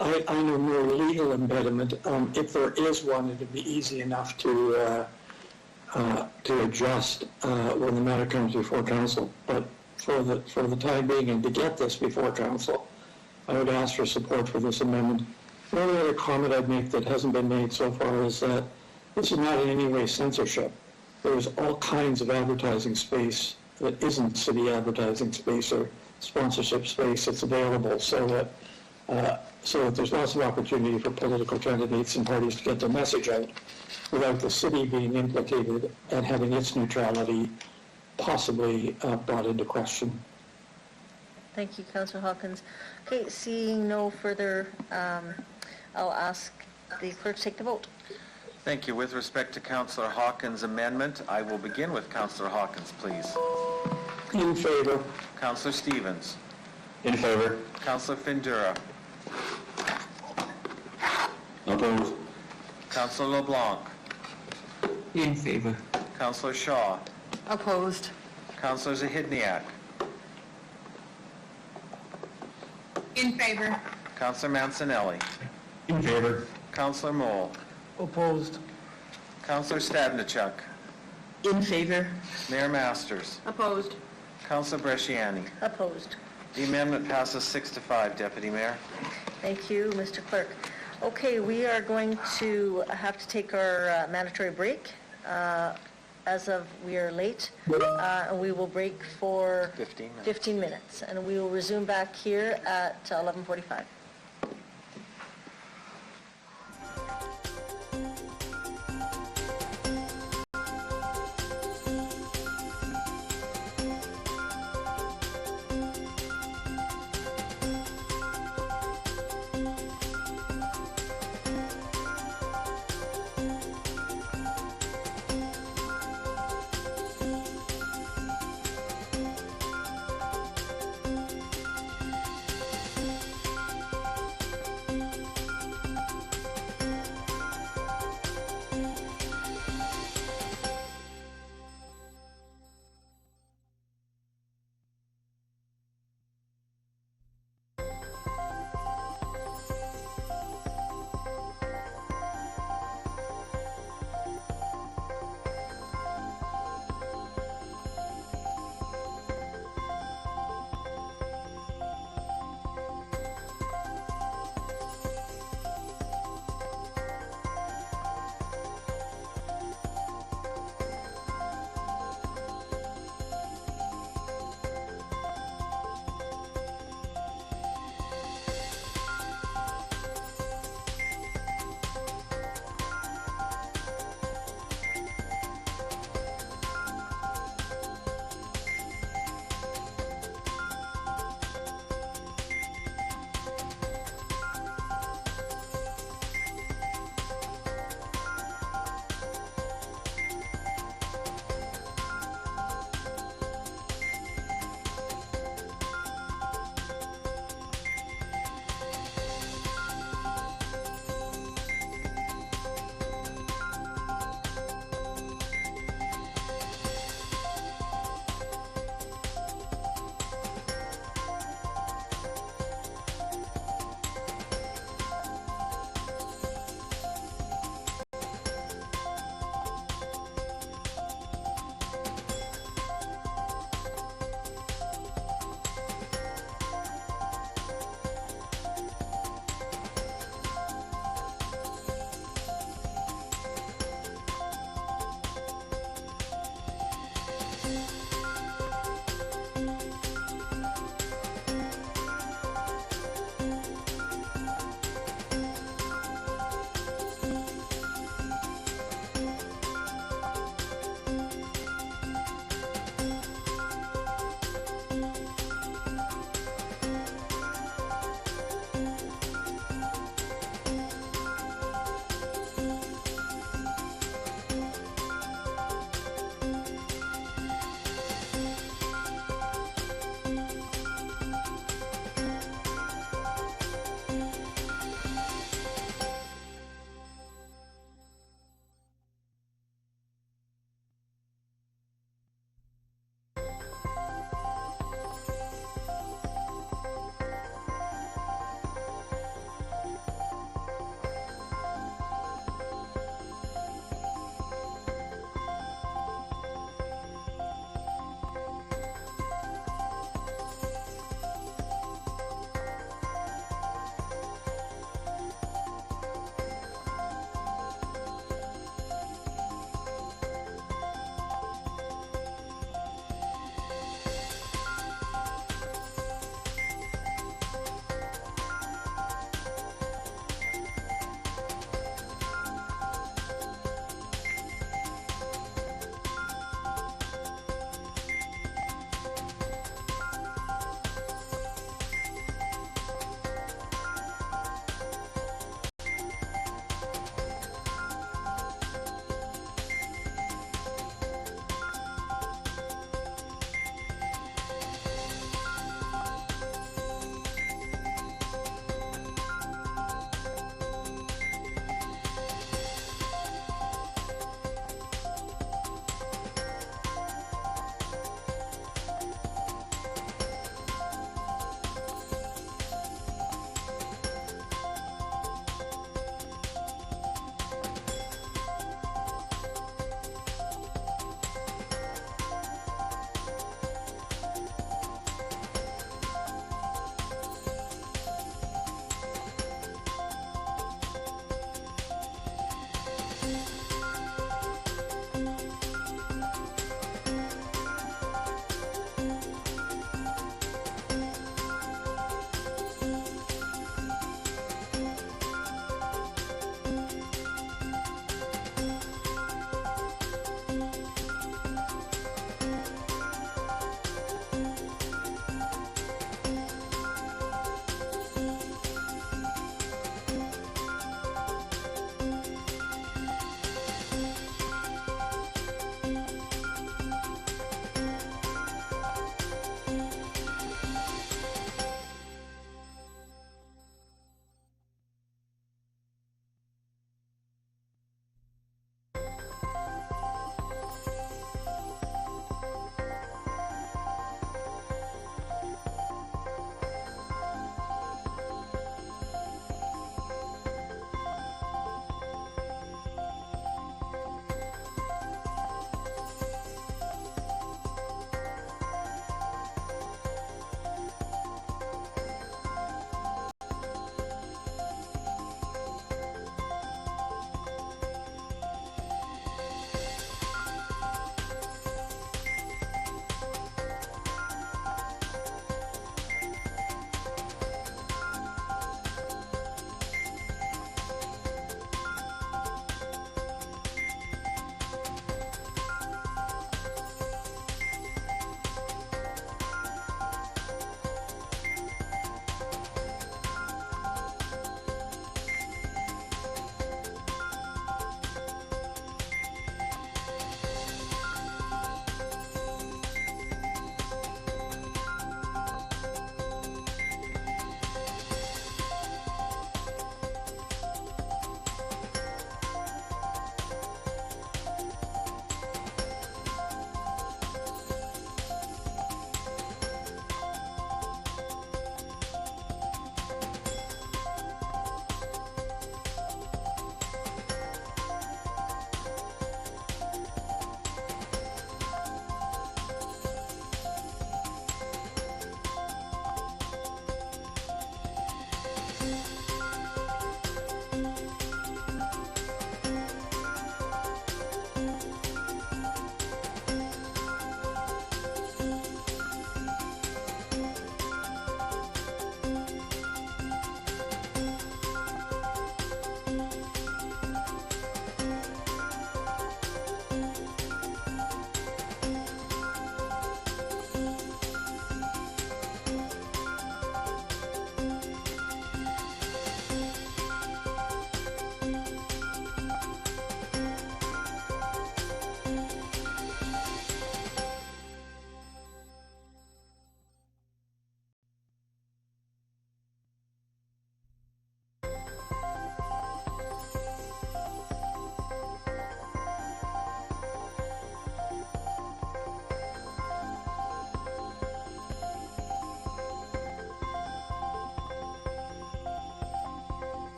Speaker 18: I know no legal impediment. If there is one, it'd be easy enough to adjust when the matter comes before council. But for the time being, and to get this before council, I would ask for support for this amendment. The only other comment I'd make that hasn't been made so far is that this is not in any way censorship. There's all kinds of advertising space that isn't city advertising space or sponsorship space that's available, so that there's lots of opportunity for political candidates and parties to get their message out without the city being implicated and having its neutrality possibly brought into question.
Speaker 1: Thank you, Councillor Hawkins. Okay, seeing no further, I'll ask the clerk to take the vote.
Speaker 14: Thank you. With respect to Councillor Hawkins' amendment, I will begin with Councillor Hawkins, please.
Speaker 18: In favor.
Speaker 14: Councillor Stevens.
Speaker 9: In favor.
Speaker 14: Councillor Findura.
Speaker 9: Opposed.
Speaker 14: Councillor LeBlanc.
Speaker 16: In favor.
Speaker 14: Councillor Shaw.
Speaker 17: Opposed.
Speaker 14: Councillor Zahidniak.
Speaker 10: In favor.
Speaker 14: Councillor Mancinelli.
Speaker 9: In favor.
Speaker 14: Councillor Mole.
Speaker 11: Opposed.
Speaker 14: Councillor Stadnichuk.
Speaker 6: In favor.
Speaker 14: Mayor Masters.
Speaker 17: Opposed.
Speaker 14: Councillor Bresciani.
Speaker 1: Opposed.
Speaker 14: The amendment passes 6-5, Deputy Mayor.
Speaker 1: Thank you, Mr. Clerk. Okay, we are going to have to take our mandatory break. As of we are late, we will break for 15 minutes, and we will resume back here at 11:45.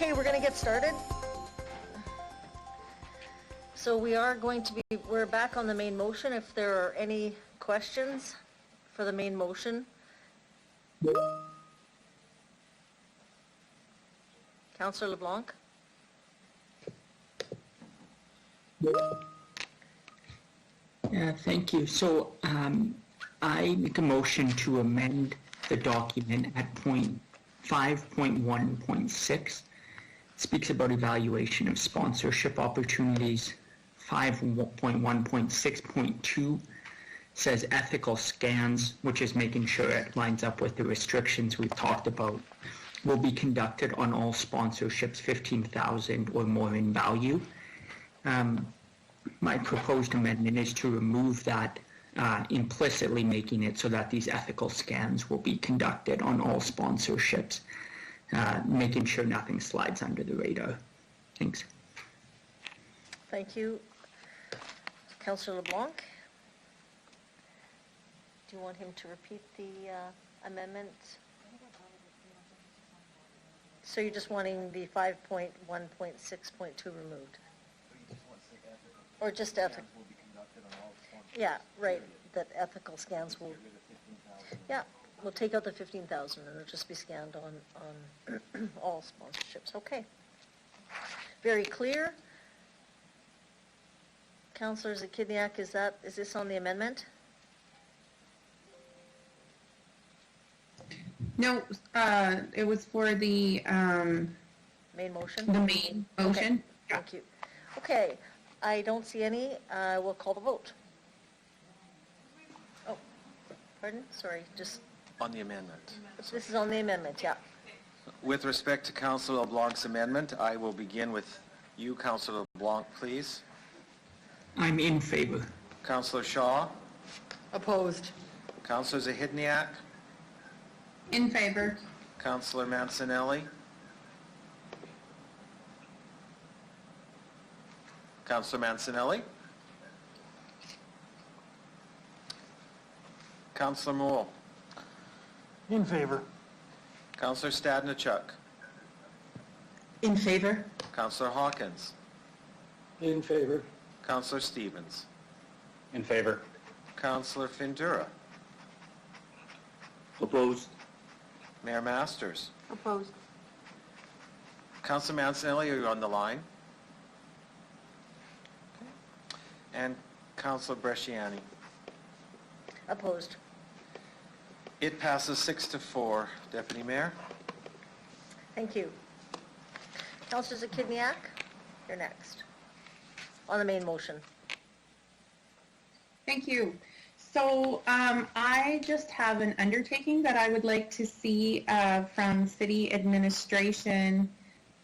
Speaker 1: Okay, we're going to get started. So we're back on the main motion. If there are any questions for the main motion. Councillor LeBlanc?
Speaker 16: Thank you. So I make a motion to amend the document at point 5.1.6. Speaks about evaluation of sponsorship opportunities. 5.1.6.2 says ethical scans, which is making sure it lines up with the restrictions we've talked about, will be conducted on all sponsorships 15,000 or more in value. My proposed amendment is to remove that, implicitly making it so that these ethical scans will be conducted on all sponsorships, making sure nothing slides under the radar. Thanks.
Speaker 1: Thank you. Councillor LeBlanc? Do you want him to repeat the amendment? So you're just wanting the 5.1.6.2 removed? Or just ethical? Yeah, right, that ethical scans will, yeah, we'll take out the 15,000 and it'll just be scanned on all sponsorships. Okay. Very clear. Councillor Zakidniak, is this on the amendment?
Speaker 10: No, it was for the,
Speaker 1: main motion?
Speaker 10: The main motion.
Speaker 1: Okay. Thank you. Okay, I don't see any. We'll call the vote. Oh, pardon? Sorry, just,
Speaker 14: On the amendment.
Speaker 1: this is on the amendment, yeah.
Speaker 14: With respect to Councillor LeBlanc's amendment, I will begin with you, Councillor LeBlanc, please.
Speaker 16: I'm in favor.
Speaker 14: Councillor Shaw,
Speaker 17: Opposed.
Speaker 14: Councillor Zahidniak,
Speaker 10: In favor.
Speaker 14: Councillor Mancinelli, Councillor Mancinelli, Councillor Moole,
Speaker 11: In favor.
Speaker 14: Councillor Stadnichuk,
Speaker 6: In favor?
Speaker 14: Councillor Hawkins,
Speaker 18: In favor.
Speaker 14: Councillor Stevens,
Speaker 8: In favor.
Speaker 14: Councillor Findura,
Speaker 9: Opposed?
Speaker 14: Mayor Masters.
Speaker 17: Opposed.
Speaker 14: Councillor Mancinelli, are you on the line? And Councillor Bresciani.
Speaker 1: Opposed.
Speaker 14: It passes 6-4. Deputy Mayor?
Speaker 1: Thank you. Councillor Zakidniak, you're next. On the main motion.
Speaker 10: Thank you. So I just have an undertaking that I would like to see from city administration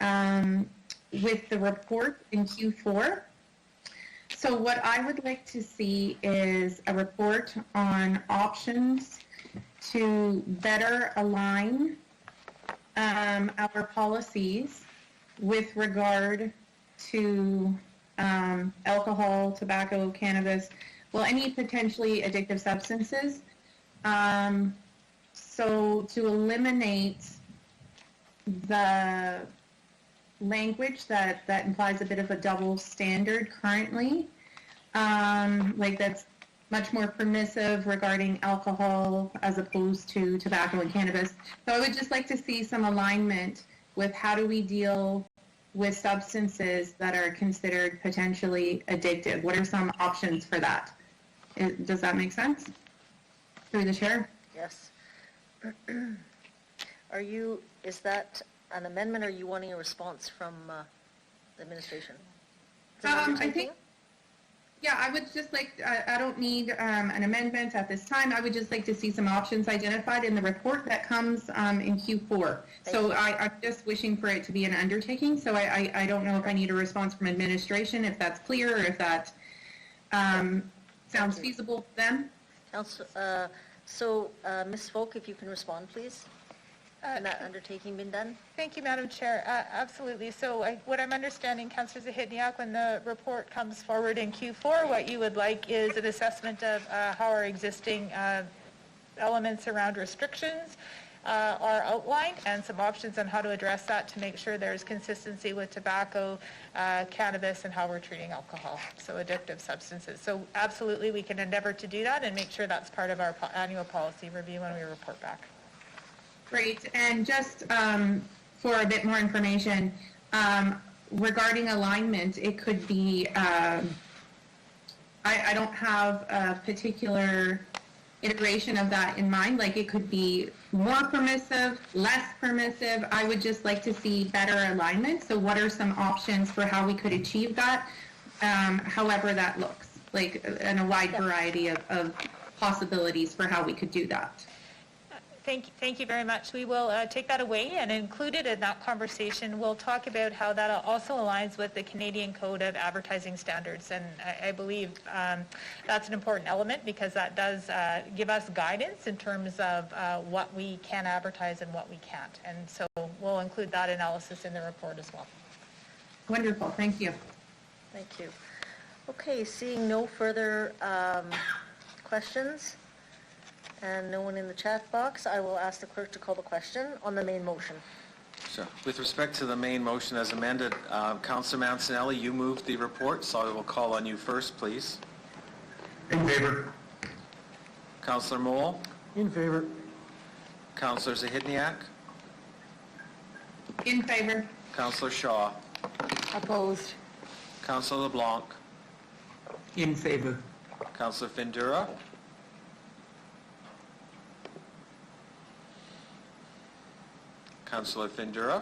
Speaker 10: with the report in Q4. So what I would like to see is a report on options to better align our policies with regard to alcohol, tobacco, cannabis, well, any potentially addictive substances. So to eliminate the language that implies a bit of a double standard currently, like that's much more permissive regarding alcohol as opposed to tobacco and cannabis. So I would just like to see some alignment with how do we deal with substances that are considered potentially addictive. What are some options for that? Does that make sense? Through the chair?
Speaker 1: Yes. Is that an amendment, or are you wanting a response from the administration? Is it
Speaker 10: I
Speaker 1: undertaking?
Speaker 10: think, yeah, I would just like, I don't need an amendment at this time. I would just like to see some options identified in the report that comes in Q4. So I'm just wishing for it to be an undertaking. So I don't know if I need a response from administration, if that's clear, or if that sounds feasible to them.
Speaker 1: Ms. Folk, if you can respond, please. Has that undertaking been done?
Speaker 15: Thank you, Madam Chair. Absolutely. So what I'm understanding, Councillor Zahidniak, when the report comes forward in Q4, what you would like is an assessment of how our existing elements around restrictions are outlined and some options on how to address that to make sure there's consistency with tobacco, cannabis, and how we're treating alcohol, so addictive substances. So absolutely, we can endeavor to do that and make sure that's part of our annual policy review when we report back.
Speaker 10: Great. And just for a bit more information, regarding alignment, it could be, I don't have a particular iteration of that in mind. Like, it could be more permissive, less permissive. I would just like to see better alignment. So what are some options for how we could achieve that, however that looks, like, and a wide variety of possibilities for how we could do that.
Speaker 15: Thank you very much. We will take that away and include it in that conversation. We'll talk about how that also aligns with the Canadian Code of Advertising Standards, and I believe that's an important element because that does give us guidance in terms of what we can advertise and what we can't. And so we'll include that analysis in the report as well.
Speaker 10: Wonderful. Thank you.
Speaker 1: Thank you. Okay, seeing no further questions, and no one in the chat box, I will ask the clerk to call the question on the main motion.
Speaker 14: Sure. With respect to the main motion as amended, Councillor Mancinelli, you moved the report, so I will call on you first, please.
Speaker 21: In favor.
Speaker 14: Councillor Moll?
Speaker 11: In favor.
Speaker 14: Councillor Zahidniak?
Speaker 10: In favor.
Speaker 14: Councillor Shaw?
Speaker 17: Opposed.
Speaker 14: Councillor LeBlanc?
Speaker 16: In favor.
Speaker 14: Councillor Findura? Councillor Findura?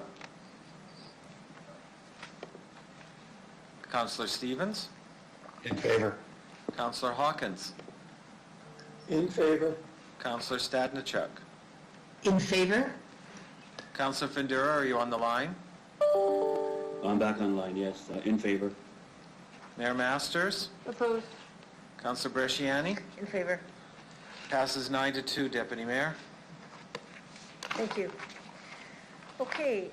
Speaker 14: Councillor Stevens?
Speaker 21: In favor.
Speaker 14: Councillor Hawkins?
Speaker 18: In favor.
Speaker 14: Councillor Stadnichuk?
Speaker 6: In favor?
Speaker 14: Councillor Findura, are you on the line?
Speaker 9: I'm back online, yes, in favor.
Speaker 14: Mayor Masters?
Speaker 17: Opposed.
Speaker 14: Councillor Bresciani?
Speaker 1: In favor.
Speaker 14: Passes 9-2, Deputy Mayor.
Speaker 1: Thank you. Okay,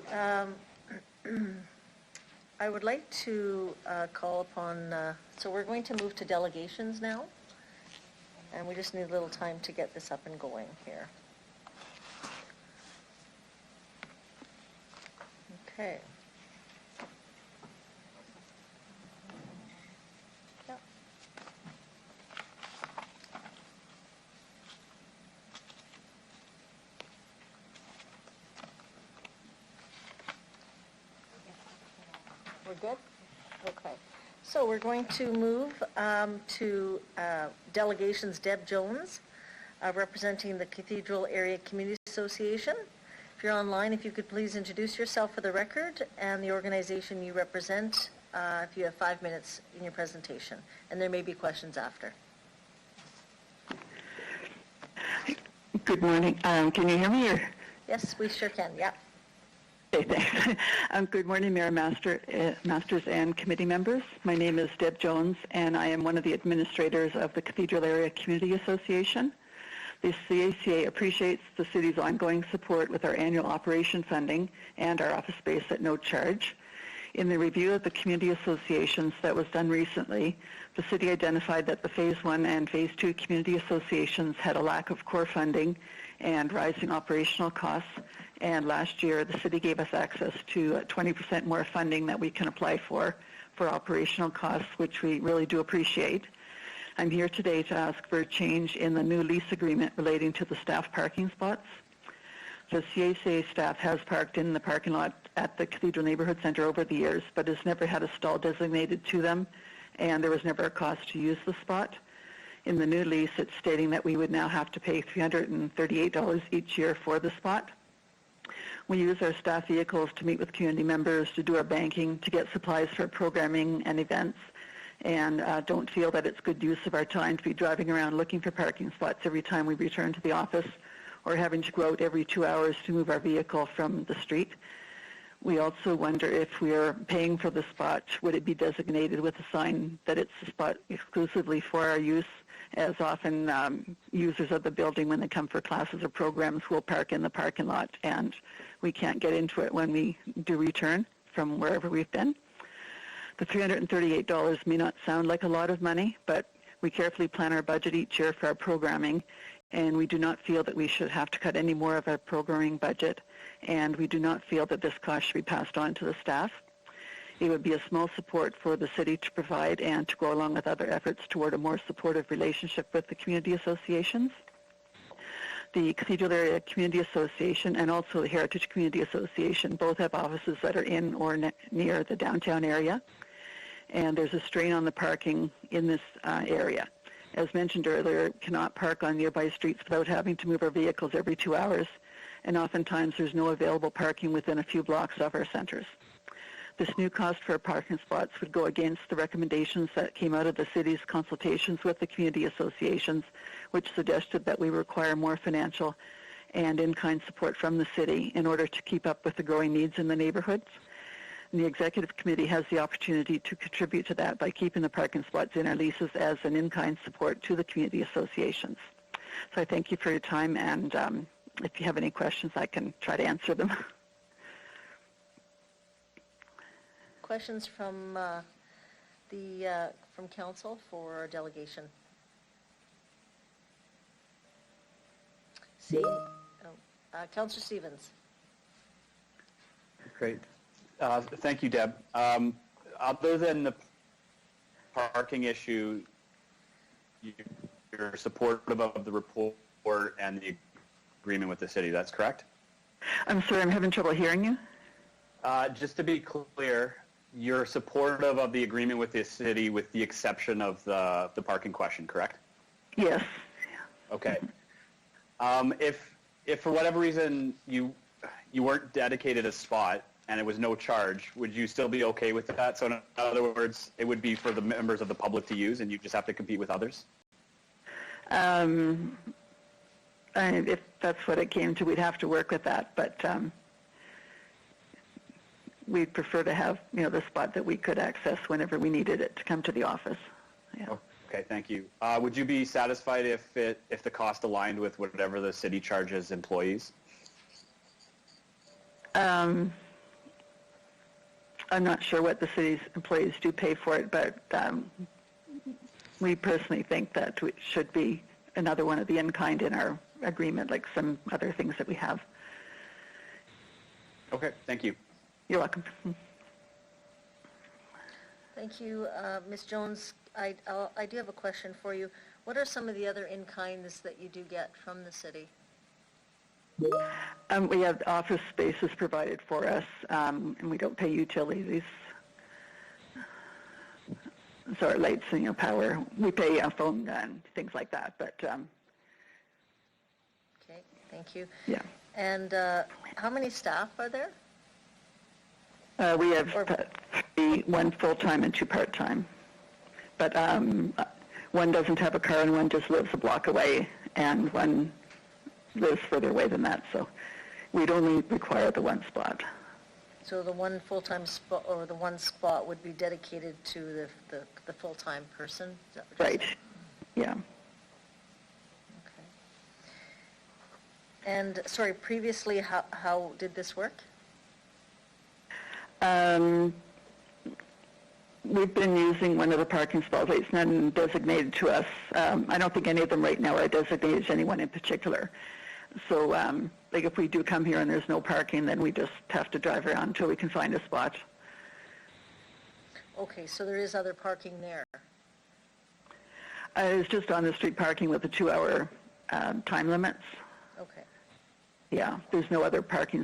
Speaker 1: I would like to call upon, so we're going to move to delegations now, and we just need a little time to get this up and going here. Okay. Yep. We're good? Okay. So we're going to move to delegations. Deb Jones, representing the Cathedral Area Community Association. If you're online, if you could please introduce yourself for the record and the organization you represent, if you have 5 minutes in your presentation. And there may be questions after.
Speaker 2: Good morning. Can you hear me? Or?
Speaker 1: Yes, we sure can. Yeah.
Speaker 2: Okay, thanks. Good morning, Mayor Masters and committee members. My name is Deb Jones, and I am one of the administrators of the Cathedral Area Community Association. The CACA appreciates the city's ongoing support with our annual operation funding and our office space at no charge. In the review of the community associations that was done recently, the city identified that the Phase 1 and Phase 2 community associations had a lack of core funding and rising operational costs. And last year, the city gave us access to 20% more funding that we can apply for operational costs, which we really do appreciate. I'm here today to ask for a change in the new lease agreement relating to the staff parking spots. The CACA staff has parked in the parking lot at the Cathedral Neighborhood Center over the years, but has never had a stall designated to them, and there was never a cost to use the spot. In the new lease, it's stating that we would now have to pay $338 each year for the spot. We use our staff vehicles to meet with community members, to do our banking, to get supplies for programming and events, and don't feel that it's good use of our time to be driving around looking for parking spots every time we return to the office, or having to go out every 2 hours to move our vehicle from the street. We also wonder if we are paying for the spot, would it be designated with a sign that it's a spot exclusively for our use, as often users of the building, when they come for classes or programs, will park in the parking lot, and we can't get into it when we do return from wherever we've been. The $338 may not sound like a lot of money, but we carefully plan our budget each year for our programming, and we do not feel that we should have to cut any more of our programming budget, and we do not feel that this cost should be passed on to the staff. It would be a small support for the city to provide and to go along with other efforts toward a more supportive relationship with the community associations. The Cathedral Area Community Association and also the Heritage Community Association both have offices that are in or near the downtown area, and there's a strain on the parking in this area. As mentioned earlier, cannot park on nearby streets without having to move our vehicles every 2 hours, and oftentimes there's no available parking within a few blocks of our centers. This new cost for parking spots would go against the recommendations that came out of the city's consultations with the community associations, which suggested that we require more financial and in-kind support from the city in order to keep up with the growing needs in the neighborhoods. And the Executive Committee has the opportunity to contribute to that by keeping the parking spots in our leases as an in-kind support to the community associations. So I thank you for your time, and if you have any questions, I can try to answer them.
Speaker 1: Questions from from council for our delegation? Councillor Stevens.
Speaker 8: Great. Thank you, Deb. Other than the parking issue, you're supportive of the report and the agreement with the city, that's correct?
Speaker 2: I'm sorry, I'm having trouble hearing you.
Speaker 8: Just to be clear, you're supportive of the agreement with the city with the exception of the parking question, correct?
Speaker 2: Yes.
Speaker 8: Okay. If for whatever reason you weren't dedicated a spot and it was no charge, would you still be okay with that? So in other words, it would be for the members of the public to use and you just have to compete with others?
Speaker 2: If that's what it came to, we'd have to work with that, but we'd prefer to have, the spot that we could access whenever we needed it to come to the office. Yeah.
Speaker 8: Okay, thank you. Would you be satisfied if the cost aligned with whatever the city charges employees?
Speaker 2: I'm not sure what the city's employees do pay for it, but we personally think that it should be another one of the in-kind in our agreement, like some other things that we have.
Speaker 8: Okay, thank you.
Speaker 2: You're welcome.
Speaker 1: Thank you. Ms. Jones, I do have a question for you. What are some of the other in-kinds that you do get from the city?
Speaker 2: We have office spaces provided for us, and we don't pay utilities. So our lights and power, we pay a phone and things like that. But
Speaker 1: okay, thank you.
Speaker 2: Yeah.
Speaker 1: And how many staff are there?
Speaker 2: We have one full-time and two part-time. But one doesn't have a car and one just lives a block away, and one lives further away than that. So we'd only require the one spot.
Speaker 1: So the one full-time spot or the one spot would be dedicated to the full-time person? Is that what you're
Speaker 2: Right.
Speaker 1: saying?
Speaker 2: Yeah.
Speaker 1: Okay. And sorry, previously, how did this work?
Speaker 2: We've been using one of the parking spots. It's not designated to us. I don't think any of them right now are designated to anyone in particular. So, like if we do come here and there's no parking, then we just have to drive around until we can find a spot.
Speaker 1: Okay, so there is other parking there.
Speaker 2: It's just on the street parking with the 2-hour time limits.
Speaker 1: Okay.
Speaker 2: Yeah, there's no other parking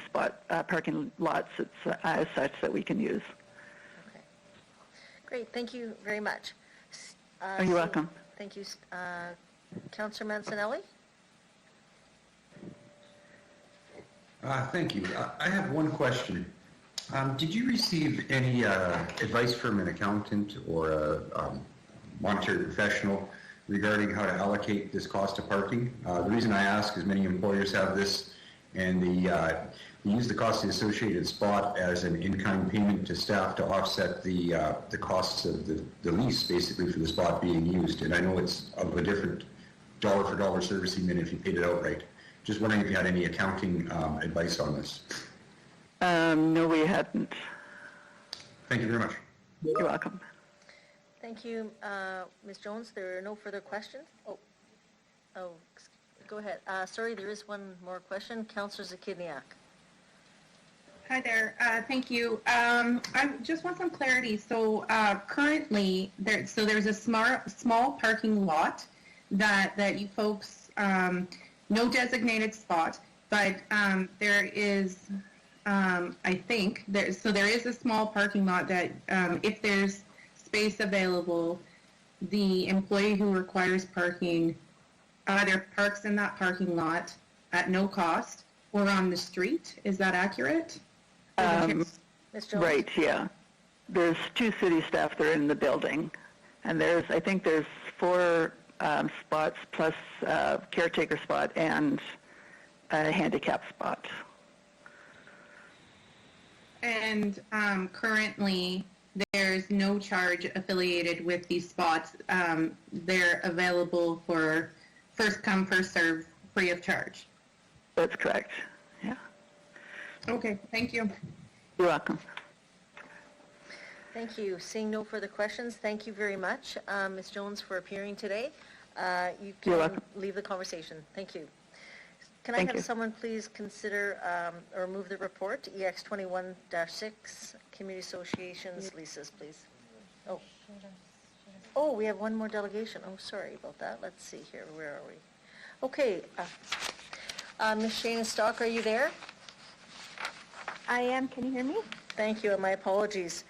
Speaker 2: lots as such that we can use.
Speaker 1: Okay. Great, thank you very much.
Speaker 2: You're welcome.
Speaker 1: Thank you. Councillor Mancinelli?
Speaker 13: Thank you. I have one question. Did you receive any advice from an accountant or a monetary professional regarding how to allocate this cost of parking? The reason I ask is many employers have this, and they use the cost of the associated spot as an in-kind payment to staff to offset the costs of the lease, basically, for the spot being used. And I know it's of a different dollar-for-dollar servicing than if you paid it outright. Just wondering if you had any accounting advice on this.
Speaker 2: No, we hadn't.
Speaker 13: Thank you very much.
Speaker 2: You're welcome.
Speaker 1: Thank you, Ms. Jones. There are no further questions. go ahead. Sorry, there is one more question. Councillor Zakidniak.
Speaker 10: Hi there. Thank you. I just want some clarity. So currently, there's a small parking lot that you folks, no designated spot, but there is, I think, there is a small parking lot that if there's space available, the employee who requires parking either parks in that parking lot at no cost or on the street. Is that accurate?
Speaker 2: Right, yeah. There's 2 city staff that are in the building, and I think there's 4 spots plus a caretaker spot and a handicap spot.
Speaker 10: And currently, there's no charge affiliated with these spots. They're available for first come, first serve, free of charge.
Speaker 2: That's correct, yeah.
Speaker 10: Okay, thank you.
Speaker 2: You're welcome.
Speaker 1: Thank you. Seeing no further questions, thank you very much, Ms. Jones, for appearing today. You
Speaker 2: You're
Speaker 1: can
Speaker 2: welcome.
Speaker 1: leave the conversation. Thank you. Can I
Speaker 2: Thank
Speaker 1: have
Speaker 2: you.
Speaker 1: someone please consider or move the report, EX 21-6, Community Associations leases, please? Oh, we have one more delegation. Oh, sorry about that. Let's see here. Where are we? Okay. Ms. Shana Stock, are you there?
Speaker 5: I am. Can you hear me?
Speaker 1: Thank you, and my apologies.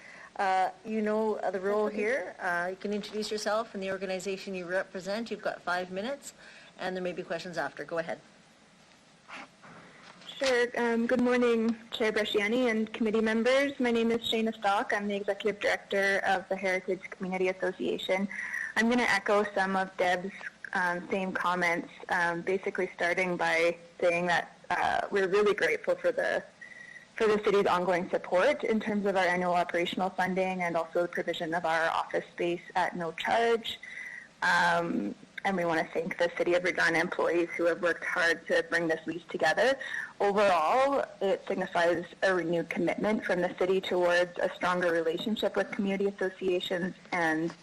Speaker 1: You know the role here. You can introduce yourself and the organization you represent. You've got 5 minutes, and there may be questions after. Go ahead.
Speaker 5: Sure. Good morning, Chair Bresciani and committee members. My name is Shana Stock. I'm the Executive Director of the Heritage Community Association. I'm going to echo some of Deb's same comments, basically starting by saying that we're really grateful for the city's ongoing support in terms of our annual operational funding and also the provision of our office space at no charge. And we want to thank the City of Regina employees who have worked hard to bring this lease together. Overall, it signifies a renewed commitment from the city towards a stronger relationship with community associations, and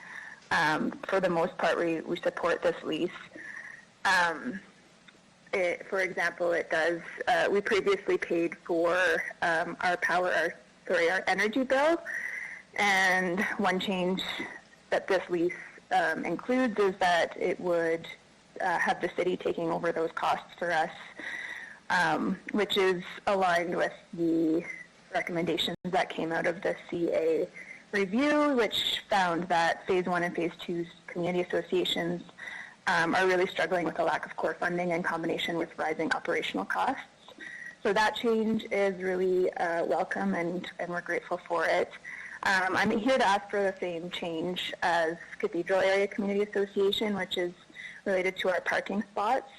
Speaker 5: for the most part, we support this lease. For example, it does. We previously paid for our energy bill, and one change that this lease includes is that it would have the city taking over those costs for us, which is aligned with the recommendations that came out of the CA review, which found that Phase 1 and Phase 2's community associations are really struggling with a lack of core funding in combination with rising operational costs. So that change is really welcome, and we're grateful for it. I'm here to ask for the same change as Cathedral Area Community Association, which is related to our parking spots.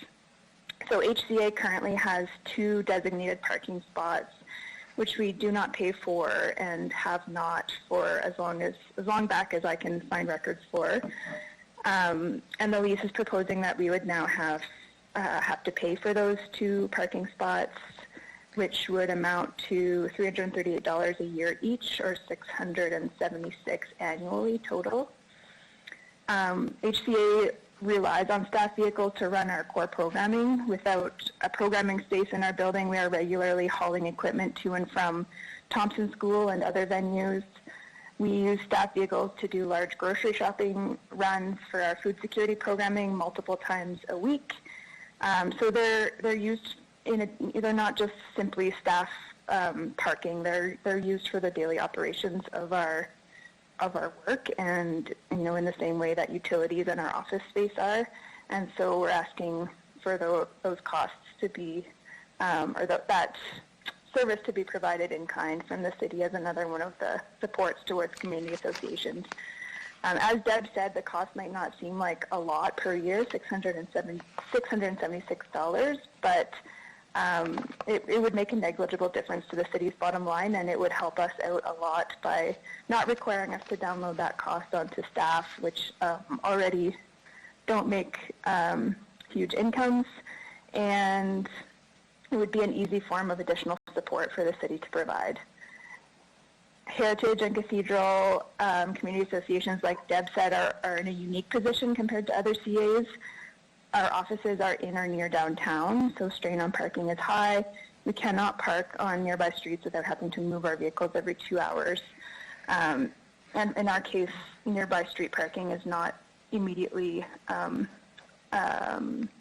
Speaker 5: So HCA currently has 2 designated parking spots, which we do not pay for and have not for as long back as I can find records for. And the lease is proposing that we would now have to pay for those 2 parking spots, which would amount to $338 a year each, or $676 annually total. HCA relies on staff vehicles to run our core programming. Without a programming space in our building, we are regularly hauling equipment to and from Thompson School and other venues. We use staff vehicles to do large grocery shopping runs for our food security programming multiple times a week. So they're used they're not just simply staff parking. They're used for the daily operations of our work, and in the same way that utilities and our office space are. And so we're asking for those costs to be, that service to be provided in kind from the city as another one of the supports towards community associations. As Deb said, the cost might not seem like a lot per year, $676, but it would make a negligible difference to the city's bottom line, and it would help us out a lot by not requiring us to download that cost onto staff, which already don't make huge incomes, and it would be an easy form of additional support for the city to provide. Heritage and Cathedral community associations, like Deb said, are in a unique position compared to other CAs. our offices are in or near downtown, so strain on parking is high. We cannot park on nearby streets without having to move our vehicles every 2 hours. And in our case, nearby street parking is not immediately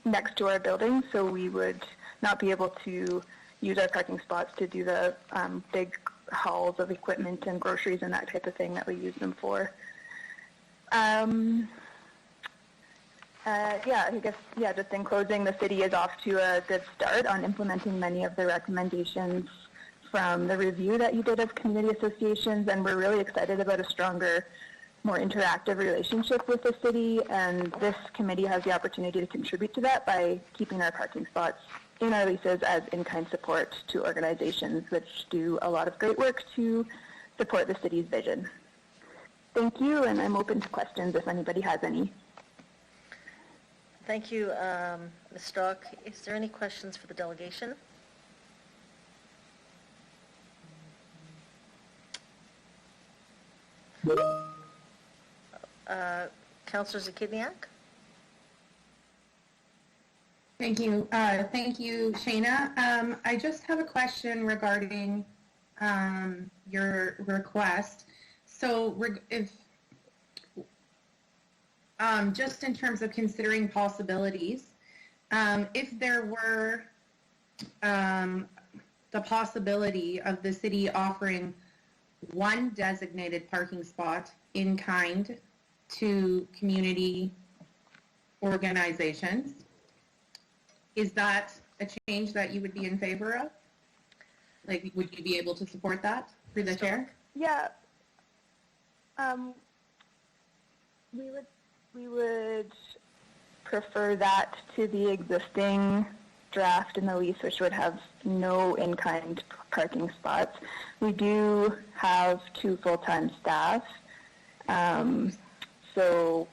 Speaker 5: next to our building, so we would not be able to use our parking spots to do the big hauls of equipment and groceries and that type of thing that we use them for. Just in closing, the city is off to a good start on implementing many of the recommendations from the review that you did of community associations, and we're really excited about a stronger, more interactive relationship with the city, and this committee has the opportunity to contribute to that by keeping our parking spots in our leases as in-kind support to organizations which do a lot of great work to support the city's vision. Thank you, and I'm open to questions if anybody has any.
Speaker 1: Thank you, Ms. Stock. Is there any questions for the delegation? Councillor Zakidniak?
Speaker 10: Thank you. Thank you, Shayna. I just have a question regarding your request. So if just in terms of considering possibilities, if there were the possibility of the city offering one designated parking spot in kind to community organizations, is that a change that you would be in favor of? Like, would you be able to support that through the chair?
Speaker 5: Yeah. We would prefer that to the existing draft in the lease, which would have no in-kind parking spots. We do have 2 full-time staff, so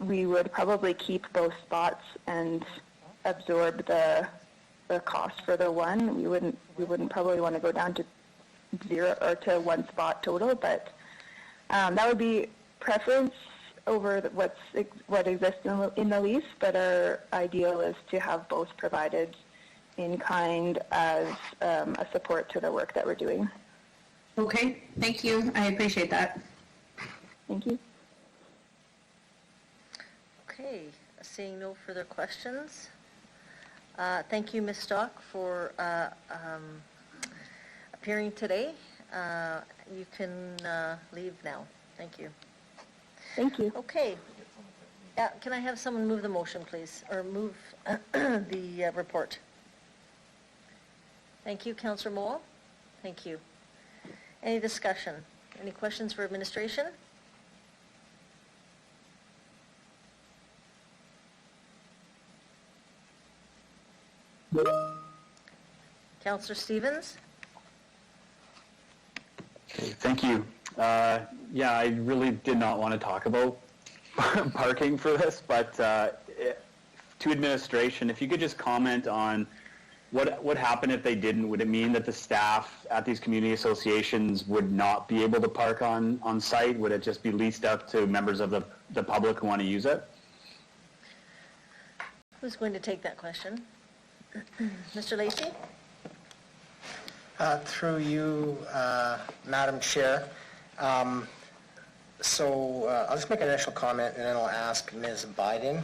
Speaker 5: we would probably keep both spots and absorb the cost for the one. We wouldn't probably want to go down to 0 or to 1 spot total, but that would be preference over what exists in the lease, but our ideal is to have both provided in kind as a support to the work that we're doing.
Speaker 10: Okay, thank you. I appreciate that.
Speaker 5: Thank you.
Speaker 1: Okay, seeing no further questions. Thank you, Ms. Stock, for appearing today. You can leave now. Thank you.
Speaker 5: Thank you.
Speaker 1: Okay. Can I have someone move the motion, please, or move the report? Thank you, Councillor Moore. Thank you. Any discussion? Any questions for administration? Councillor Stevens?
Speaker 8: Okay, thank you. Yeah, I really did not want to talk about parking for this, but to administration, if you could just comment on what would happen if they didn't. Would it mean that the staff at these community associations would not be able to park on site? Would it just be leased out to members of the public who want to use it?
Speaker 1: Who's going to take that question? Mr. Lacey?
Speaker 3: Through you, Madam Chair. I'll just make an initial comment and then I'll ask Ms. Biden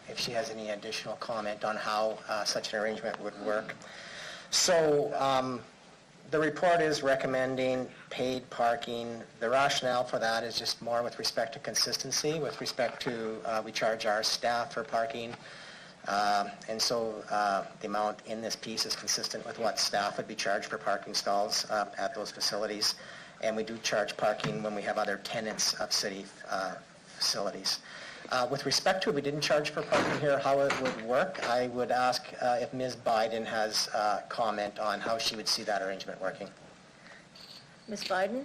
Speaker 3: if she has any additional comment on how such an arrangement would work. So the report is recommending paid parking. The rationale for that is just more with respect to consistency, with respect to we charge our staff for parking. And so the amount in this piece is consistent with what staff would be charged for parking stalls at those facilities. And we do charge parking when we have other tenants of city facilities. With respect to if we didn't charge for parking here, how it would work, I would ask if Ms. Biden has comment on how she would see that arrangement working.
Speaker 1: Ms. Biden?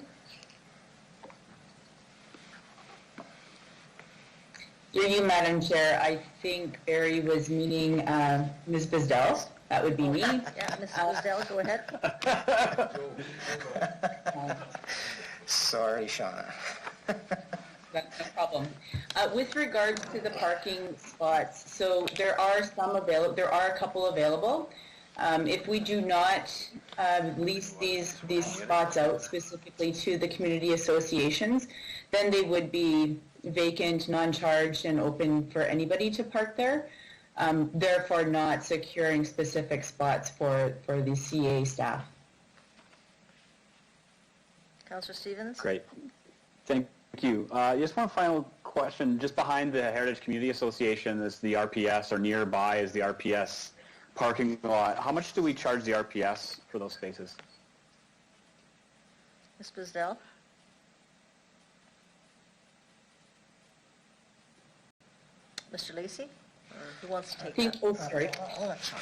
Speaker 6: Through you, Madam Chair, I think Barry was meaning Ms. Bizdell. That would be me.
Speaker 1: Yeah, Ms. Bizdell, go ahead.
Speaker 3: Sorry, Shauna.
Speaker 6: That's no problem.
Speaker 4: With regards to the parking spots, so there are a couple available. If we do not lease these spots out specifically to the community associations, then they would be vacant, non-charged, and open for anybody to park there. Therefore, not securing specific spots for the CA staff.
Speaker 1: Councillor Stevens?
Speaker 8: Great. Thank you. Just one final question. Just behind the Heritage Community Association is the RPS, or nearby is the RPS parking lot. How much do we charge the RPS for those spaces?
Speaker 1: Ms. Bisdell? Mr. Lacey? Or who wants to take that?
Speaker 4: Oh, sorry.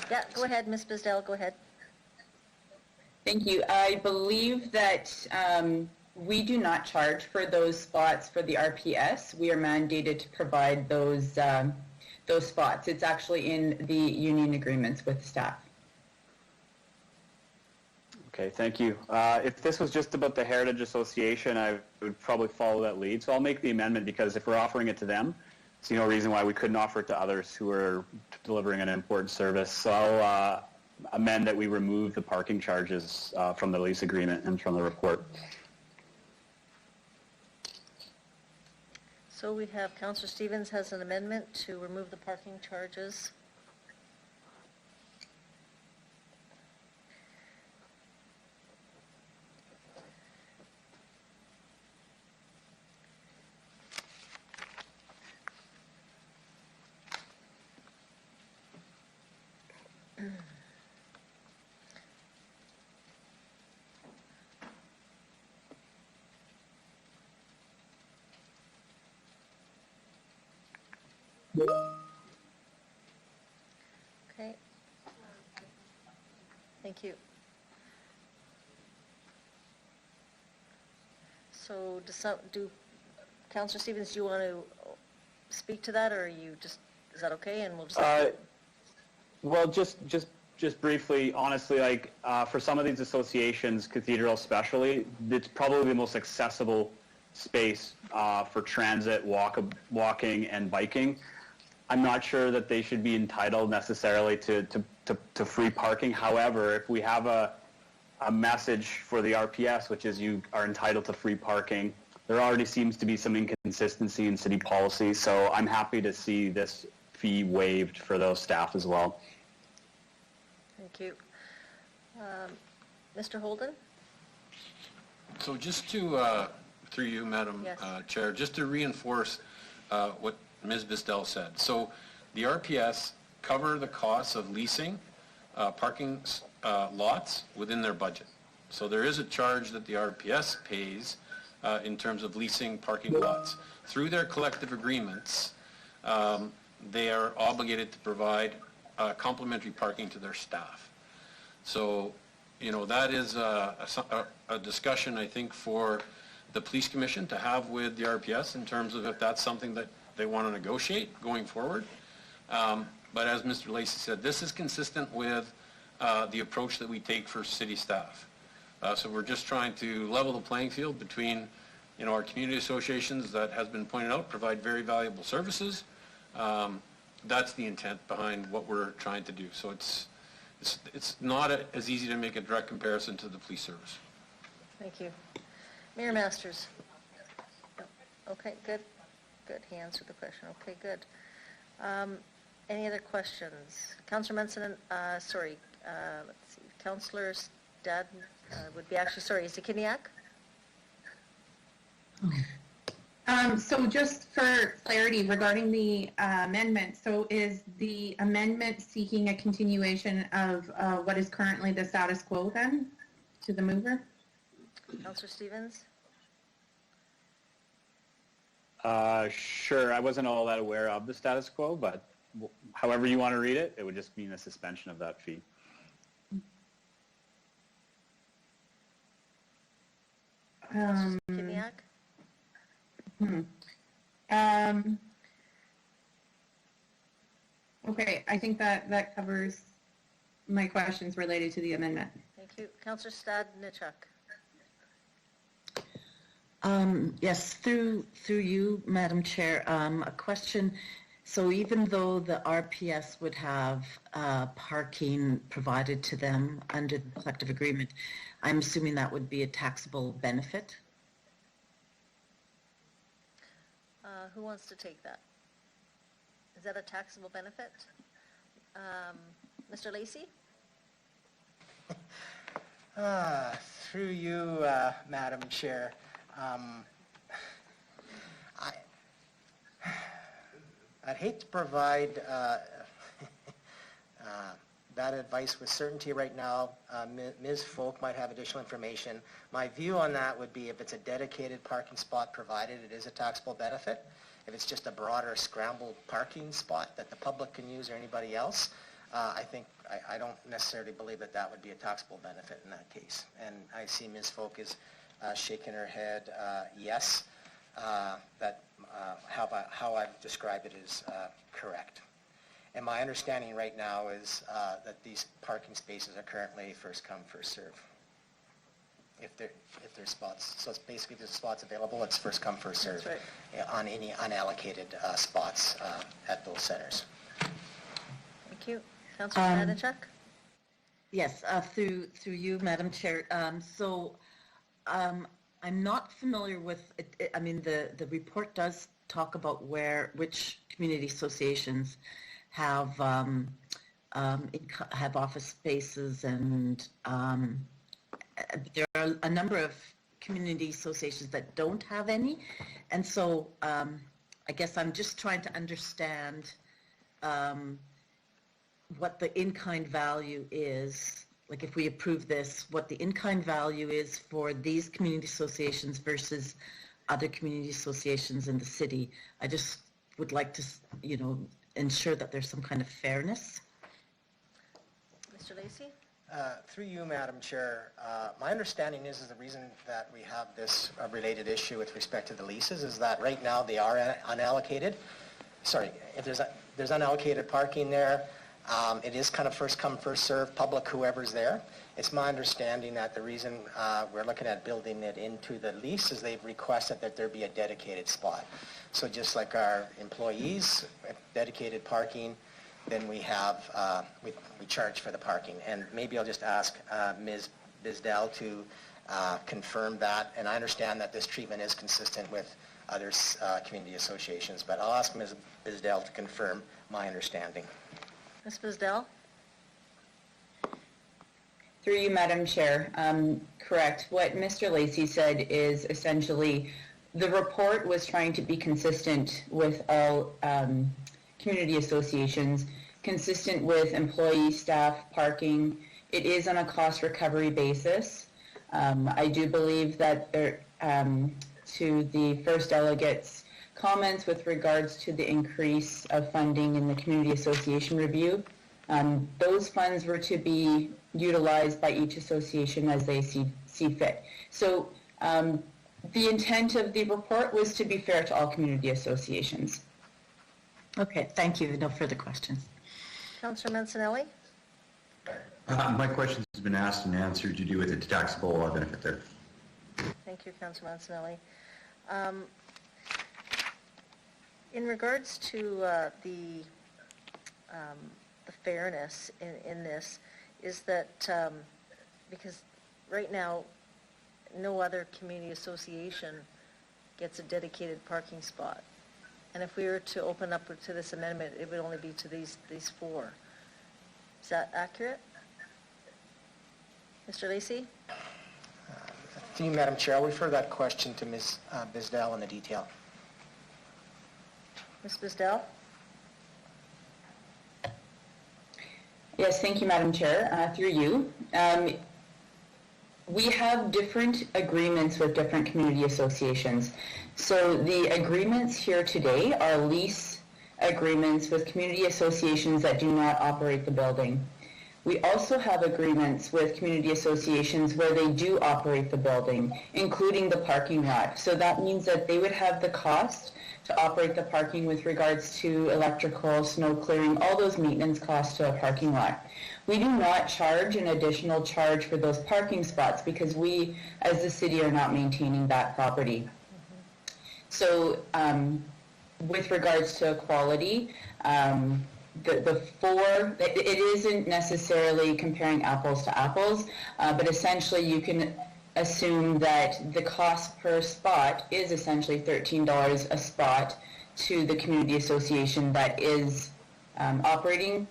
Speaker 1: Yeah, go ahead, Ms. Bisdell, go ahead.
Speaker 4: Thank you. I believe that we do not charge for those spots for the RPS. We are mandated to provide those spots. It's actually in the union agreements with staff.
Speaker 8: Okay, thank you. If this was just about the Heritage Association, I would probably follow that lead. So I'll make the amendment, because if we're offering it to them, I see no reason why we couldn't offer it to others who are delivering an important service. So I'll amend that we remove the parking charges from the lease agreement and from the report.
Speaker 1: So we have Councillor Stevens has an amendment to remove the parking charges. Okay. Thank you. So do Councillor Stevens, do you want to speak to that, or are you just, is that okay? And we'll just...
Speaker 8: Well, just briefly, honestly, like for some of these associations, Cathedral especially, it's probably the most accessible space for transit, walking, and biking. I'm not sure that they should be entitled necessarily to free parking. However, if we have a message for the RPS, which is you are entitled to free parking, there already seems to be some inconsistency in city policy. So I'm happy to see this fee waived for those staff as well.
Speaker 1: Thank you. Mr. Holden?
Speaker 20: So just to, through you, Madam Chair, just to reinforce what Ms. Bisdell said. So the RPS cover the costs of leasing parking lots within their budget. So there is a charge that the RPS pays in terms of leasing parking lots. Through their collective agreements, they are obligated to provide complimentary parking to their staff. So, you know, that is a discussion, I think, for the Police Commission to have with the RPS in terms of if that's something that they want to negotiate going forward. But as Mr. Lacey said, this is consistent with the approach that we take for city staff. So we're just trying to level the playing field between, you know, our community associations that has been pointed out provide very valuable services. That's the intent behind what we're trying to do. So it's not as easy to make a direct comparison to the police service.
Speaker 1: Thank you. Mayor Masters? Okay, good. Good. He answered the question. Okay, good. Any other questions? Councillor Menson, let's see, Councillor Stad would be actually, sorry, is it Kiniak?
Speaker 10: So just for clarity regarding the amendment, so is the amendment seeking a continuation of what is currently the status quo then to the mover?
Speaker 1: Councillor Stevens?
Speaker 8: Sure, I wasn't all that aware of the status quo, but however you want to read it, it would just mean a suspension of that fee.
Speaker 1: Kiniak?
Speaker 10: Okay, I think that covers my questions related to the amendment.
Speaker 1: Thank you. Councillor Stadnichuk?
Speaker 6: Yes, through you, Madam Chair, a question. So even though the RPS would have parking provided to them under the collective agreement, I'm assuming that would be a taxable benefit?
Speaker 1: Who wants to take that? Is that a taxable benefit? Mr. Lacey?
Speaker 3: Through you, Madam Chair, I'd hate to provide that advice with certainty right now. Ms. Folk might have additional information. My view on that would be if it's a dedicated parking spot provided, it is a taxable benefit. If it's just a broader scrambled parking spot that the public can use or anybody else, I don't necessarily believe that that would be a taxable benefit in that case. And I see Ms. Folk is shaking her head yes, that how I've described it is correct. And my understanding right now is that these parking spaces are currently first come, first serve. If there's spots. So it's basically if there's spots available, it's first come, first serve.
Speaker 1: That's right.
Speaker 3: On any unallocated spots at those centers.
Speaker 1: Thank you. Councillor Shanachuk?
Speaker 6: Yes, through you, Madam Chair. I'm not familiar with, I mean, the report does talk about which community associations have office spaces, and there are a number of community associations that don't have any. And so I guess I'm just trying to understand what the in-kind value is, like if we approve this, what the in-kind value is for these community associations versus other community associations in the city. I just would like to, ensure that there's some kind of fairness.
Speaker 1: Mr. Lacey?
Speaker 3: Through you, Madam Chair, my understanding is the reason that we have this related issue with respect to the leases is that right now they are unallocated. Sorry, if there's unallocated parking there, it is kind of first come, first serve, public whoever's there. It's my understanding that the reason we're looking at building it into the lease is they've requested that there be a dedicated spot. So just like our employees, dedicated parking, then we have, we charge for the parking. And maybe I'll just ask Ms. Bizdell to confirm that. And I understand that this treatment is consistent with other community associations, but I'll ask Ms. Bizdell to confirm my understanding.
Speaker 1: Ms. Bizdell?
Speaker 4: Through you, Madam Chair. Correct. What Mr. Lacey said is essentially the report was trying to be consistent with all community associations, consistent with employee, staff, parking. It is on a cost recovery basis. I do believe that to the first delegate's comments with regards to the increase of funding in the community association review, those funds were to be utilized by each association as they see fit. So the intent of the report was to be fair to all community associations.
Speaker 6: Okay, thank you. No further questions.
Speaker 1: Councillor Mancinelli?
Speaker 7: My question's been asked and answered to do with the taxable benefit there.
Speaker 1: Thank you, Councillor Mancinelli. In regards to the fairness in this, is that because right now no other community association gets a dedicated parking spot, and if we were to open up to this amendment, it would only be to these four. Is that accurate? Mr. Lacey?
Speaker 3: To you, Madam Chair, I'll refer that question to Ms. Bizdell in the detail.
Speaker 1: Ms. Bizdell?
Speaker 4: Yes, thank you, Madam Chair. Through you. We have different agreements with different community associations. So the agreements here today are lease agreements with community associations that do not operate the building. We also have agreements with community associations where they do operate the building, including the parking lot. So that means that they would have the cost to operate the parking with regards to electrical, snow clearing, all those maintenance costs to a parking lot. we do not charge an additional charge for those parking spots because we, as the city, are not maintaining that property. So with regards to equality, it isn't necessarily comparing apples to apples, but essentially you can assume that the cost per spot is essentially $13 a spot to the community association that is operating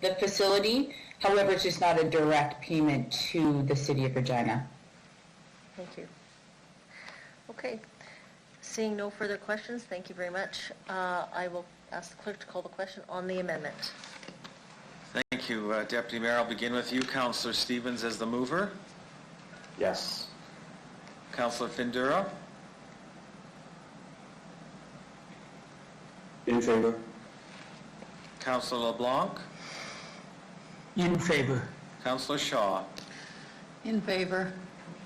Speaker 4: the facility. However, it's just not a direct payment to the city of Regina.
Speaker 1: Thank you. Okay. Seeing no further questions, thank you very much. I will ask the clerk to call the question on the amendment.
Speaker 14: Thank you, Deputy Mayor. I'll begin with you, Councillor Stevens as the mover.
Speaker 8: Yes.
Speaker 14: Councillor Findura.
Speaker 9: In favor.
Speaker 14: Councillor LeBlanc.
Speaker 16: In favor.
Speaker 14: Councillor Shaw.
Speaker 17: In favor.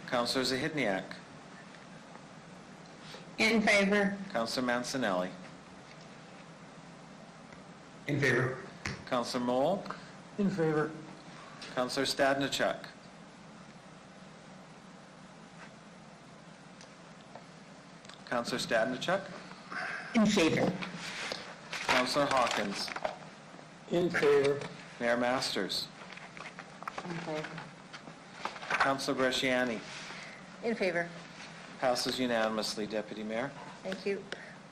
Speaker 14: Councillor Zahidniak.
Speaker 10: In favor.
Speaker 14: Councillor Mancinelli.
Speaker 13: In favor.
Speaker 14: Councillor Mole.
Speaker 11: In favor.
Speaker 14: Councillor Stadnichuk. Councillor Stadnichuk.
Speaker 16: In favor.
Speaker 14: Councillor Hawkins.
Speaker 18: In favor.
Speaker 14: Mayor Masters.
Speaker 17: In favor.
Speaker 14: Councillor Bresciani.
Speaker 1: In favor.
Speaker 14: Passes unanimously, Deputy Mayor.
Speaker 1: Thank you.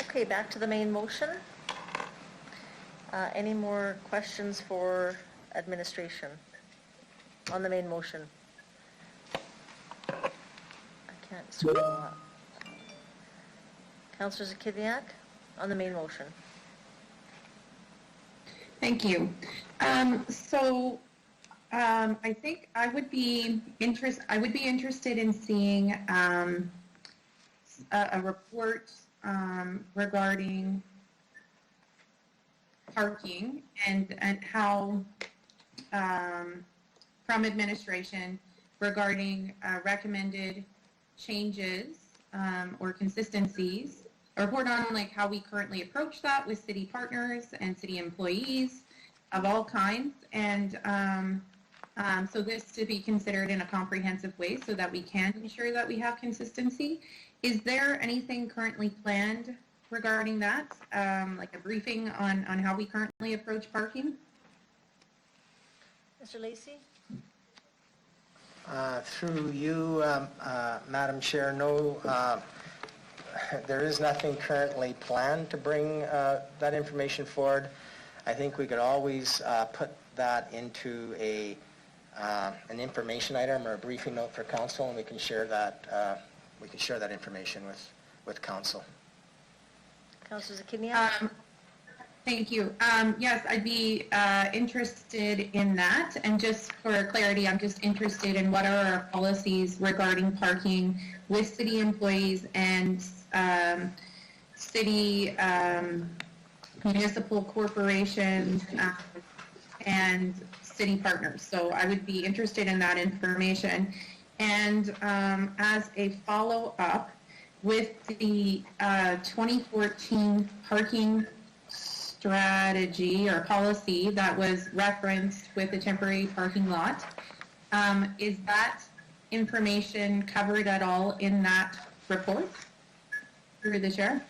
Speaker 1: Okay, back to the main motion. Any more questions for administration on the main motion? I can't scroll up. Councillor Zakidniak on the main motion.
Speaker 10: Thank you. I think I would be interested in seeing a report regarding parking and how from administration regarding recommended changes or consistencies. A report on like how we currently approach that with city partners and city employees of all kinds, and so this to be considered in a comprehensive way so that we can ensure that we have consistency. Is there anything currently planned regarding that, like a briefing on how we currently approach parking?
Speaker 1: Mr. Lacey?
Speaker 3: Through you, Madam Chair, no, there is nothing currently planned to bring that information forward. I think we could always put that into an information item or a briefing note for council, and we can share that information with council.
Speaker 1: Councillor Zakidniak?
Speaker 10: Thank you. Yes, I'd be interested in that. And just for clarity, I'm just interested in what are our policies regarding parking with city employees and city municipal corporations and city partners. So I would be interested in that information. And as a follow-up, with the 2014 parking strategy or policy that was referenced with the temporary parking lot, is that information covered at all in that report through the chair?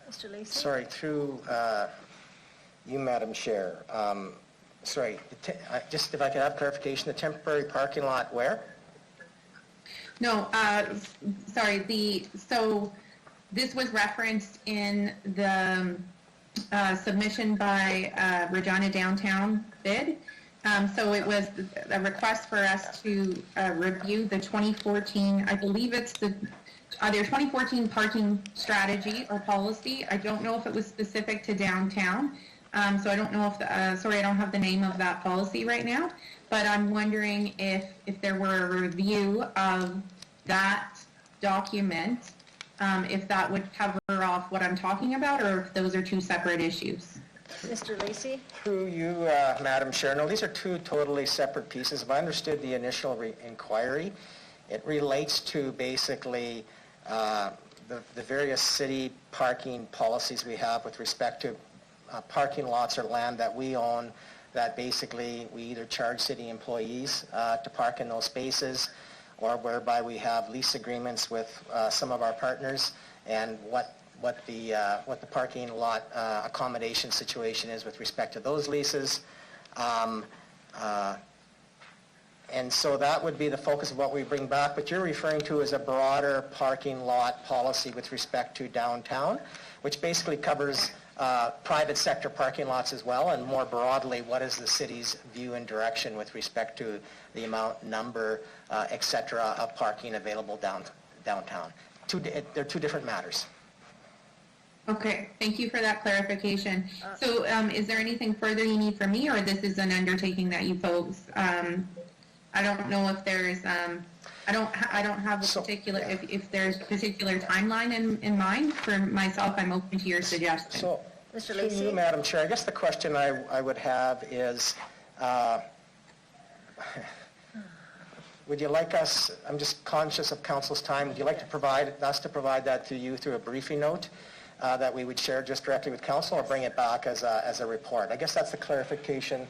Speaker 1: Mr. Lacey?
Speaker 3: Sorry, through you, Madam Chair. Sorry, just if I could have clarification, the temporary parking lot where?
Speaker 10: No, sorry, so this was referenced in the submission by Regina Downtown bid. So it was a request for us to review the 2014, I believe it's their 2014 parking strategy or policy. I don't know if it was specific to downtown. So I don't know if, sorry, I don't have the name of that policy right now, but I'm wondering if there were a review of that document, if that would cover off what I'm talking about, or if those are two separate issues.
Speaker 1: Mr. Lacey?
Speaker 3: Through you, Madam Chair. No, these are two totally separate pieces. If I understood the initial inquiry, it relates to basically the various city parking policies we have with respect to parking lots or land that we own that basically we either charge city employees to park in those spaces, or whereby we have lease agreements with some of our partners, and what the parking lot accommodation situation is with respect to those leases. And so that would be the focus of what we bring back. What you're referring to is a broader parking lot policy with respect to downtown, which basically covers private sector parking lots as well, and more broadly, what is the city's view and direction with respect to the amount, number, et cetera, of parking available downtown. They're two different matters.
Speaker 10: Okay, thank you for that clarification. So is there anything further you need from me, or this is an undertaking that you folks, I don't know if there's, I don't have a particular, if there's a particular timeline in mind. For myself, I'm open to your suggestion.
Speaker 3: So,
Speaker 1: Mr.
Speaker 3: through
Speaker 1: Lacey?
Speaker 3: you, Madam Chair, I guess the question I would have is, would you like us, I'm just conscious of council's time, would you like to provide that to you through a briefing note that we would share just directly with council, or bring it back as a report? I guess that's the clarification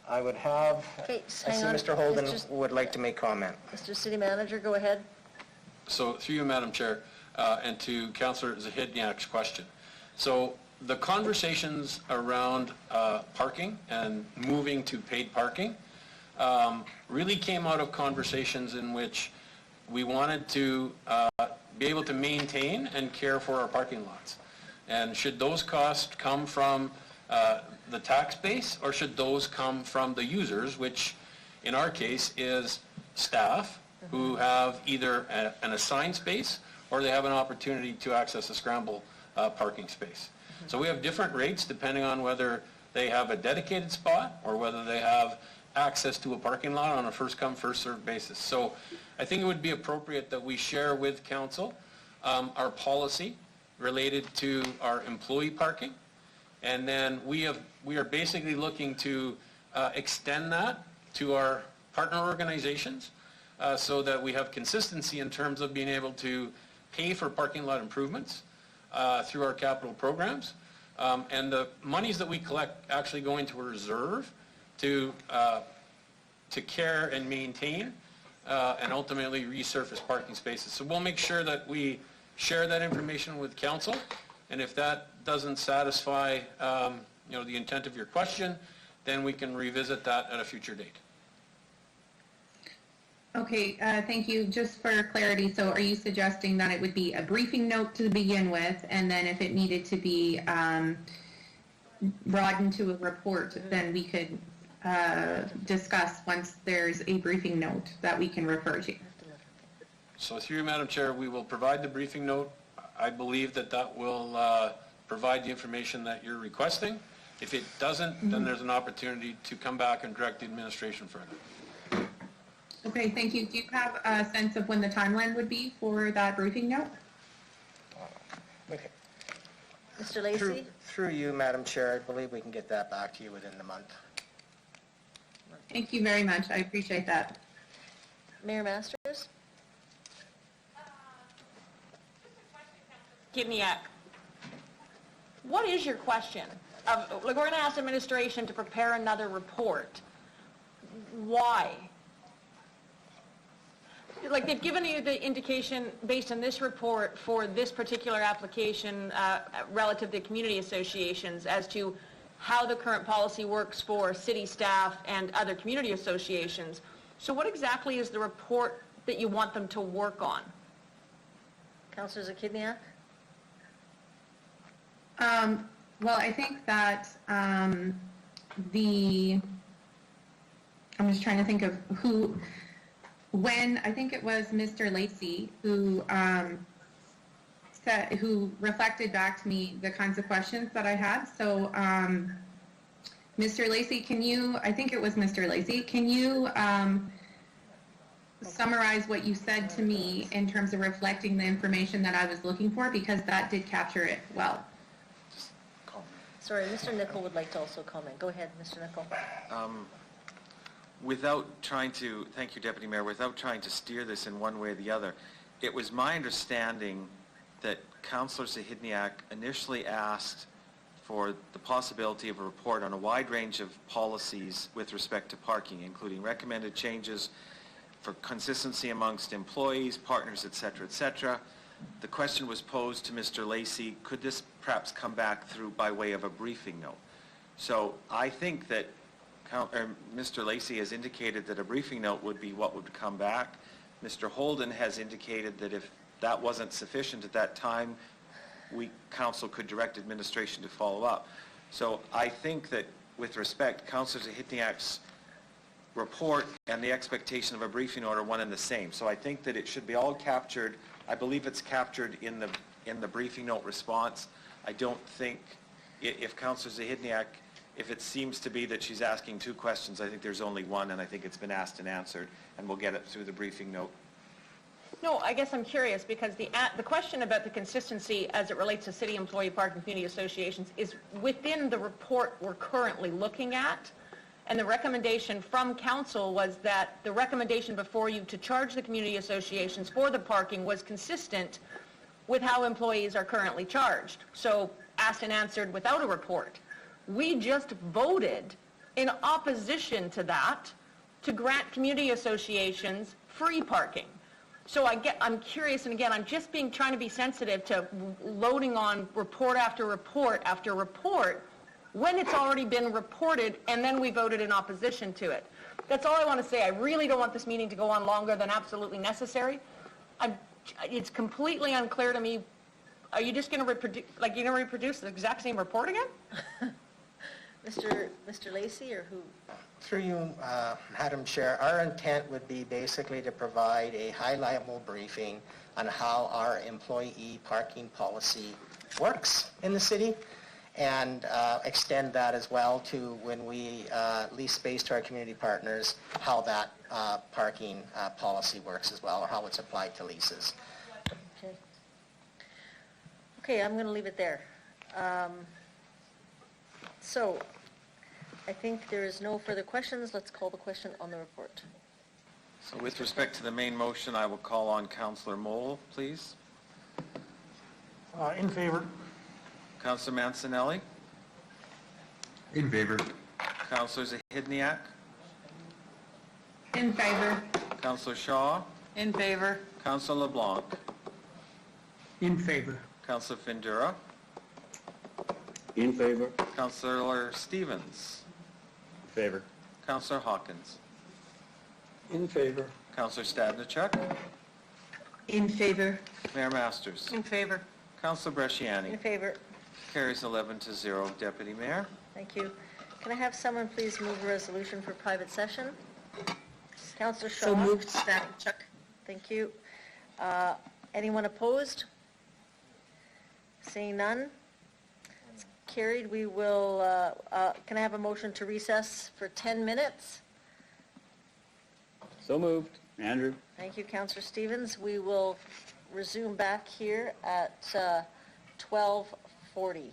Speaker 3: I would have.
Speaker 1: Okay,
Speaker 3: I see
Speaker 1: hang on.
Speaker 3: Mr. Holden would like to make comment.
Speaker 1: Mr. City Manager, go ahead.
Speaker 20: So through you, Madam Chair, and to Councillor Zahidniak's question. So the conversations around parking and moving to paid parking really came out of conversations in which we wanted to be able to maintain and care for our parking lots. And should those costs come from the tax base, or should those come from the users, which in our case is staff who have either an assigned space, or they have an opportunity to access a scramble parking space. So we have different rates depending on whether they have a dedicated spot or whether they have access to a parking lot on a first come, first served basis. So I think it would be appropriate that we share with council our policy related to our employee parking. And then we are basically looking to extend that to our partner organizations so that we have consistency in terms of being able to pay for parking lot improvements through our capital programs. And the monies that we collect actually go into a reserve to care and maintain and ultimately resurface parking spaces. So we'll make sure that we share that information with council, and if that doesn't satisfy the intent of your question, then we can revisit that at a future date.
Speaker 10: Okay, thank you. Just for clarity, so are you suggesting that it would be a briefing note to begin with, and then if it needed to be broadened to a report, then we could discuss once there's a briefing note that we can refer to?
Speaker 20: So through you, Madam Chair, we will provide the briefing note. I believe that will provide the information that you're requesting. If it doesn't, then there's an opportunity to come back and direct the administration further.
Speaker 10: Okay, thank you. Do you have a sense of when the timeline would be for that briefing note?
Speaker 3: Okay.
Speaker 1: Mr. Lacey?
Speaker 3: Through you, Madam Chair, I believe we can get that back to you within the month.
Speaker 10: Thank you very much. I appreciate that.
Speaker 1: Mayor Masters?
Speaker 12: Kidniak, what is your question? We're going to ask administration to prepare another report. Why? Like, they've given you the indication based on this report for this particular application relative to community associations as to how the current policy works for city staff and other community associations. So what exactly is the report that you want them to work on?
Speaker 1: Councillor Zakidniak?
Speaker 10: Well, I think that I'm just trying to think of I think it was Mr. Lacey who who reflected back to me the kinds of questions that I had. So, Mr. Lacey, I think it was Mr. Lacey, can you summarize what you said to me in terms of reflecting the information that I was looking for, because that did capture it well.
Speaker 1: Sorry, Mr. Nicol would like to also comment. Go ahead, Mr. Nicol.
Speaker 14: Thank you, Deputy Mayor, without trying to steer this in one way or the other, it was my understanding that Councillor Zahidniak initially asked for the possibility of a report on a wide range of policies with respect to parking, including recommended changes for consistency amongst employees, partners, et cetera, The question was posed to Mr. Lacey, could this perhaps come back through by way of a briefing note? So I think that Mr. Lacey has indicated that a briefing note would be what would come back. Mr. Holden has indicated that if that wasn't sufficient at that time, council could direct administration to follow up. So I think that with respect, Councillor Zahitniak's report and the expectation of a briefing note are one and the same. So I think that it should be all captured. I believe it's captured in the briefing note response. I don't think, if Councillor Zahitniak, if it seems to be that she's asking two questions, I think there's only one, and I think it's been asked and answered, and we'll get it through the briefing note.
Speaker 12: No, I guess I'm curious because the question about the consistency as it relates to city employee park and community associations is within the report we're currently looking at. And the recommendation from council was that the recommendation before you to charge the community associations for the parking was consistent with how employees are currently charged. So asked and answered without a report. We just voted in opposition to that to grant community associations free parking. So I'm curious, and again, I'm just trying to be sensitive to loading on report after report after report when it's already been reported and then we voted in opposition to it. That's all I want to say. I really don't want this meeting to go on longer than absolutely necessary. It's completely unclear to me. Are you just going to reproduce the exact same report again?
Speaker 1: Mr. Lacey, or who?
Speaker 3: Through you, Madam Chair, our intent would be basically to provide a high-level briefing on how our employee parking policy works in the city, and extend that as well to when we lease space to our community partners, how that parking policy works as well, or how it's applied to leases.
Speaker 1: Okay, I'm going to leave it there. So I think there is no further questions. Let's call the question on the report.
Speaker 14: So with respect to the main motion, I will call on Councillor Mole, please.
Speaker 11: In favor.
Speaker 14: Councillor Mancinelli?
Speaker 7: In favor.
Speaker 14: Councillor Zahidniak?
Speaker 10: In favor.
Speaker 14: Councillor Shaw?
Speaker 17: In favor.
Speaker 14: Councillor LeBlanc?
Speaker 18: In favor.
Speaker 14: Councillor Findura?
Speaker 9: In favor.
Speaker 14: Councillor Stevens?
Speaker 8: In favor.
Speaker 14: Councillor Hawkins?
Speaker 18: In favor.
Speaker 14: Councillor Stadnichuk?
Speaker 6: In favor.
Speaker 14: Mayor Masters?
Speaker 17: In favor.
Speaker 14: Councillor Bresciani?
Speaker 1: In favor.
Speaker 14: Carries 11-0. Deputy Mayor?
Speaker 1: Thank you. Can I have someone please move a resolution for private session? Councillor Shaw?
Speaker 6: So moved.
Speaker 1: Chuck. Thank you. Anyone opposed? Seeing none? It's carried. We will, can I have a motion to recess for 10 minutes?
Speaker 8: So moved. Andrew?
Speaker 1: Thank you, Councillor Stevens. We will resume back here at 12:40.